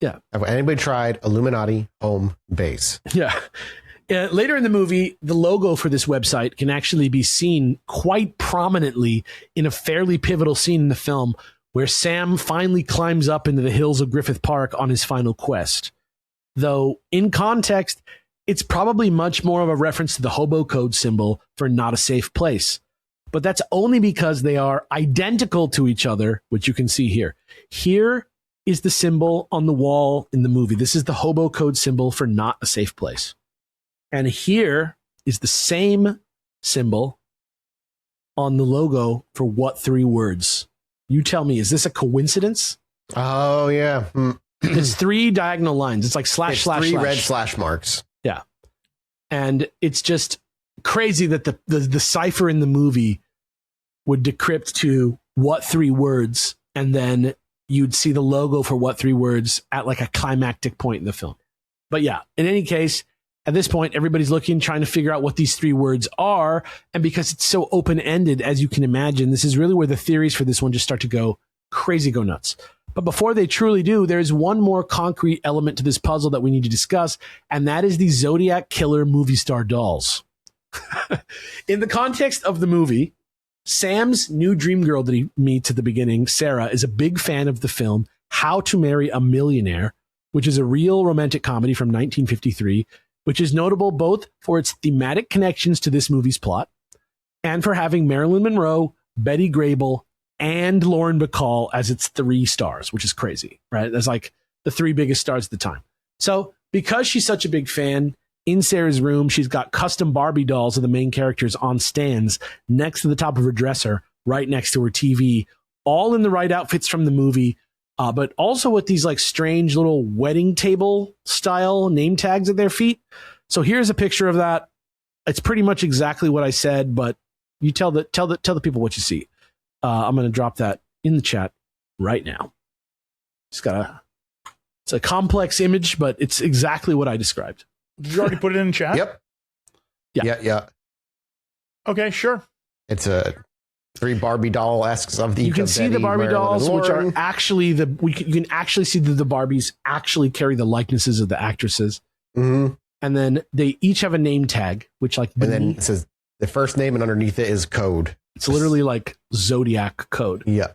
Yeah. Have anybody tried Illuminati home base? Yeah. Later in the movie, the logo for this website can actually be seen quite prominently in a fairly pivotal scene in the film where Sam finally climbs up into the hills of Griffith Park on his final quest. Though, in context, it's probably much more of a reference to the hobo code symbol for not a safe place. But that's only because they are identical to each other, which you can see here. Here is the symbol on the wall in the movie. This is the hobo code symbol for not a safe place. And here is the same symbol on the logo for what 3 words? You tell me, is this a coincidence? Oh, yeah. It's 3 diagonal lines. It's like slash, slash, 3 slash. red slash marks. Yeah. And it's just crazy that the cipher in the movie would decrypt to what 3 words, and then you'd see the logo for what 3 words at like a climactic point in the film. But yeah, in any case, at this point, everybody's looking, trying to figure out what these 3 words are. And because it's so open-ended, as you can imagine, this is really where the theories for this one just start to go crazy, go nuts. But before they truly do, there's one more concrete element to this puzzle that we need to discuss, and that is the Zodiac Killer movie star dolls. In the context of the movie, Sam's new dream girl that he meets at the beginning, Sarah, is a big fan of the film How to Marry a Millionaire, which is a real romantic comedy from 1953, which is notable both for its thematic connections to this movie's plot and for having Marilyn Monroe, Betty Grable, and Lauren Bacall as its 3 stars, which is crazy, right? That's like the 3 biggest stars at the time. So because she's such a big fan, in Sarah's room, she's got custom Barbie dolls of the main characters on stands next to the top of her dresser, right next to her TV, all in the right outfits from the movie, but also with these like strange little wedding table style name tags at their feet. So here's a picture of that. It's pretty much exactly what I said, but you tell the people what you see. I'm going to drop that in the chat right now. It's a complex image, but it's exactly what I described. Did you already put it in chat? Yep. Yeah. Okay, sure. It's a 3 Barbie doll-esque of the. You can see the Barbie dolls, which are actually you can actually see that the Barbies actually carry the likenesses of the actresses. Mm-hmm. And then they each have a name tag, which like and then it says the first name, and underneath it is code. It's literally like Zodiac code. Yeah.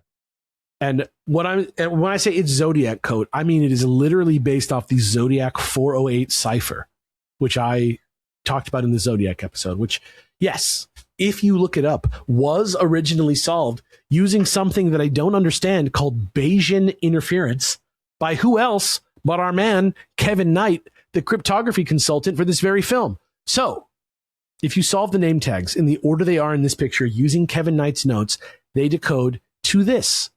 And when I say it's Zodiac code, I mean it is literally based off the Zodiac 408 cipher, which I talked about in the Zodiac episode, which, yes, if you look it up, was originally solved using something that I don't understand called Bayesian interference by who else but our man, Kevin Knight, the cryptography consultant for this very film. So, if you solve the name tags in the order they are in this picture using Kevin Knight's notes, they decode to this,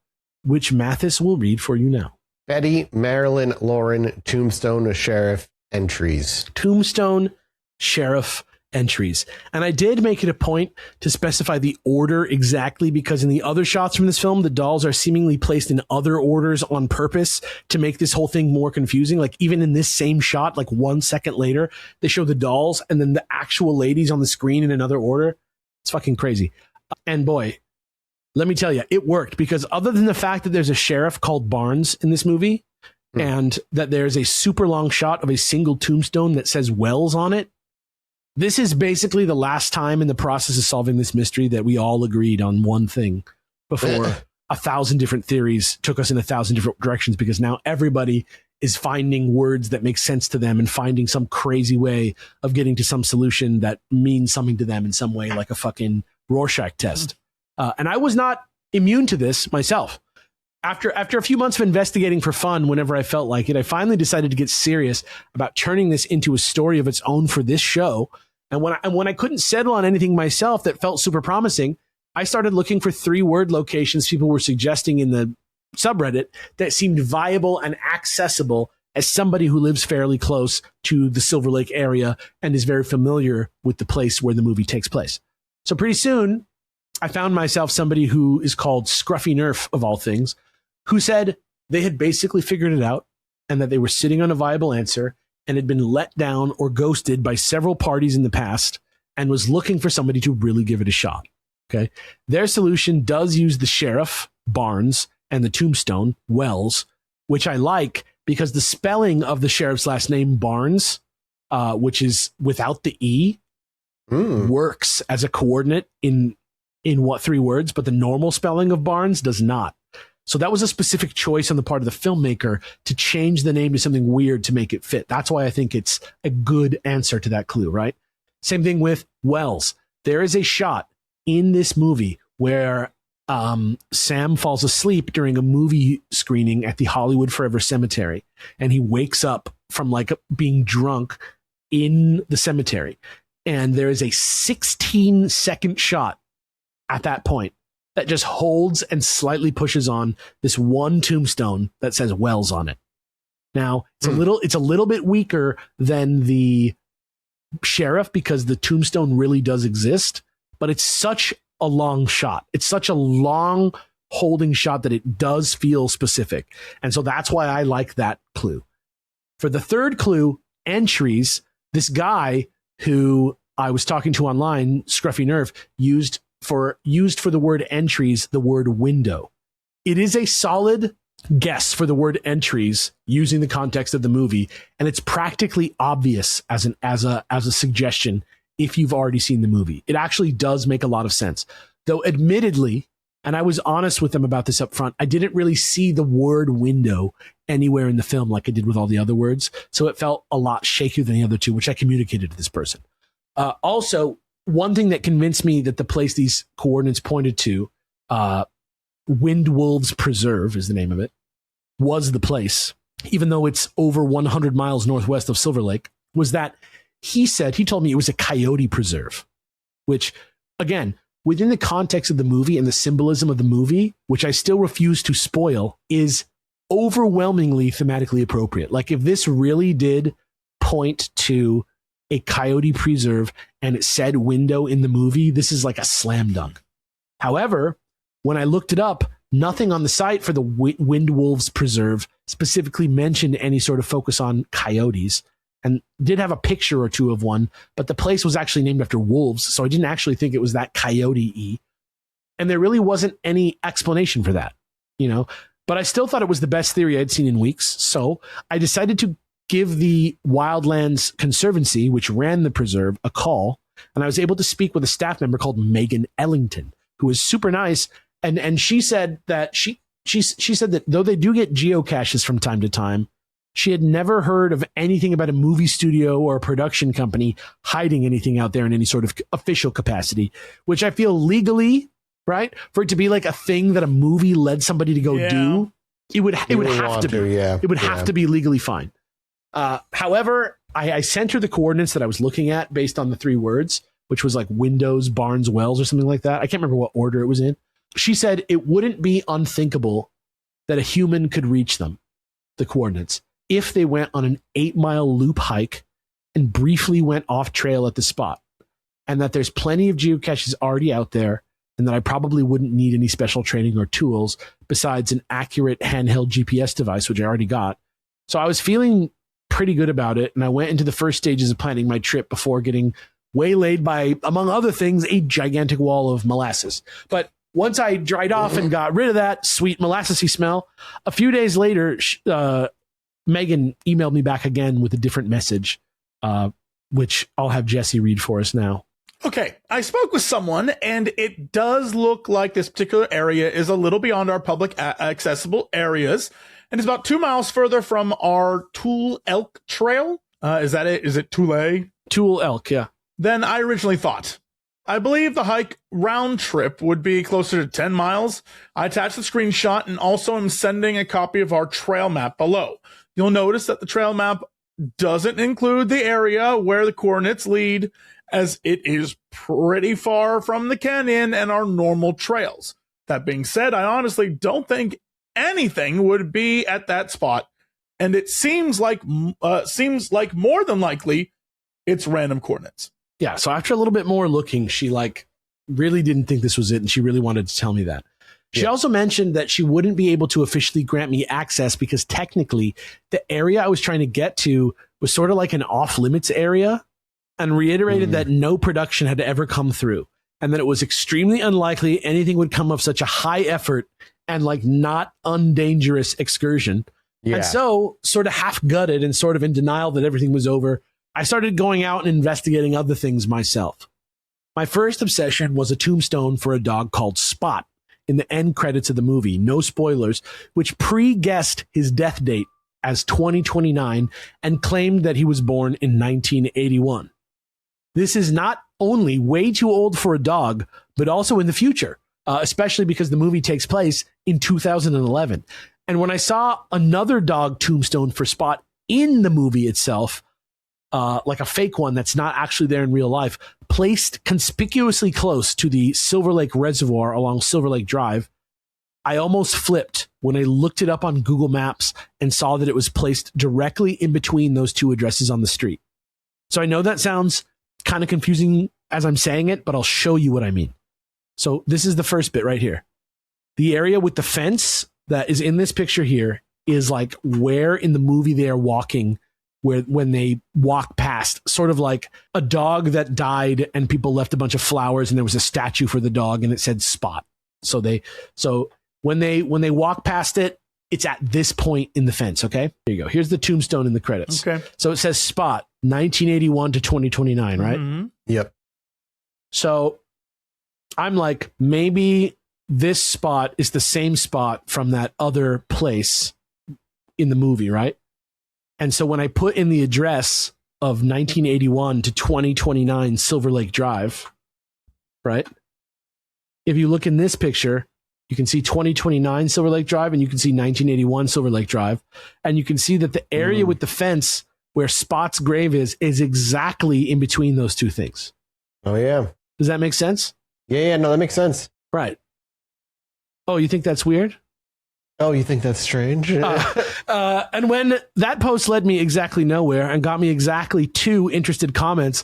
which Mathas will read for you now. Betty, Marilyn, Lauren, Tombstone, Sheriff, entries. Tombstone, Sheriff, entries. And I did make it a point to specify the order exactly because in the other shots from this film, the dolls are seemingly placed in other orders on purpose to make this whole thing more confusing. Like even in this same shot, like 1 second later, they show the dolls and then the actual ladies on the screen in another order. It's fucking crazy. And boy, let me tell you, it worked because other than the fact that there's a sheriff called Barnes in this movie and that there's a super long shot of a single tombstone that says Wells on it, this is basically the last time in the process of solving this mystery that we all agreed on one thing before 1,000 different theories took us in 1,000 different directions because now everybody is finding words that make sense to them and finding some crazy way of getting to some solution that means something to them in some way, like a fucking Rorschach test. And I was not immune to this myself. After a few months of investigating for fun, whenever I felt like it, I finally decided to get serious about turning this into a story of its own for this show. And when I couldn't settle on anything myself that felt super promising, I started looking for 3-word locations people were suggesting in the subreddit that seemed viable and accessible as somebody who lives fairly close to the Silver Lake area and is very familiar with the place where the movie takes place. So pretty soon, I found myself somebody who is called Scruffy Nerf, of all things, who said they had basically figured it out and that they were sitting on a viable answer and had been let down or ghosted by several parties in the past and was looking for somebody to really give it a shot. Okay. Their solution does use the sheriff, Barnes, and the tombstone, Wells, which I like because the spelling of the sheriff's last name, Barnes, which is without the E, works as a coordinate in what 3 words, but the normal spelling of Barnes does not. So that was a specific choice on the part of the filmmaker to change the name to something weird to make it fit. That's why I think it's a good answer to that clue, right? Same thing with Wells. There is a shot in this movie where Sam falls asleep during a movie screening at the Hollywood Forever Cemetery, and he wakes up from like being drunk in the cemetery. And there is a 16-second shot at that point that just holds and slightly pushes on this one tombstone that says Wells on it. Now, it's a little bit weaker than the sheriff because the tombstone really does exist, but it's such a long shot. It's such a long holding shot that it does feel specific. And so that's why I like that clue. For the third clue, entries, this guy who I was talking to online, Scruffy Nerf, used for the word entries, the word window. It is a solid guess for the word entries using the context of the movie, and it's practically obvious as a suggestion if you've already seen the movie. It actually does make a lot of sense. Though admittedly, and I was honest with them about this up front, I didn't really see the word window anywhere in the film like I did with all the other words, so it felt a lot shakier than the other two, which I communicated to this person. Also, one thing that convinced me that the place these coordinates pointed to, Windwolves Preserve is the name of it, was the place, even though it's over 100 miles northwest of Silver Lake, was that he told me it was a coyote preserve, which, again, within the context of the movie and the symbolism of the movie, which I still refuse to spoil, is overwhelmingly thematically appropriate. Like, if this really did point to a coyote preserve and it said window in the movie, this is like a slam dunk. However, when I looked it up, nothing on the site for the Windwolves Preserve specifically mentioned any sort of focus on coyotes, and did have a picture or two of one, but the place was actually named after wolves, so I didn't actually think it was that coyote-y. And there really wasn't any explanation for that, But I still thought it was the best theory I'd seen in weeks, so I decided to give the Wildlands Conservancy, which ran the preserve, a call, and I was able to speak with a staff member called Megan Ellington, who was super nice, and she said that she said that though they do get geocaches from time to time, she had never heard of anything about a movie studio or a production company hiding anything out there in any sort of official capacity, which I feel legally, right, for it to be like a thing that a movie led somebody to go do, it would have to be legally fine. However, I sent her the coordinates that I was looking at based on the 3 words, which was like Windows, Barnes, Wells, or something like that. I can't remember what order it was in. She said it wouldn't be unthinkable that a human could reach them, the coordinates, if they went on an 8-mile loop hike and briefly went off trail at the spot, and that there's plenty of geocaches already out there, and that I probably wouldn't need any special training or tools besides an accurate handheld GPS device, which I already got. So I was feeling pretty good about it, and I went into the first stages of planning my trip before getting waylaid by, among other things, a gigantic wall of molasses. But once I dried off and got rid of that sweet molassesy smell, a few days later, Megan emailed me back again with a different message, which I'll have Jesse read for us now. Okay, I spoke with someone, and it does look like this particular area is a little beyond our public accessible areas, and it's about 2 miles further from our Tool Elk Trail. Is that it? Is it Tool Tool Elk, yeah. Than I originally thought. I believe the hike round trip would be closer to 10 miles. I attached the screenshot and also am sending a copy of our trail map below. You'll notice that the trail map doesn't include the area where the coordinates lead, as it is pretty far from the canyon and our normal trails. That being said, I honestly don't think anything would be at that spot, and it seems like more than likely it's random coordinates. Yeah, so after a little bit more looking, she like really didn't think this was it, and she really wanted to tell me that. She also mentioned that she wouldn't be able to officially grant me access because technically the area I was trying to get to was sort of like an off-limits area, and reiterated that no production had ever come through, and that it was extremely unlikely anything would come of such a high effort and like not undangerous excursion. Yeah. And so, sort of half-gutted and sort of in denial that everything was over, I started going out and investigating other things myself. My first obsession was a tombstone for a dog called Spot in the end credits of the movie, no spoilers, which pre-guessed his death date as 2029 and claimed that he was born in 1981. This is not only way too old for a dog, but also in the future, especially because the movie takes place in 2011. And when I saw another dog tombstone for Spot in the movie itself, like a fake one that's not actually there in real life, placed conspicuously close to the Silver Lake Reservoir along Silver Lake Drive, I almost flipped when I looked it up on Google Maps and saw that it was placed directly in between those two addresses on the street. So I know that sounds kind of confusing as I'm saying it, but I'll show you what I mean. So this is the first bit right here. The area with the fence that is in this picture here is like where in the movie they are walking, where when they walk past, sort of like a dog that died and people left a bunch of flowers and there was a statue for the dog and it said Spot. So when they walk past it, it's at this point in the fence. Okay, here you go. Here's the tombstone in the credits. Okay, so it says Spot 1981 to 2029, right? Mm-hmm. Yep. So I'm like, maybe this spot is the same spot from that other place in the movie, right? And so when I put in the address of 1981 to 2029 Silver Lake Drive, right? If you look in this picture, you can see 2029 Silver Lake Drive and you can see 1981 Silver Lake Drive. And you can see that the area with the fence where Spot's grave is exactly in between those two things. Oh, yeah. Does that make sense? Yeah, no, that makes sense. Right. Oh, you think that's weird? Oh, you think that's strange? And when that post led me exactly nowhere and got me exactly 2 interested comments,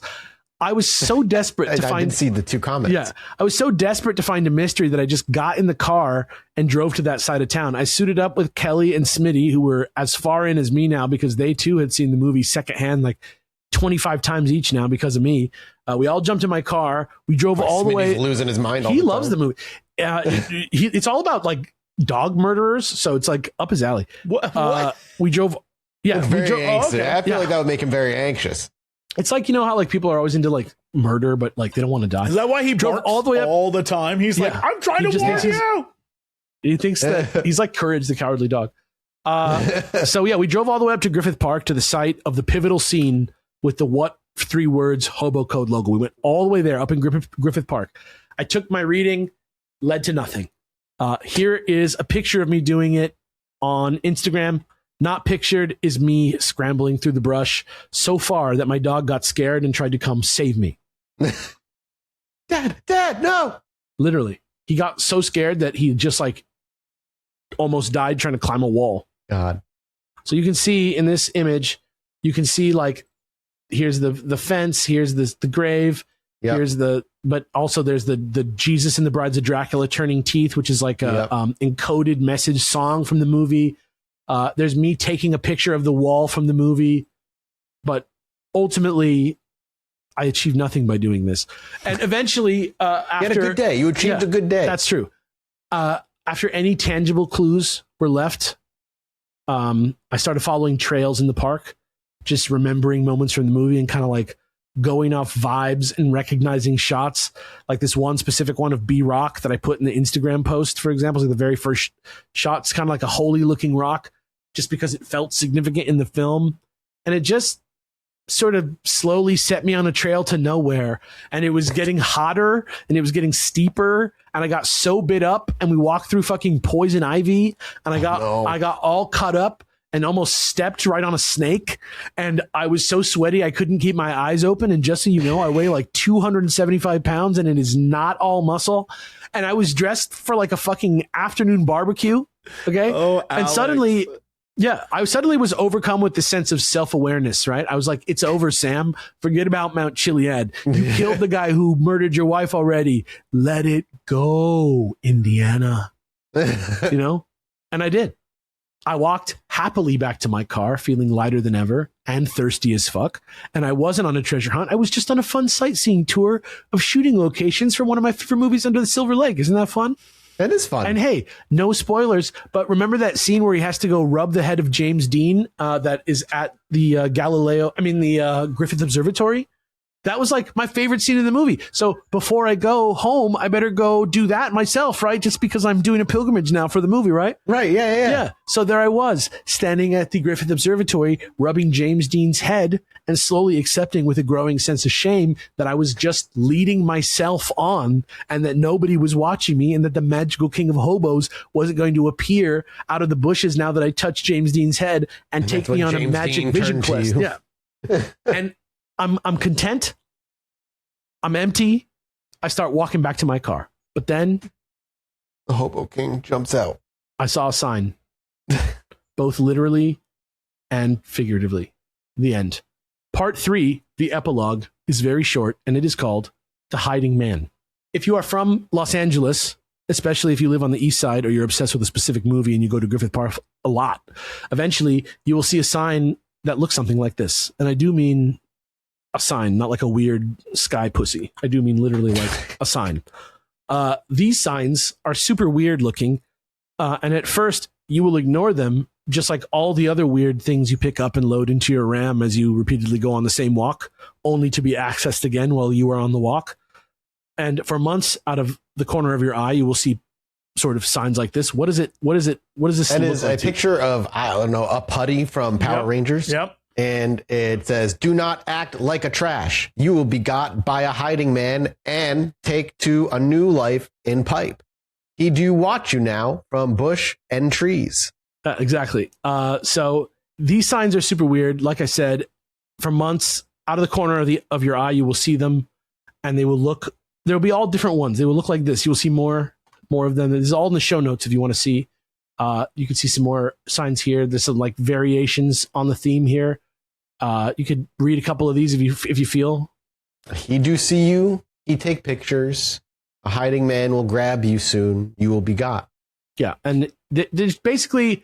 I was so desperate to find... I did see the 2 comments. Yeah. I was so desperate to find a mystery that I just got in the car and drove to that side of town. I suited up with Kelly and Smitty, who were as far in as me now because they too had seen the movie secondhand like 25 times each now because of me. We all jumped in my car. We drove all the way... losing his mind all He the loves time. the movie. It's all about like dog murderers, so it's like up his alley. What? We drove. Yeah, very anxious. Okay. I feel like that would make him very anxious. It's like, you know how like people are always into like murder, but like they don't want to die. Is that why he drove all the way up all the time? He's like, I'm trying to warn you. He thinks that he's like Courage the Cowardly Dog. So yeah, we drove all the way up to Griffith Park to the site of the pivotal scene with the what 3 words hobo code logo. We went all the way there up in Griffith Park. I took my reading, led to nothing. Here is a picture of me doing it on Instagram. Not pictured is me scrambling through the brush so far that my dog got scared and tried to come save me. Dad, no! Literally. He got so scared that he just like almost died trying to climb a wall. God. So you can see in this image, you can see like, here's the fence, here's the grave, here's but also there's the Jesus and the Brides of Dracula turning teeth, which is like a encoded message song from the movie. There's me taking a picture of the wall from the movie, but ultimately I achieved nothing by doing this. And eventually, after you had a good day, you achieved a good day. That's true. After any tangible clues were left, I started following trails in the park, just remembering moments from the movie and kind of like going off vibes and recognizing shots, like this one specific one of B-Rock that I put in the Instagram post, for example, like the very first shot's kind of like a holy looking rock, just because it felt significant in the film. And it just sort of slowly set me on a trail to nowhere. And it was getting hotter and it was getting steeper. And I got so bit up and we walked through fucking poison ivy and I got all cut up and almost stepped right on a snake. And I was so sweaty, I couldn't keep my eyes open. And just so you know, I weigh like 275 pounds and it is not all muscle. And I was dressed for like a fucking afternoon barbecue. Okay. Oh, and Alex. suddenly, I suddenly was overcome with the sense of self-awareness, right? I was like, it's over, Sam. Forget about Mount Chiliad. You killed the guy who murdered your wife already. Let it go, Indiana. You know? And I did. I walked happily back to my car, feeling lighter than ever and thirsty as fuck. And I wasn't on a treasure hunt. I was just on a fun sightseeing tour of shooting locations for one of my favorite movies, Under the Silver Lake. Isn't that fun? That is fun. And hey, no spoilers, but remember that scene where he has to go rub the head of James Dean that is at the Griffith Observatory? That was like my favorite scene in the movie. So before I go home, I better go do that myself, right? Just because I'm doing a pilgrimage now for the movie, right? Right, yeah. So there I was, standing at the Griffith Observatory, rubbing James Dean's head and slowly accepting with a growing sense of shame that I was just leading myself on and that nobody was watching me and that the magical king of hobos wasn't going to appear out of the bushes now that I touched James Dean's head and take me on a magic vision quest. Yeah. And I'm content. I'm empty. I start walking back to my car. But then the Hobo King jumps out. I saw a sign, both literally and figuratively. The end. Part 3, the epilogue, is very short, and it is called The Hiding Man. If you are from Los Angeles, especially if you live on the east side or you're obsessed with a specific movie and you go to Griffith Park a lot, eventually you will see a sign that looks something like this. And I do mean a sign, not like a weird sky pussy. I do mean literally like a sign. These signs are super weird looking. And at first you will ignore them, just like all the other weird things you pick up and load into your RAM as you repeatedly go on the same walk, only to be accessed again while you are on the walk. And for months, out of the corner of your eye, you will see sort of signs like this. What is it? What is this? That is a picture of, I don't know, a putty from Power Rangers. Yep. And it says, "Do not act like a trash. You will be got by a hiding man and take to a new life in pipe. He do watch you now from bush and trees." Exactly. So these signs are super weird. Like I said, for months, out of the corner of your eye, you will see them, and they will look. There'll be all different ones. They will look like this. You will see more of them. This is all in the show notes if you want to see. You can see some more signs here. There's some like variations on the theme here. You could read a couple of these if you feel. He do see you. He take pictures. A hiding man will grab you soon. You will be got. Yeah, and there's basically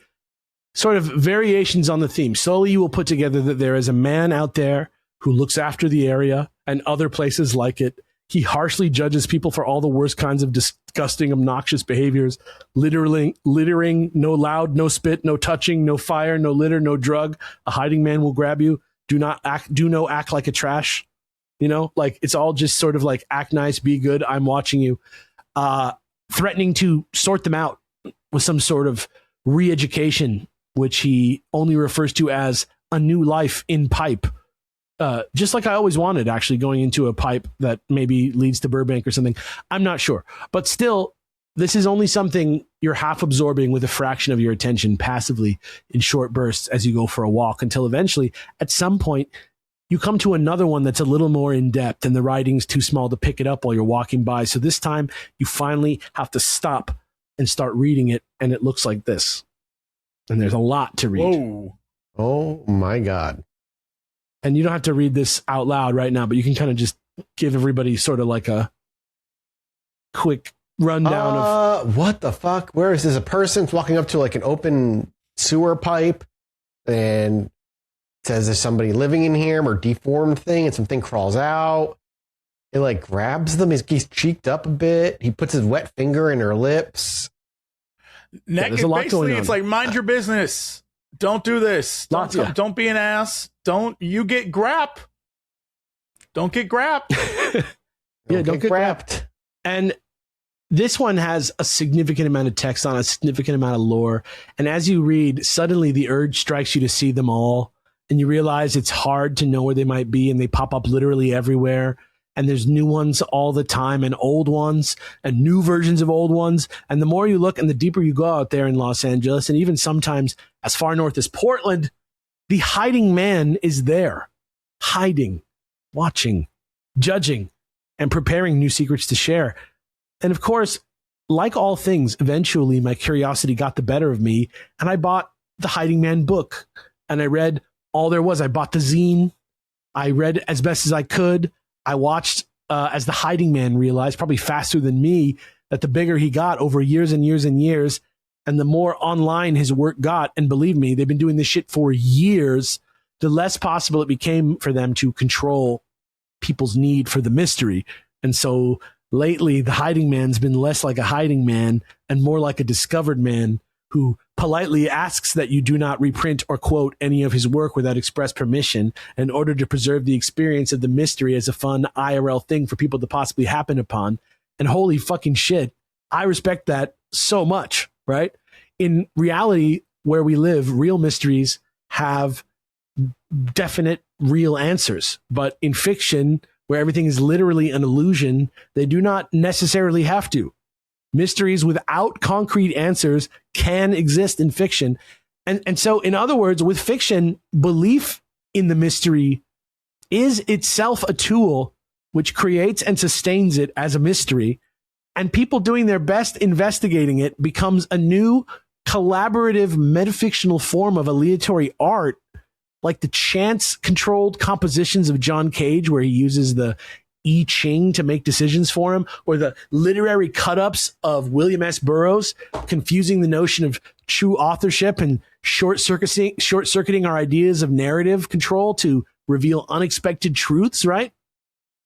sort of variations on the theme. Slowly you will put together that there is a man out there who looks after the area and other places like it. He harshly judges people for all the worst kinds of disgusting, obnoxious behaviors. Littering, no loud, no spit, no touching, no fire, no litter, no drug. A hiding man will grab you. Do no act like a trash. You know, like it's all just sort of like act nice, be good. I'm watching you. Threatening to sort them out with some sort of re-education, which he only refers to as a new life in pipe. Just like I always wanted, actually, going into a pipe that maybe leads to Burbank or something. I'm not sure. But still, this is only something you're half absorbing with a fraction of your attention passively in short bursts as you go for a walk until eventually, at some point, you come to another one that's a little more in depth and the writing's too small to pick it up while you're walking by. So this time, you finally have to stop and start reading it, and it looks like this. And there's a lot to read. Whoa. Oh, my God. And you don't have to read this out loud right now, but you can kind of just give everybody sort of like a quick rundown of what the fuck? Where is this? A person's walking up to like an open sewer pipe and says there's somebody living in here or deformed thing, and something crawls out. It like grabs them. He's cheeked up a bit. He puts his wet finger in her lips. There's a lot going on. It's like, mind your business. Don't do this. Don't be an ass. Don't get grap. Don't get grap. Don't get grapped. And this one has a significant amount of text on it, a significant amount of lore. And as you read, suddenly the urge strikes you to see them all. And you realize it's hard to know where they might be, and they pop up literally everywhere. and there's new ones all the time, and old ones and new versions of old ones. And the more you look and the deeper you go out there in Los Angeles, and even sometimes as far north as Portland, the hiding man is there, hiding, watching, judging, and preparing new secrets to share. And of course, like all things, eventually my curiosity got the better of me, and I bought the Hiding Man book, and I read all there was. I bought the zine. I read as best as I could. I watched as the Hiding Man realized, probably faster than me, that the bigger he got over years and years and years, and the more online his work got, and believe me, they've been doing this shit for years, the less possible it became for them to control people's need for the mystery. And so lately, the Hiding Man's been less like a hiding man and more like a discovered man who politely asks that you do not reprint or quote any of his work without express permission in order to preserve the experience of the mystery as a fun IRL thing for people to possibly happen upon. And holy fucking shit, I respect that so much, right? In reality, where we live, real mysteries have definite real answers. But in fiction, where everything is literally an illusion, they do not necessarily have to. Mysteries without concrete answers can exist in fiction. And so, in other words, with fiction, belief in the mystery is itself a tool which creates and sustains it as a mystery. And people doing their best investigating it becomes a new collaborative metafictional form of aleatory art, like the chance-controlled compositions of John Cage, where he uses the I Ching to make decisions for him, or the literary cut-ups of William S. Burroughs, confusing the notion of true authorship and short-circuiting our ideas of narrative control to reveal unexpected truths, right?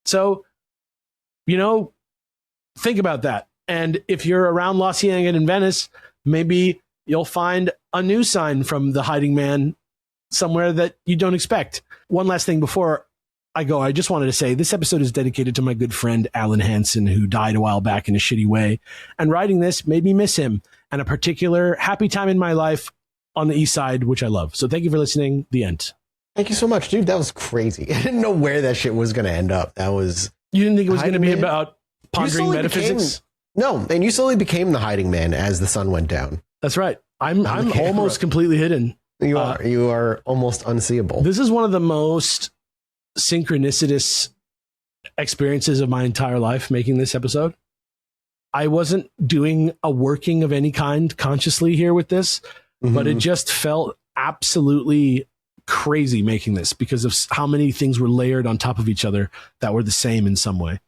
So, think about that. And if you're around La Cienega in Venice, maybe you'll find a new sign from the Hiding Man somewhere that you don't expect. One last thing before I go, I just wanted to say this episode is dedicated to my good friend Alan Hansen, who died a while back in a shitty way. And writing this made me miss him and a particular happy time in my life on the East Side, which I love. So thank you for listening. The end. Thank you so much, dude. That was crazy. I didn't know where that shit was going to end up. You didn't think it was going to be about pondering metaphysics? No, and you slowly became the Hiding Man as the sun went down. That's right. I'm almost completely hidden. You are almost unseeable. This is one of the most synchronicitous experiences of my entire life making this episode. I wasn't doing a working of any kind consciously here with this, but it just felt absolutely crazy making this because of how many things were layered on top of each other that were the same in some way.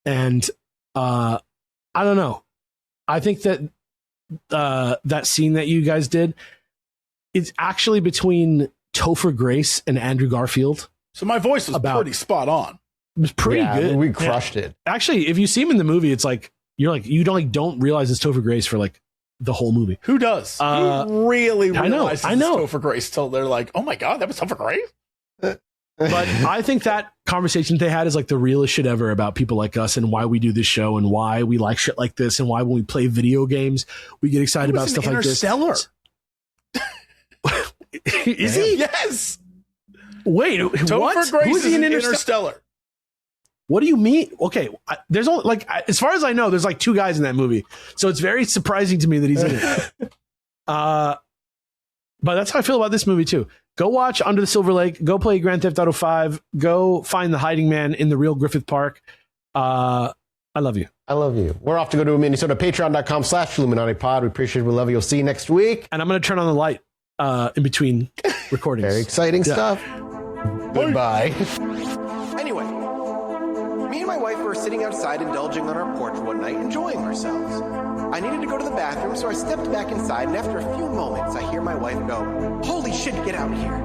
And I don't know. I think that that scene that you guys did, it's actually between Topher Grace and Andrew Garfield. So my voice was pretty spot on. It was pretty good. We crushed it. Actually, if you see him in the movie, it's like you don't realize it's Topher Grace for like the whole movie. Who does? Who really realizes I know. It's Topher Grace till they're like, oh my god, that was Topher Grace? But I think that conversation they had is like the realest shit ever about people like us and why we do this show and why we like shit like this and why when we play video games we get excited about stuff like this. Is he? Yes. Wait, Topher what? Grace Who is he in Interstellar? What do you mean? Okay, there's only like as far as I know, there's like two guys in that movie, so it's very surprising to me that he's in it. But that's how I feel about this movie too. Go watch Under the Silver Lake. Go play Grand Theft Auto 5. Go find the Hiding Man in the real Griffith Park. I love you. I love you. We're off to go to Minnesota. Patreon.com/ChilluminatiPod. We appreciate it. We love you. We'll see you next week. And I'm going to turn on the light in between recordings. Very exciting stuff. Goodbye. Anyway, me and my wife were sitting outside indulging on our porch one night, enjoying ourselves. I needed to go to the bathroom, so I stepped back inside, and after a few moments, I hear my wife go, "Holy shit, get out of here."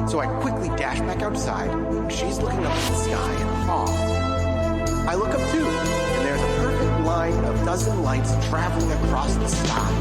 So I quickly dash back outside, and she's looking up at the sky in awe. I look up too, and there's a perfect line of dozen lights traveling across the sky.